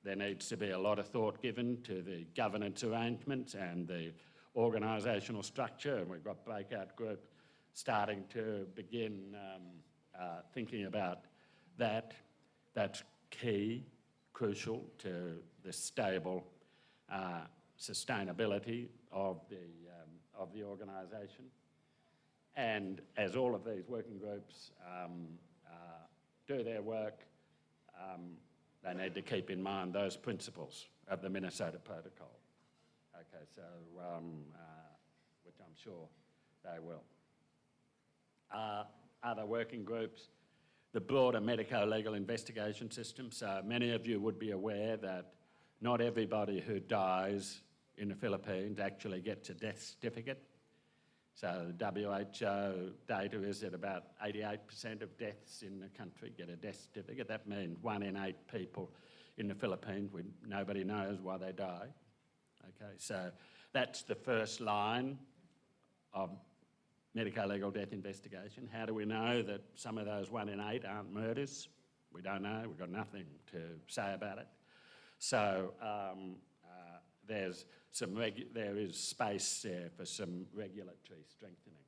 There needs to be a lot of thought given to the governance arrangements and the organisational structure, and we've got breakout group starting to begin thinking about that. That's key, crucial to the stable sustainability of the organisation. And as all of these working groups do their work, they need to keep in mind those principles of the Minnesota Protocol. Okay, so, which I'm sure they will. Other working groups, the broader medico-legal investigation system. So many of you would be aware that not everybody who dies in the Philippines actually gets a death certificate. So the WHO data is that about 88% of deaths in the country get a death certificate. That means 1 in 8 people in the Philippines, nobody knows why they die. Okay, so that's the first line of medico-legal death investigation. How do we know that some of those 1 in 8 aren't murders? We don't know. We've got nothing to say about it. So there is space there for some regulatory strengthening,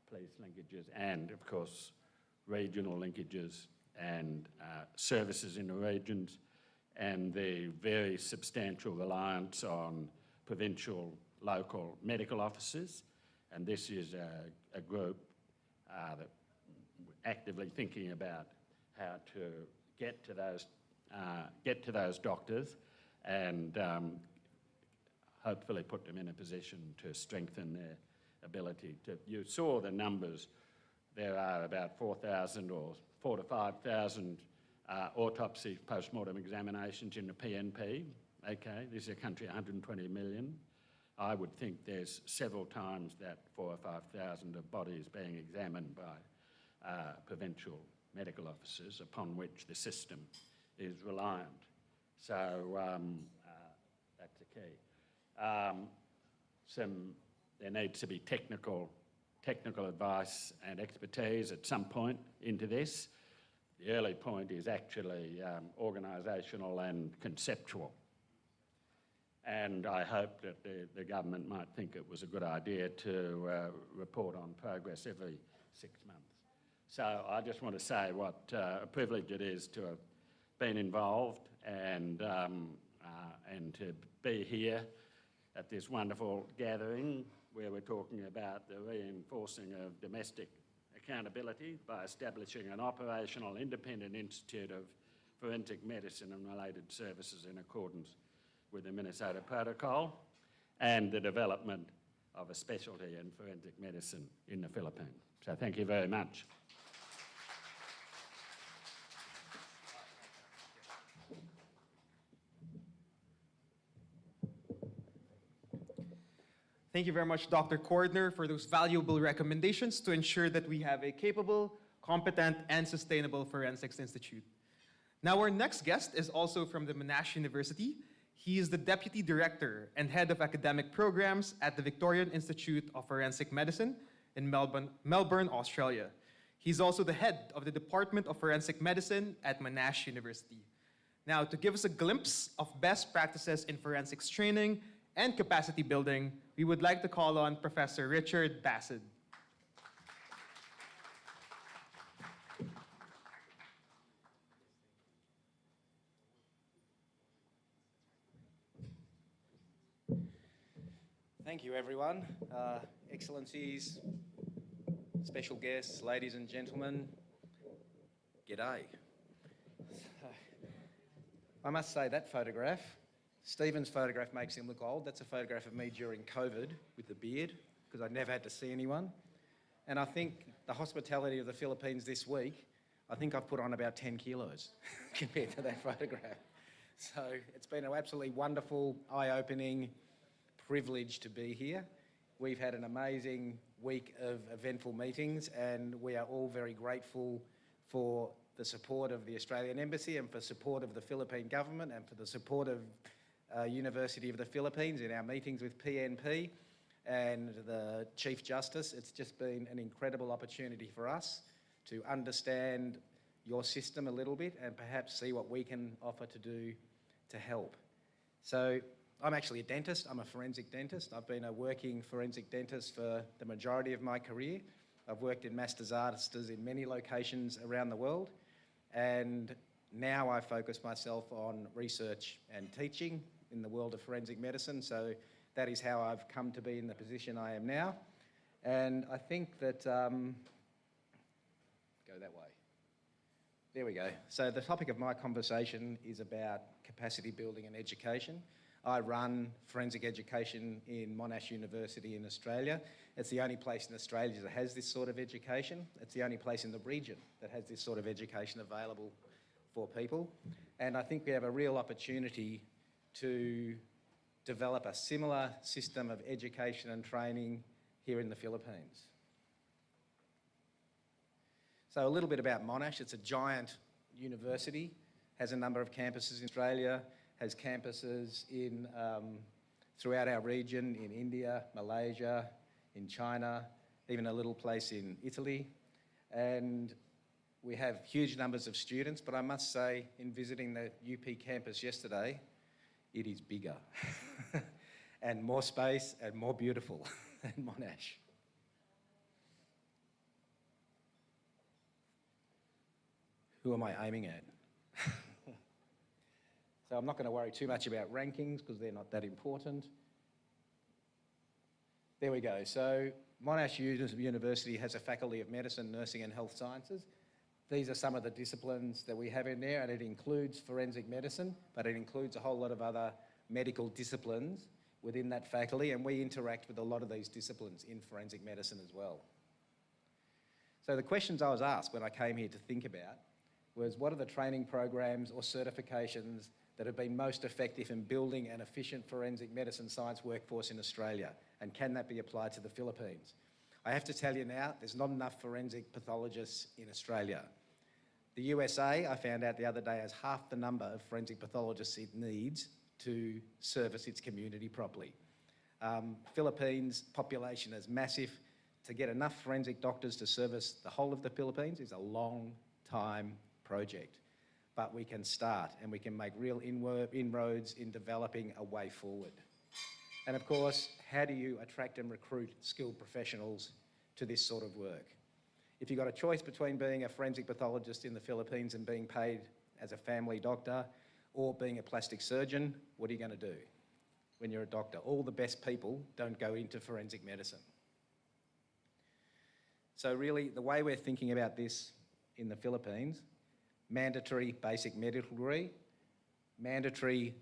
police linkages, and of course regional linkages and services in the regions, and the very substantial reliance on provincial, local medical officers. And this is a group that we're actively thinking about how to get to those doctors and hopefully put them in a position to strengthen their ability to. You saw the numbers. There are about 4,000 or 4,000 to 5,000 autopsy post-mortem examinations in the PNP. Okay, this is a country of 120 million. I would think there's several times that 4,000 or 5,000 of bodies being examined by provincial medical officers upon which the system is reliant. So that's the key. There needs to be technical advice and expertise at some point into this. The early point is actually organisational and conceptual. And I hope that the government might think it was a good idea to report on progress every 6 months. So I just want to say what a privilege it is to have been involved and to be here at this wonderful gathering where we're talking about the reinforcing of domestic accountability by establishing an operational independent institute of forensic medicine and related services in accordance with the Minnesota Protocol, and the development of a specialty in forensic medicine in the Philippines. So thank you very much. Thank you very much, Dr. Cordner, for those valuable recommendations to ensure that we have a capable, competent, and sustainable forensics institute. Now, our next guest is also from the Monash University. He is the Deputy Director and Head of Academic Programs at the Victorian Institute of Forensic Medicine in Melbourne, Australia. He's also the head of the Department of Forensic Medicine at Monash University. Now, to give us a glimpse of best practices in forensics training and capacity building, we would like to call on Professor Richard Bassett. Thank you, everyone. Excellencies, special guests, ladies and gentlemen, g'day. I must say that photograph, Stephen's photograph makes him look old. That's a photograph of me during COVID with the beard, because I never had to see anyone. And I think the hospitality of the Philippines this week, I think I've put on about 10 kilos compared to that photograph. So it's been an absolutely wonderful, eye-opening privilege to be here. We've had an amazing week of eventful meetings, and we are all very grateful for the support of the Australian Embassy and for support of the Philippine government and for the support of University of the Philippines in our meetings with PNP and the Chief Justice. It's just been an incredible opportunity for us to understand your system a little bit and perhaps see what we can offer to do to help. So I'm actually a dentist. I'm a forensic dentist. I've been a working forensic dentist for the majority of my career. I've worked in mass disasters in many locations around the world, and now I focus myself on research and teaching in the world of forensic medicine. So that is how I've come to be in the position I am now. And I think that, go that way. There we go. So the topic of my conversation is about capacity building and education. I run forensic education in Monash University in Australia. It's the only place in Australia that has this sort of education. It's the only place in the region that has this sort of education available for people. And I think we have a real opportunity to develop a similar system of education and training here in the Philippines. So a little bit about Monash. It's a giant university, has a number of campuses in Australia, has campuses in throughout our region, in India, Malaysia, in China, even a little place in Italy. And we have huge numbers of students, but I must say, in visiting the UP campus yesterday, it is bigger and more space and more beautiful than Monash. Who am I aiming at? So I'm not going to worry too much about rankings because they're not that important. There we go. So Monash University has a Faculty of Medicine, Nursing and Health Sciences. These are some of the disciplines that we have in there, and it includes forensic medicine, but it includes a whole lot of other medical disciplines within that faculty, and we interact with a lot of these disciplines in forensic medicine as well. So the questions I was asked when I came here to think about was, what are the training programs or certifications that have been most effective in building an efficient forensic medicine science workforce in Australia, and can that be applied to the Philippines? I have to tell you now, there's not enough forensic pathologists in Australia. The USA, I found out the other day, has half the number of forensic pathologists it needs to service its community properly. Philippines population is massive. To get enough forensic doctors to service the whole of the Philippines is a long time project. But we can start, and we can make real inroads in developing a way forward. And of course, how do you attract and recruit skilled professionals to this sort of work? If you've got a choice between being a forensic pathologist in the Philippines and being paid as a family doctor, or being a plastic surgeon, what are you going to do when you're a doctor? All the best people don't go into forensic medicine. So really, the way we're thinking about this in the Philippines, mandatory basic medical degree, mandatory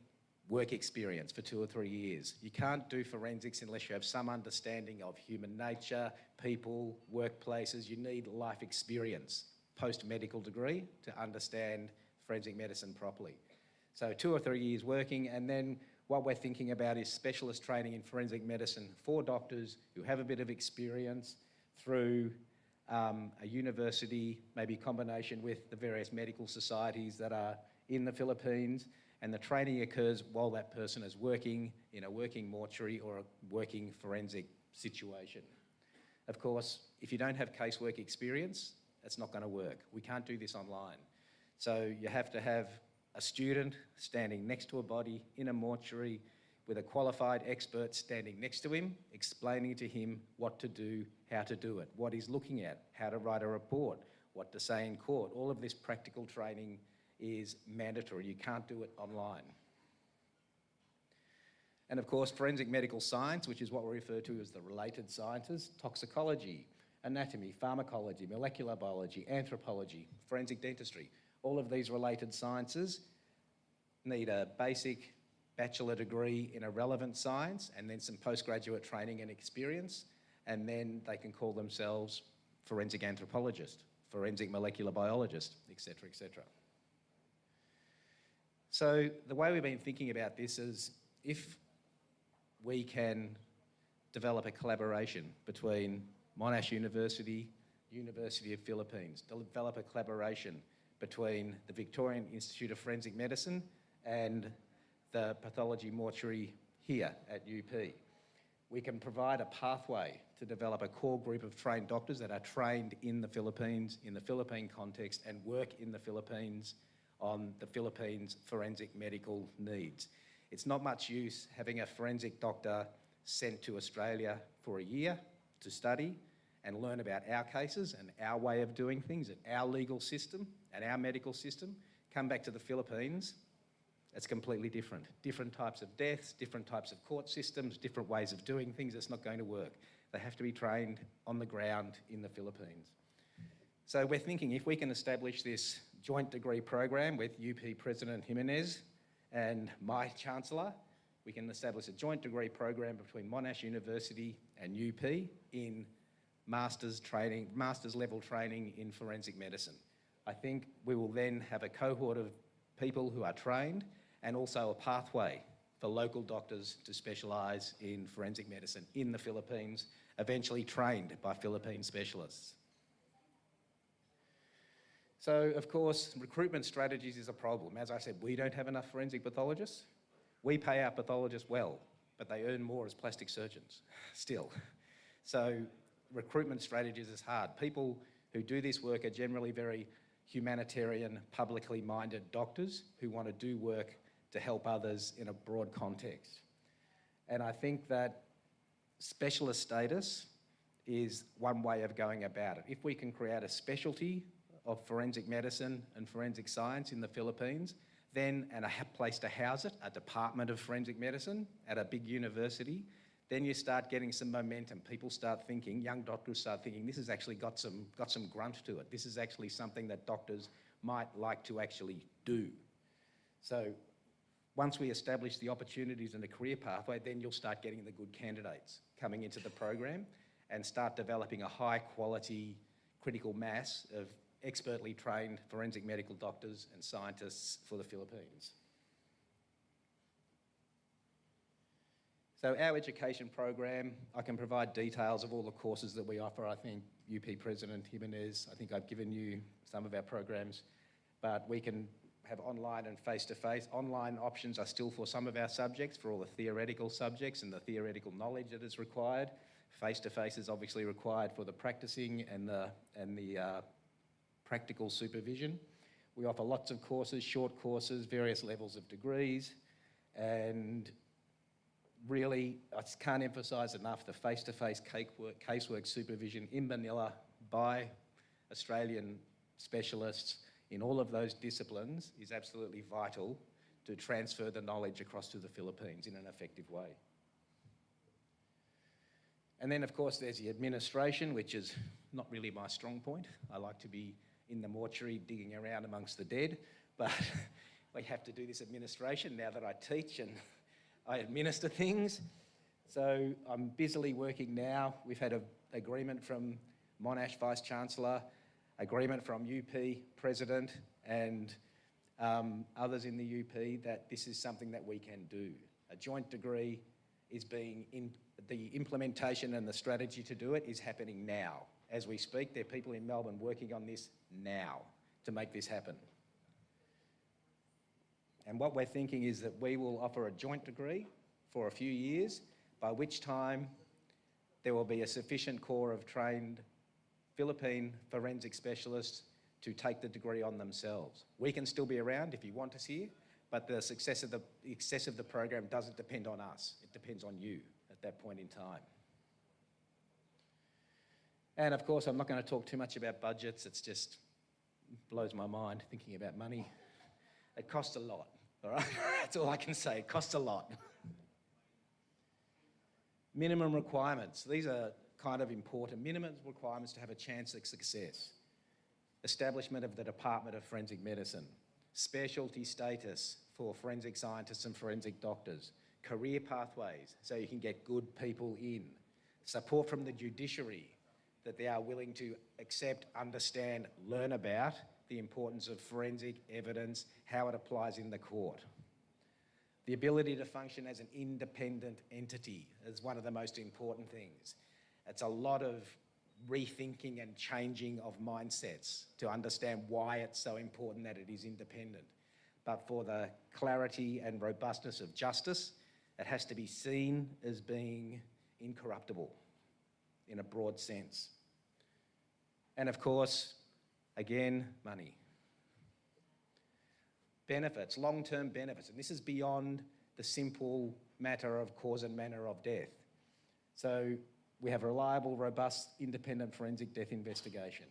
work experience for 2 or 3 years. You can't do forensics unless you have some understanding of human nature, people, workplaces. You need life experience, post-medical degree, to understand forensic medicine properly. So 2 or 3 years working, and then what we're thinking about is specialist training in forensic medicine for doctors who have a bit of experience through a university, maybe a combination with the various medical societies that are in the Philippines, and the training occurs while that person is working in a working mortuary or a working forensic situation. Of course, if you don't have casework experience, it's not going to work. We can't do this online. So you have to have a student standing next to a body in a mortuary with a qualified expert standing next to him, explaining to him what to do, how to do it, what he's looking at, how to write a report, what to say in court. All of this practical training is mandatory. You can't do it online. And of course, forensic medical science, which is what we refer to as the related sciences, toxicology, anatomy, pharmacology, molecular biology, anthropology, forensic dentistry, all of these related sciences need a basic bachelor degree in a relevant science and then some postgraduate training and experience, and then they can call themselves forensic anthropologist, forensic molecular biologist, etc., etc. So the way we've been thinking about this is, if we can develop a collaboration between Monash University, University of Philippines, develop a collaboration between the Victorian Institute of Forensic Medicine and the pathology mortuary here at UP. We can provide a pathway to develop a core group of trained doctors that are trained in the Philippines, in the Philippine context, and work in the Philippines on the Philippines' forensic medical needs. It's not much use having a forensic doctor sent to Australia for a year to study and learn about our cases and our way of doing things and our legal system and our medical system, come back to the Philippines. It's completely different. Different types of deaths, different types of court systems, different ways of doing things. It's not going to work. They have to be trained on the ground in the Philippines. So we're thinking, if we can establish this joint degree program with UP President Jimenez and my Chancellor, we can establish a joint degree program between Monash University and UP in master's level training in forensic medicine. I think we will then have a cohort of people who are trained, and also a pathway for local doctors to specialise in forensic medicine in the Philippines, eventually trained by Philippine specialists. So, of course, recruitment strategies is a problem. As I said, we don't have enough forensic pathologists. We pay our pathologists well, but they earn more as plastic surgeons still. So recruitment strategies is hard. People who do this work are generally very humanitarian, publicly minded doctors who want to do work to help others in a broad context. And I think that specialist status is one way of going about it. If we can create a specialty of forensic medicine and forensic science in the Philippines, then, and a place to house it, a department of forensic medicine at a big university, then you start getting some momentum. People start thinking, young doctors start thinking, this has actually got some grunt to it. This is actually something that doctors might like to actually do. So once we establish the opportunities and the career pathway, then you'll start getting the good candidates coming into the program and start developing a high quality critical mass of expertly trained forensic medical doctors and scientists for the Philippines. So our education program, I can provide details of all the courses that we offer. I think UP President Jimenez, I think I've given you some of our programs, but we can have online and face-to-face. Online options are still for some of our subjects, for all the theoretical subjects and the theoretical knowledge that is required. Face-to-face is obviously required for the practicing and the practical supervision. We offer lots of courses, short courses, various levels of degrees, and really, I just can't emphasise enough the face-to-face casework supervision in Manila by Australian specialists in all of those disciplines is absolutely vital to transfer the knowledge across to the Philippines in an effective way. And then, of course, there's the administration, which is not really my strong point. I like to be in the mortuary digging around amongst the dead, but we have to do this administration now that I teach and I administer things. So I'm busily working now. We've had an agreement from Monash Vice-Chancellor, agreement from UP President and others in the UP that this is something that we can do. A joint degree is the implementation and the strategy to do it is happening now. As we speak, there are people in Melbourne working on this now to make this happen. And what we're thinking is that we will offer a joint degree for a few years, by which time there will be a sufficient core of trained Philippine forensic specialists to take the degree on themselves. We can still be around if you want us here, but the success of the program doesn't depend on us. It depends on you at that point in time. And of course, I'm not going to talk too much about budgets. It just blows my mind thinking about money. It costs a lot, all right? That's all I can say. It costs a lot. Minimum requirements. These are kind of important. Minimum requirements to have a chance at success. Establishment of the Department of Forensic Medicine. Specialty status for forensic scientists and forensic doctors. Career pathways so you can get good people in. Support from the judiciary that they are willing to accept, understand, learn about the importance of forensic evidence, how it applies in the court. The ability to function as an independent entity is one of the most important things. It's a lot of rethinking and changing of mindsets to understand why it's so important that it is independent. But for the clarity and robustness of justice, it has to be seen as being incorruptible in a broad sense. And of course, again, money. Benefits, long-term benefits, and this is beyond the simple matter of cause and manner of death. So we have reliable, robust, independent forensic death investigation,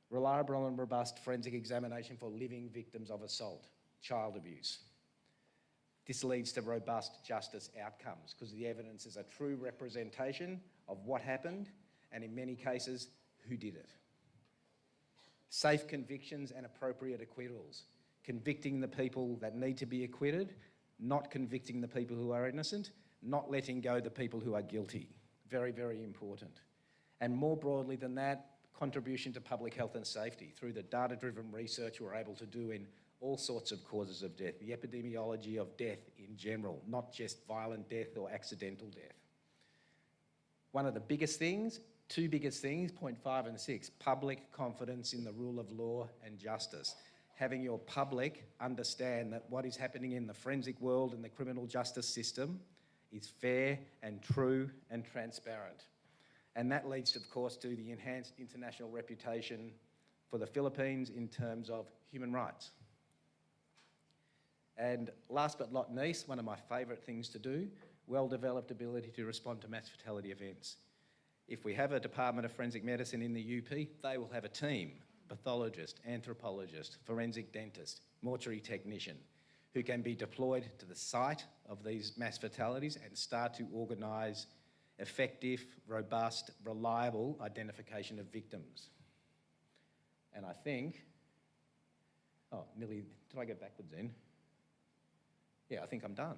reliable and robust forensic examination for living victims of assault, child abuse. This leads to robust justice outcomes because the evidence is a true representation of what happened and in many cases, who did it. Safe convictions and appropriate acquittals. Convicting the people that need to be acquitted, not convicting the people who are innocent, not letting go the people who are guilty. Very, very important. And more broadly than that, contribution to public health and safety through the data-driven research we're able to do in all sorts of causes of death, the epidemiology of death in general, not just violent death or accidental death. One of the biggest things, two biggest things, point 5 and 6, public confidence in the rule of law and justice. Having your public understand that what is happening in the forensic world and the criminal justice system is fair and true and transparent. And that leads, of course, to the enhanced international reputation for the Philippines in terms of human rights. And last but not least, one of my favourite things to do, well-developed ability to respond to mass fatality events. If we have a Department of Forensic Medicine in the UP, they will have a team, pathologist, anthropologist, forensic dentist, mortuary technician, who can be deployed to the site of these mass fatalities and start to organise effective, robust, reliable identification of victims. And I think, did I go backwards then? Yeah, I think I'm done.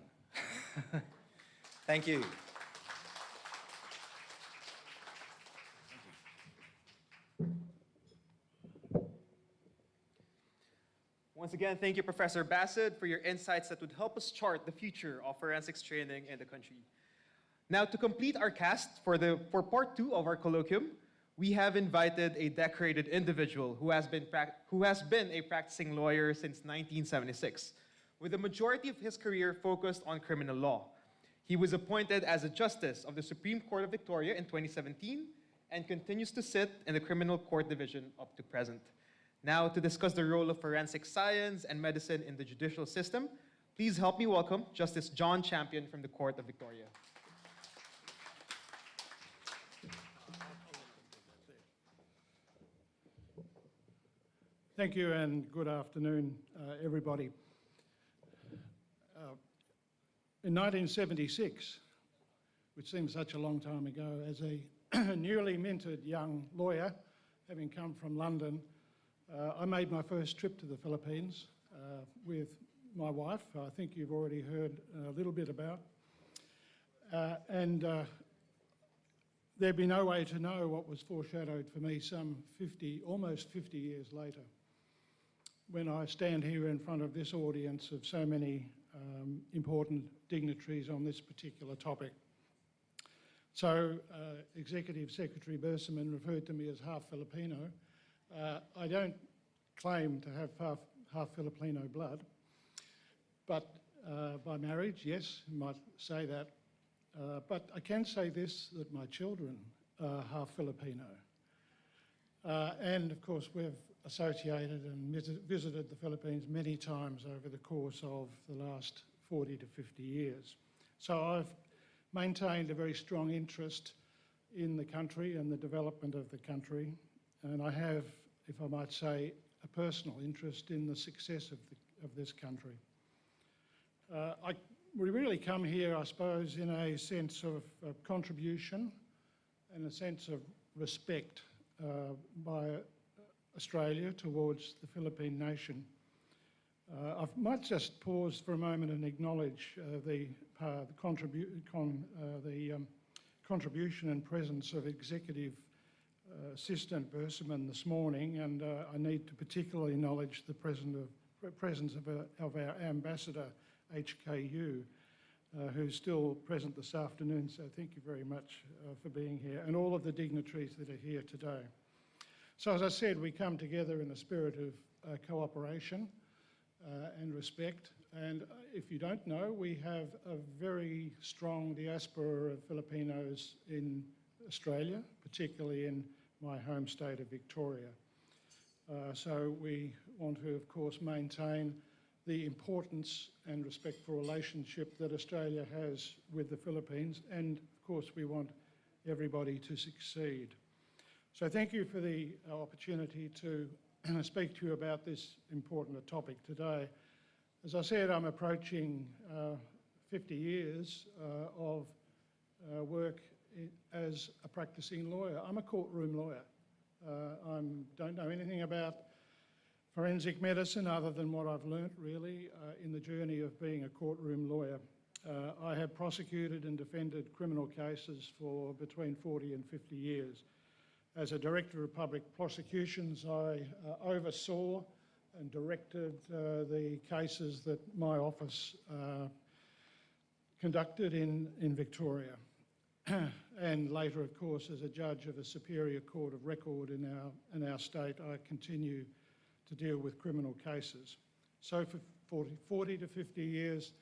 Thank you. Once again, thank you, Professor Bassett, for your insights that would help us chart the future of forensics training in the country. Now, to complete our cast for part 2 of our colloquium, we have invited a decorated individual who has been a practicing lawyer since 1976, with the majority of his career focused on criminal law. He was appointed as a justice of the Supreme Court of Victoria in 2017 and continues to sit in the Criminal Court Division up to present. Now, to discuss the role of forensic science and medicine in the judicial system, please help me welcome Justice John Champion from the Court of Victoria. Thank you and good afternoon, everybody. In 1976, which seems such a long time ago, as a newly minted young lawyer, having come from London, I made my first trip to the Philippines with my wife, who I think you've already heard a little bit about. There'd be no way to know what was foreshadowed for me some almost 50 years later, when I stand here in front of this audience of so many important dignitaries on this particular topic. So Executive Secretary Berseman referred to me as half Filipino. I don't claim to have half Filipino blood, but by marriage, yes, you might say that. But I can say this, that my children are half Filipino. And of course, we've associated and visited the Philippines many times over the course of the last 40 to 50 years. So I've maintained a very strong interest in the country and the development of the country. And I have, if I might say, a personal interest in the success of this country. We really come here, I suppose, in a sense of contribution and a sense of respect by Australia towards the Philippine nation. I might just pause for a moment and acknowledge the contribution and presence of Executive Assistant Berseman this morning, and I need to particularly acknowledge the presence of our Ambassador, HKU, who's still present this afternoon, so thank you very much for being here, and all of the dignitaries that are here today. So as I said, we come together in a spirit of cooperation and respect, and if you don't know, we have a very strong diaspora of Filipinos in Australia, particularly in my home state of Victoria. So we want to, of course, maintain the importance and respectful relationship that Australia has with the Philippines, and of course we want everybody to succeed. So thank you for the opportunity to speak to you about this important topic today. As I said, I'm approaching 50 years of work as a practicing lawyer. I'm a courtroom lawyer. I don't know anything about forensic medicine other than what I've learnt really in the journey of being a courtroom lawyer. I have prosecuted and defended criminal cases for between 40 and 50 years. As a Director of Public Prosecutions, I oversaw and directed the cases that my office conducted in Victoria. And later, of course, as a judge of a Superior Court of Record in our state, I continue to deal with criminal cases. So for 40 to 50 years,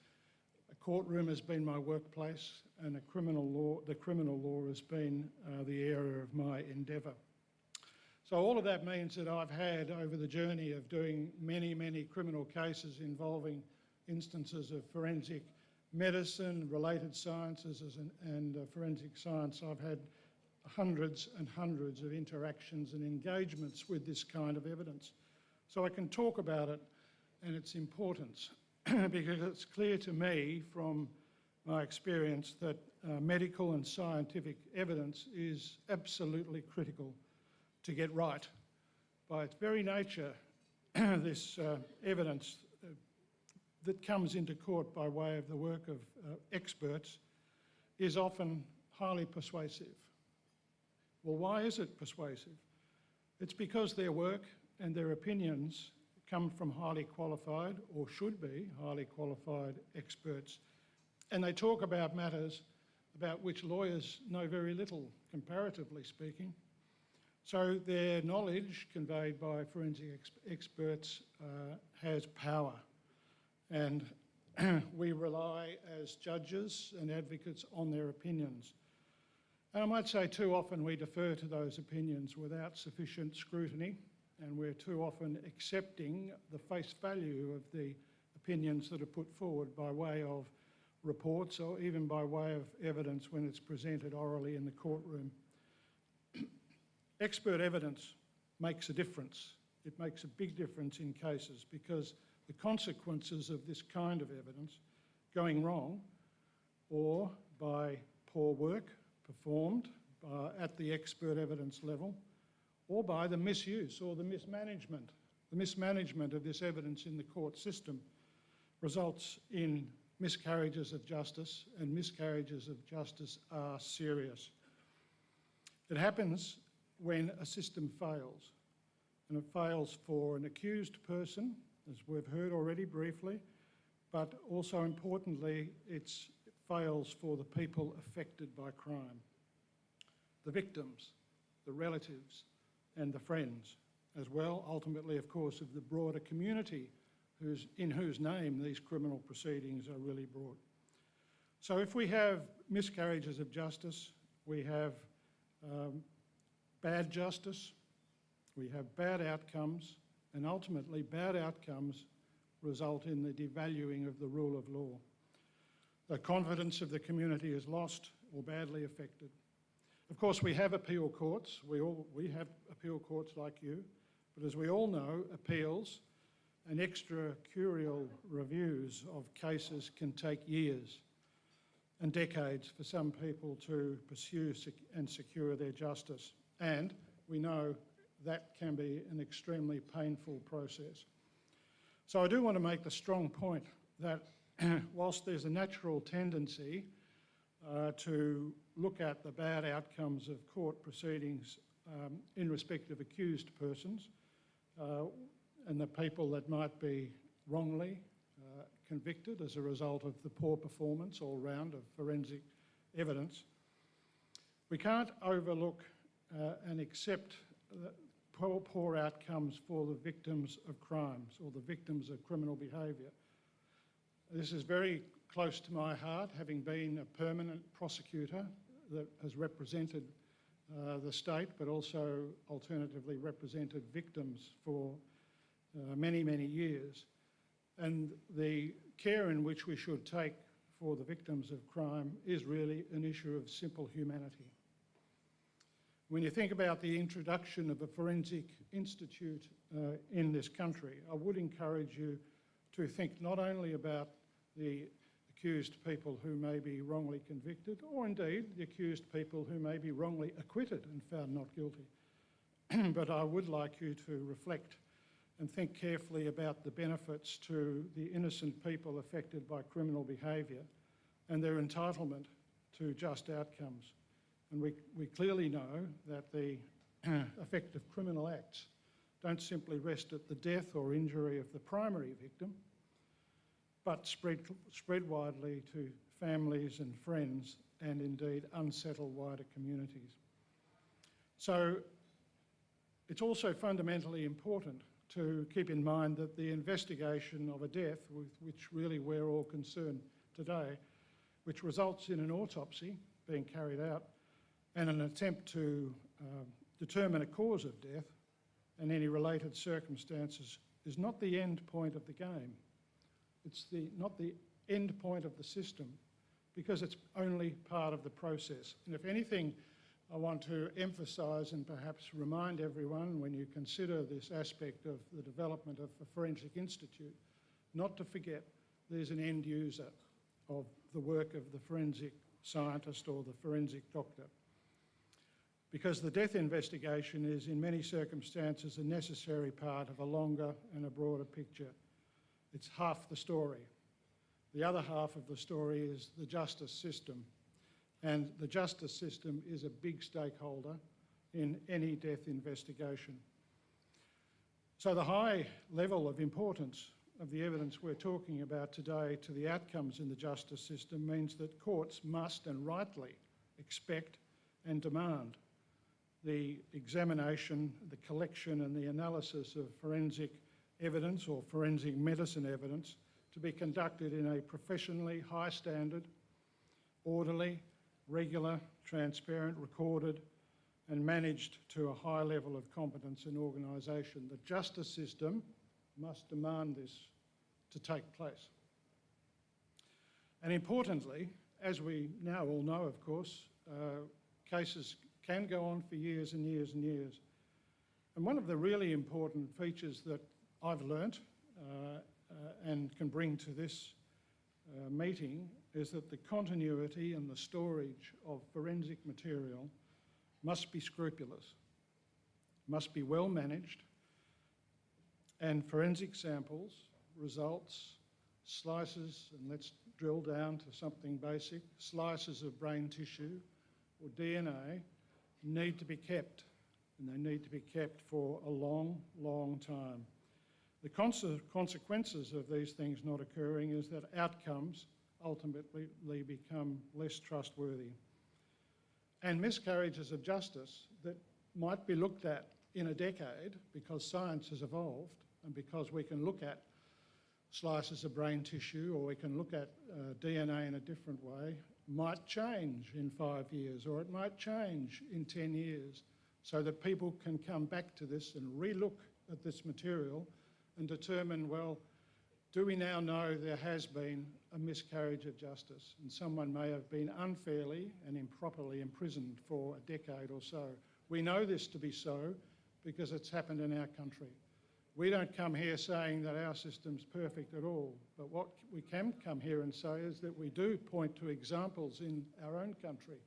a courtroom has been my workplace, and the criminal law has been the area of my endeavour. So all of that means that I've had, over the journey of doing many, many criminal cases involving instances of forensic medicine, related sciences and forensic science, I've had hundreds and hundreds of interactions and engagements with this kind of evidence. So I can talk about it and its importance because it's clear to me from my experience that medical and scientific evidence is absolutely critical to get right. By its very nature, this evidence that comes into court by way of the work of experts is often highly persuasive. Well, why is it persuasive? It's because their work and their opinions come from highly qualified, or should be highly qualified, experts. And they talk about matters about which lawyers know very little, comparatively speaking. So their knowledge conveyed by forensic experts has power. And we rely as judges and advocates on their opinions. And I might say too often we defer to those opinions without sufficient scrutiny, and we're too often accepting the face value of the opinions that are put forward by way of reports or even by way of evidence when it's presented orally in the courtroom. Expert evidence makes a difference. It makes a big difference in cases because the consequences of this kind of evidence going wrong, or by poor work performed at the expert evidence level, or by the misuse or the mismanagement of this evidence in the court system, results in miscarriages of justice, and miscarriages of justice are serious. It happens when a system fails, and it fails for an accused person, as we've heard already briefly, but also importantly, it fails for the people affected by crime. The victims, the relatives, and the friends, as well, ultimately, of course, of the broader community in whose name these criminal proceedings are really brought. So if we have miscarriages of justice, we have bad justice, we have bad outcomes, and ultimately bad outcomes result in the devaluing of the rule of law. The confidence of the community is lost or badly affected. Of course, we have appeal courts. We have appeal courts like you, but as we all know, appeals and extra-curial reviews of cases can take years and decades for some people to pursue and secure their justice. And we know that can be an extremely painful process. So I do want to make the strong point that whilst there's a natural tendency to look at the bad outcomes of court proceedings in respect of accused persons and the people that might be wrongly convicted as a result of the poor performance all round of forensic evidence, we can't overlook and accept poor outcomes for the victims of crimes or the victims of criminal behaviour. This is very close to my heart, having been a permanent prosecutor that has represented the state, but also alternatively represented victims for many, many years. And the care in which we should take for the victims of crime is really an issue of simple humanity. When you think about the introduction of a forensic institute in this country, I would encourage you to think not only about the accused people who may be wrongly convicted, or indeed the accused people who may be wrongly acquitted and found not guilty, but I would like you to reflect and think carefully about the benefits to the innocent people affected by criminal behaviour and their entitlement to just outcomes. And we clearly know that the effect of criminal acts don't simply rest at the death or injury of the primary victim, but spread widely to families and friends and indeed unsettle wider communities. So it's also fundamentally important to keep in mind that the investigation of a death, with which really we're all concerned, today, which results in an autopsy being carried out and an attempt to determine a cause of death and any related circumstances, is not the end point of the game. It's not the end point of the system, because it's only part of the process. And if anything, I want to emphasise and perhaps remind everyone, when you consider this aspect of the development of a forensic institute, not to forget there's an end user of the work of the forensic scientist or the forensic doctor. Because the death investigation is, in many circumstances, a necessary part of a longer and a broader picture. It's half the story. The other half of the story is the justice system. And the justice system is a big stakeholder in any death investigation. So the high level of importance of the evidence we're talking about today to the outcomes in the justice system means that courts must, and rightly, expect and demand the examination, the collection and the analysis of forensic evidence or forensic medicine evidence to be conducted in a professionally high standard, orderly, regular, transparent, recorded and managed to a high level of competence and organisation. The justice system must demand this to take place. And importantly, as we now all know, of course, cases can go on for years and years and years. And one of the really important features that I've learnt and can bring to this meeting is that the continuity and the storage of forensic material must be scrupulous, must be well managed, and forensic samples, results, slices, and let's drill down to something basic, slices of brain tissue or DNA need to be kept, and they need to be kept for a long, long time. The consequences of these things not occurring is that outcomes ultimately become less trustworthy. And miscarriages of justice that might be looked at in a decade because science has evolved and because we can look at slices of brain tissue or we can look at DNA in a different way, might change in 5 years or it might change in 10 years so that people can come back to this and re-look at this material and determine, well, do we now know there has been a miscarriage of justice and someone may have been unfairly and improperly imprisoned for a decade or so? We know this to be so because it's happened in our country. We don't come here saying that our system's perfect at all, but what we can come here and say is that we do point to examples in our own country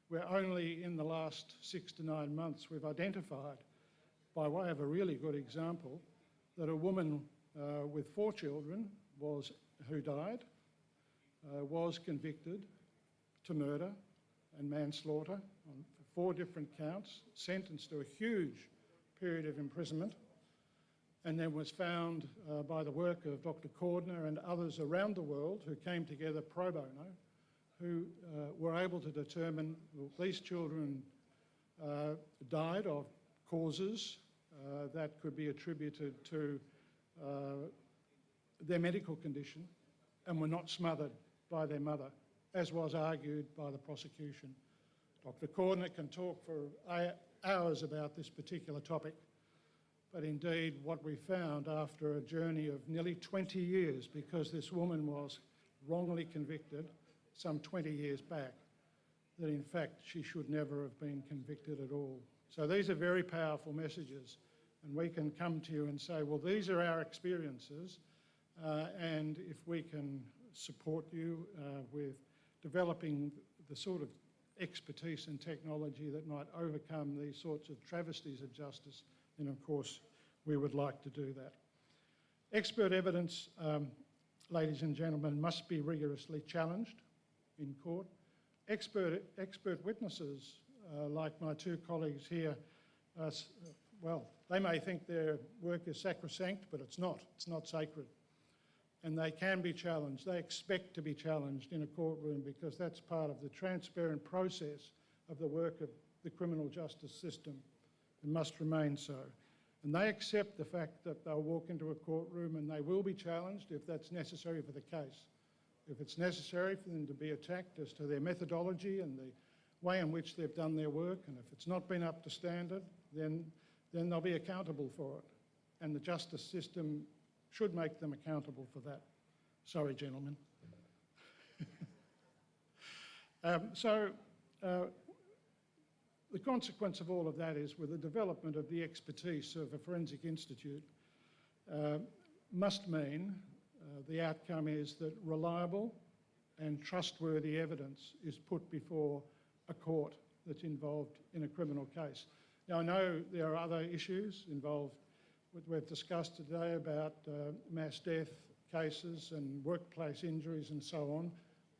where only in the last 6 to 9 months we've identified, by way of a really good example, that a woman with 4 children who died was convicted to murder and manslaughter on 4 different counts, sentenced to a huge period of imprisonment, and then was found by the work of Dr. Cordner and others around the world who came together pro bono, who were able to determine that these children died of causes that could be attributed to their medical condition and were not smothered by their mother, as was argued by the prosecution. Dr. Cordner can talk for hours about this particular topic, but indeed what we found after a journey of nearly 20 years, because this woman was wrongly convicted some 20 years back, that in fact she should never have been convicted at all. So these are very powerful messages, and we can come to you and say, well, these are our experiences, and if we can support you with developing the sort of expertise and technology that might overcome these sorts of travesties of justice, then of course we would like to do that. Expert evidence, ladies and gentlemen, must be rigorously challenged in court. Expert witnesses, like my 2 colleagues here, well, they may think their work is sacrosanct, but it's not sacred. And they can be challenged. They expect to be challenged in a courtroom because that's part of the transparent process of the work of the criminal justice system and must remain so. And they accept the fact that they'll walk into a courtroom and they will be challenged if that's necessary for the case. If it's necessary for them to be attacked as to their methodology and the way in which they've done their work, and if it's not been up to standard, then they'll be accountable for it. And the justice system should make them accountable for that. Sorry, gentlemen. The consequence of all of that is, with the development of the expertise of a forensic institute, must mean the outcome is that reliable and trustworthy evidence is put before a court that's involved in a criminal case. Now, I know there are other issues involved, we've discussed today about mass death cases and workplace injuries and so on.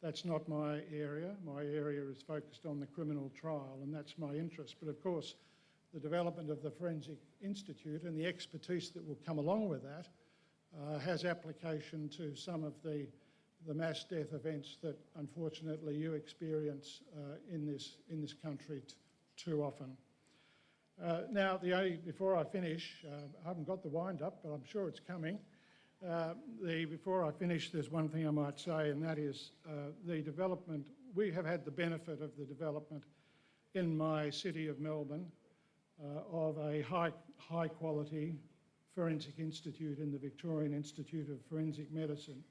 That's not my area. My area is focused on the criminal trial, and that's my interest. But of course, the development of the Forensic Institute and the expertise that will come along with that has application to some of the mass death events that unfortunately you experience in this country too often. Now, before I finish, I haven't got the wind up, but I'm sure it's coming. Before I finish, there's one thing I might say, and that is the development. We have had the benefit of the development in my city of Melbourne of a high quality forensic institute in the Victorian Institute of Forensic Medicine.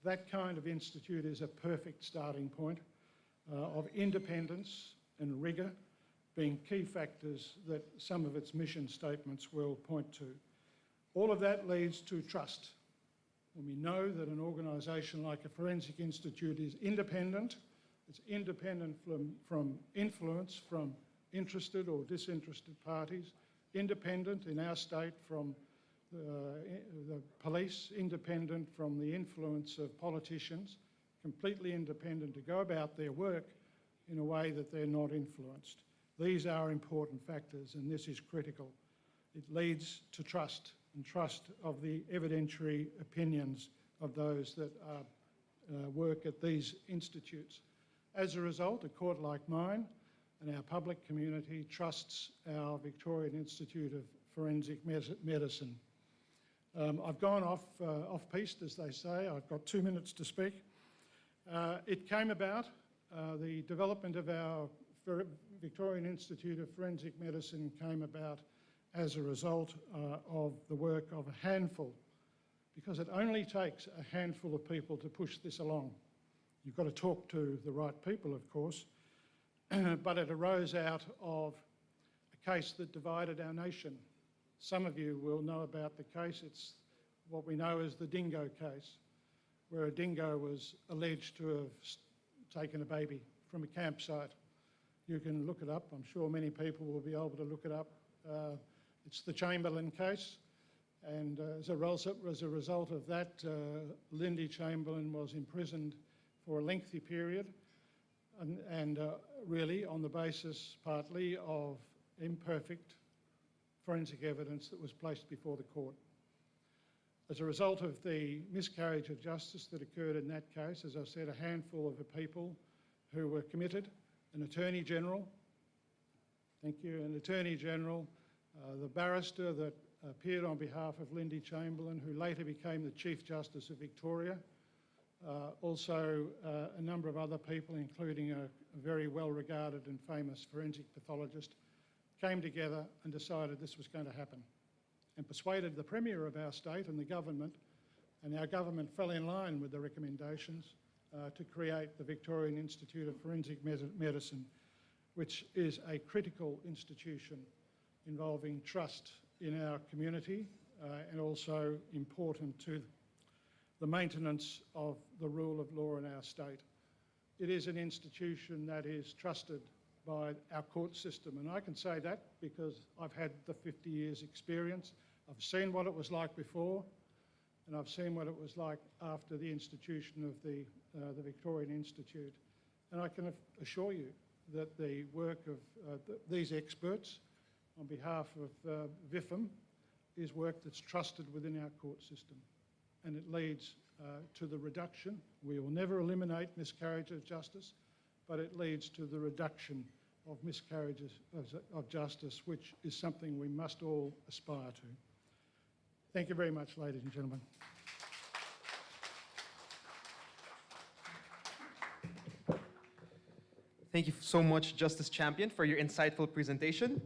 That kind of institute is a perfect starting point of independence and rigour being key factors that some of its mission statements will point to. All of that leads to trust. When we know that an organisation like a forensic institute is independent, it's independent from influence from interested or disinterested parties, independent in our state from the police, independent from the influence of politicians, completely independent to go about their work in a way that they're not influenced. These are important factors, and this is critical. It leads to trust, and trust of the evidentiary opinions of those that work at these institutes. As a result, a court like mine and our public community trusts our Victorian Institute of Forensic Medicine. I've gone off-piste, as they say. I've got 2 minutes to speak. It came about, the development of our Victorian Institute of Forensic Medicine came about as a result of the work of a handful, because it only takes a handful of people to push this along. You've got to talk to the right people, of course, but it arose out of a case that divided our nation. Some of you will know about the case. It's what we know as the dingo case, where a dingo was alleged to have taken a baby from a campsite. You can look it up. I'm sure many people will be able to look it up. It's the Chamberlain case, and as a result of that, Lindy Chamberlain was imprisoned for a lengthy period, and really on the basis partly of imperfect forensic evidence that was placed before the court. As a result of the miscarriage of justice that occurred in that case, as I said, a handful of the people who were committed, an Attorney General, thank you, an Attorney General, the barrister that appeared on behalf of Lindy Chamberlain, who later became the Chief Justice of Victoria, also a number of other people, including a very well-regarded and famous forensic pathologist, came together and decided this was going to happen, and persuaded the Premier of our state and the government, and our government fell in line with the recommendations to create the Victorian Institute of Forensic Medicine, which is a critical institution involving trust in our community and also important to the maintenance of the rule of law in our state. It is an institution that is trusted by our court system, and I can say that because I've had the 50 years experience. I've seen what it was like before, and I've seen what it was like after the institution of the Victorian Institute. And I can assure you that the work of these experts on behalf of VIFM is work that's trusted within our court system, and it leads to the reduction. We will never eliminate miscarriage of justice, but it leads to the reduction of miscarriages of justice, which is something we must all aspire to. Thank you very much, ladies and gentlemen. Thank you so much, Justice Champion, for your insightful presentation.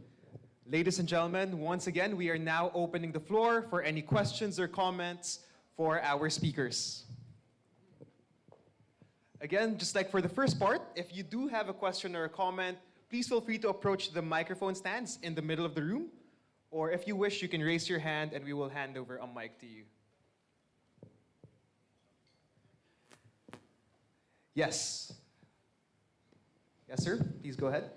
Ladies and gentlemen, once again, we are now opening the floor for any questions or comments for our speakers. Again, just like for the first part, if you do have a question or a comment, please feel free to approach the microphone stands in the middle of the room. Or if you wish, you can raise your hand and we will hand over a mic to you. Yes. Yes, sir. Please go ahead.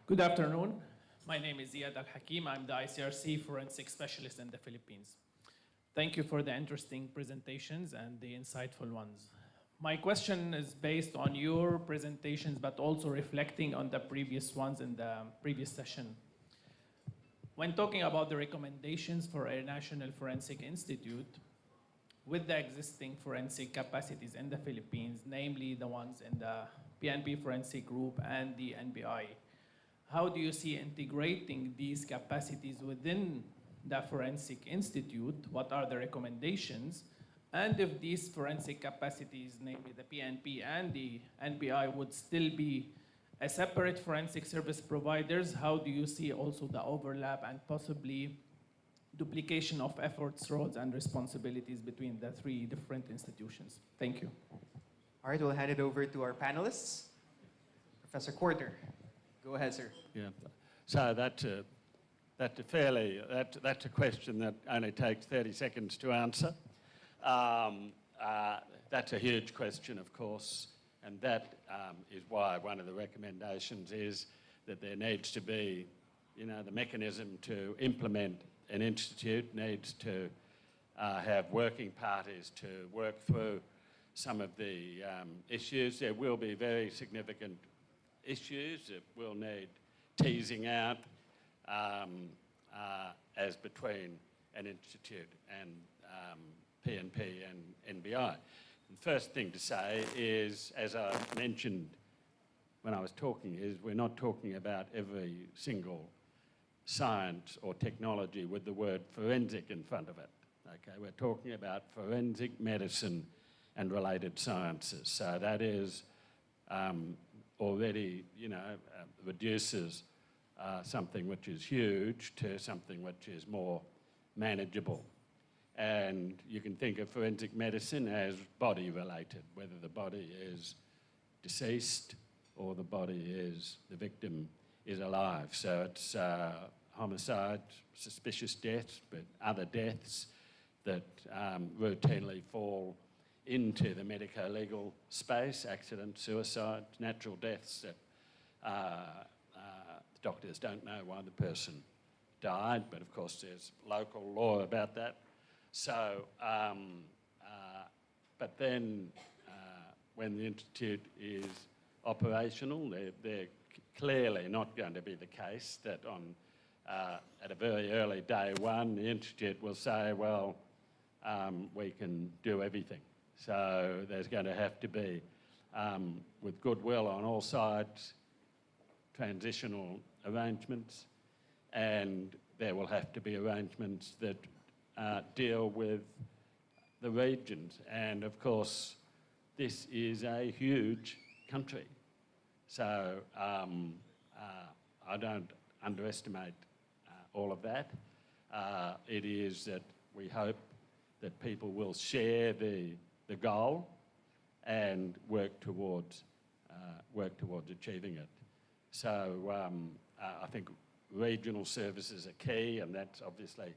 Good afternoon. My name is Ziad Al-Hakim. I'm the ICRC Forensic Specialist in the Philippines. Thank you for the interesting presentations and the insightful ones. My question is based on your presentations, but also reflecting on the previous ones in the previous session. When talking about the recommendations for a National Forensic Institute, with the existing forensic capacities in the Philippines, namely the ones in the PNP Forensic Group and the NBI, how do you see integrating these capacities within the Forensic Institute? What are the recommendations? And if these forensic capacities, namely the PNP and the NBI, would still be a separate forensic service providers, how do you see also the overlap and possibly duplication of efforts, roles, and responsibilities between the three different institutions? Thank you. All right, we'll hand it over to our panelists. Professor Quarter, go ahead, sir. Yeah. So that's a question that only takes 30 seconds to answer. That's a huge question, of course, and that is why one of the recommendations is that there needs to be, the mechanism to implement an institute needs to have working parties to work through some of the issues. There will be very significant issues that will need teasing out as between an institute and PNP and NBI. The first thing to say is, as I mentioned when I was talking, is we're not talking about every single science or technology with the word forensic in front of it. Okay, we're talking about forensic medicine and related sciences. So that is already, reduces something which is huge to something which is more manageable. And you can think of forensic medicine as body related, whether the body is deceased or the victim is alive. So it's homicide, suspicious deaths, but other deaths that routinely fall into the medico-legal space, accidents, suicides, natural deaths that doctors don't know why the person died, but of course there's local law about that. So, but then when the Institute is operational, they're clearly not going to be the case that at a very early day one, the Institute will say, well, we can do everything. So there's going to have to be, with goodwill on all sides, transitional arrangements, and there will have to be arrangements that deal with the regions. And of course, this is a huge country. So I don't underestimate all of that. It is that we hope that people will share the goal and work towards achieving it. So I think regional services are key, and that's obviously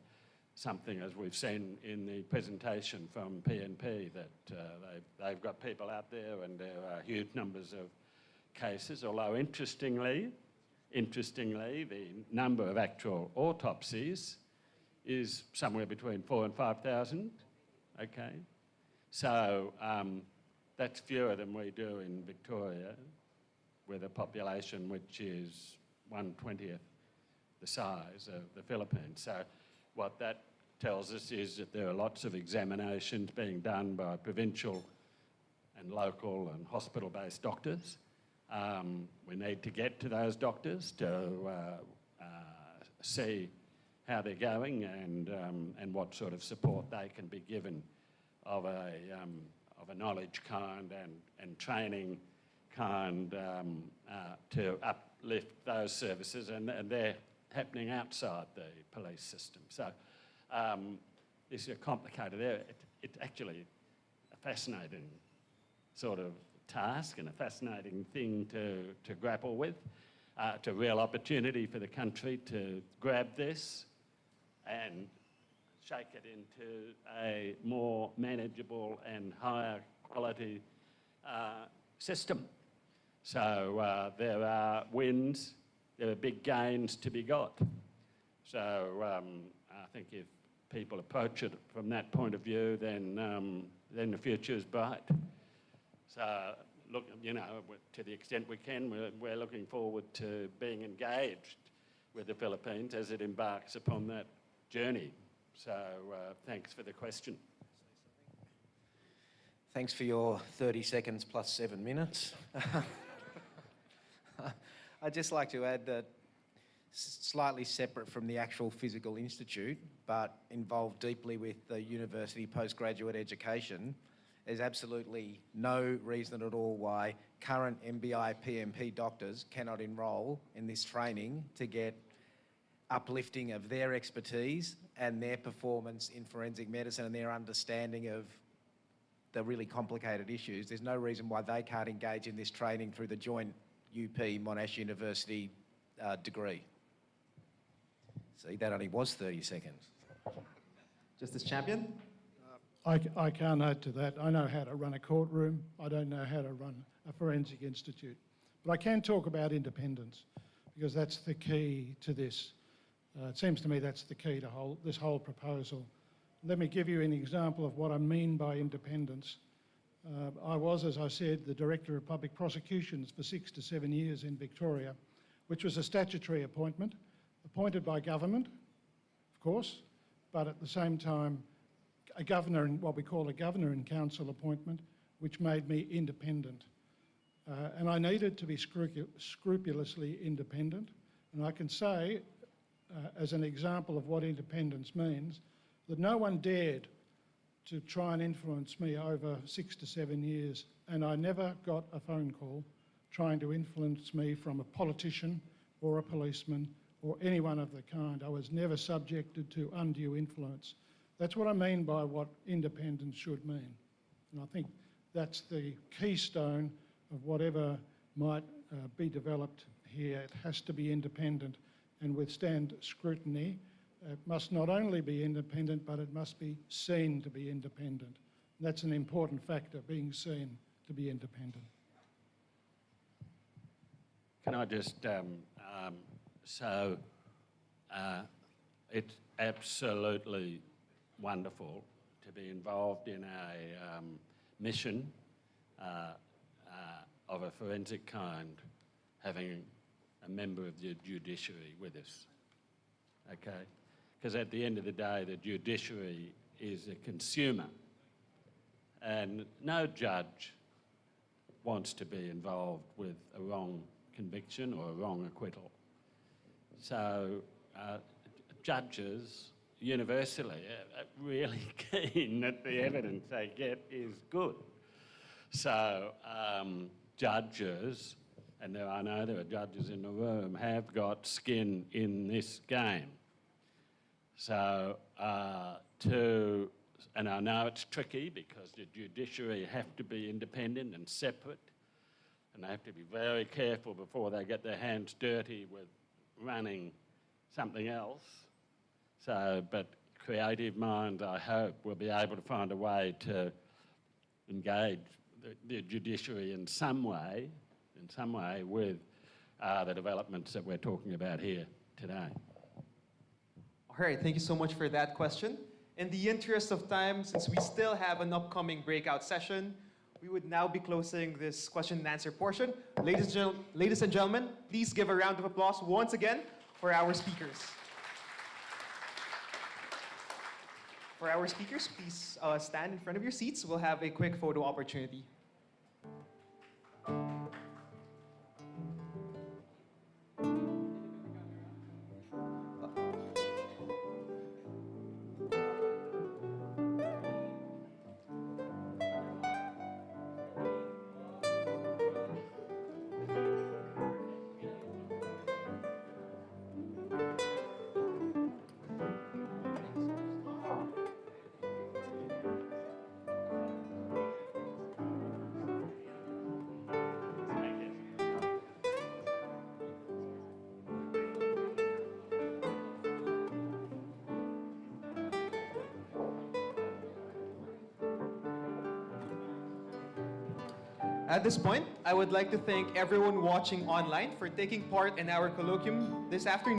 something, as we've seen in the presentation from PNP, that they've got people out there and there are huge numbers of cases, although interestingly, the number of actual autopsies is somewhere between 4,000 and 5,000, okay? So that's fewer than we do in Victoria, with a population which is 1/20th the size of the Philippines. So what that tells us is that there are lots of examinations being done by provincial and local and hospital-based doctors. We need to get to those doctors to see how they're going and what sort of support they can be given of a knowledge kind and training kind to uplift those services, and they're happening outside the police system. So this is a complicated area. It's actually a fascinating sort of task and a fascinating thing to grapple with. It's a real opportunity for the country to grab this and shake it into a more manageable and higher quality system. So there are wins, there are big gains to be got. So I think if people approach it from that point of view, then the future is bright. So look, you know, to the extent we can, we're looking forward to being engaged with the Philippines as it embarks upon that journey. So thanks for the question. Thanks for your 30 seconds plus 7 minutes. I'd just like to add that slightly separate from the actual physical institute, but involved deeply with the university postgraduate education, there's absolutely no reason at all why current MBI PMP doctors cannot enrol in this training to get uplifting of their expertise and their performance in forensic medicine and their understanding of the really complicated issues. There's no reason why they can't engage in this training through the joint UP Monash University degree. See, that only was 30 seconds. Justice Champion? I can't add to that. I know how to run a courtroom. I don't know how to run a forensic institute. But I can talk about independence, because that's the key to this. It seems to me that's the key to this whole proposal. Let me give you an example of what I mean by independence. I was, as I said, the Director of Public Prosecutions for 6 to 7 years in Victoria, which was a statutory appointment, appointed by government, of course, but at the same time, a governor, what we call a governor in council appointment, which made me independent. And I needed to be scrupulously independent. And I can say, as an example of what independence means, that no one dared to try and influence me over 6 to 7 years, and I never got a phone call trying to influence me from a politician or a policeman or anyone of the kind. I was never subjected to undue influence. That's what I mean by what independence should mean. And I think that's the keystone of whatever might be developed here. It has to be independent and withstand scrutiny. It must not only be independent, but it must be seen to be independent. And that's an important factor, being seen to be independent. Can I just, it's absolutely wonderful to be involved in a mission of a forensic kind, having a member of the judiciary with us, okay? Because at the end of the day, the judiciary is a consumer, and no judge wants to be involved with a wrong conviction or a wrong acquittal. So judges universally are really keen that the evidence they get is good. So judges, and I know there are judges in the room, have got skin in this game. So and I know it's tricky because the judiciary have to be independent and separate, and they have to be very careful before they get their hands dirty with running something else. So, but creative minds, I hope, will be able to find a way to engage the judiciary in some way with the developments that we're talking about here today. All right, thank you so much for that question. In the interest of time, since we still have an upcoming breakout session, we would now be closing this question and answer portion. Ladies and gentlemen, please give a round of applause once again for our speakers. For our speakers, please stand in front of your seats. We'll have a quick photo opportunity. At this point, I would like to thank everyone watching online for taking part in our colloquium this afternoon.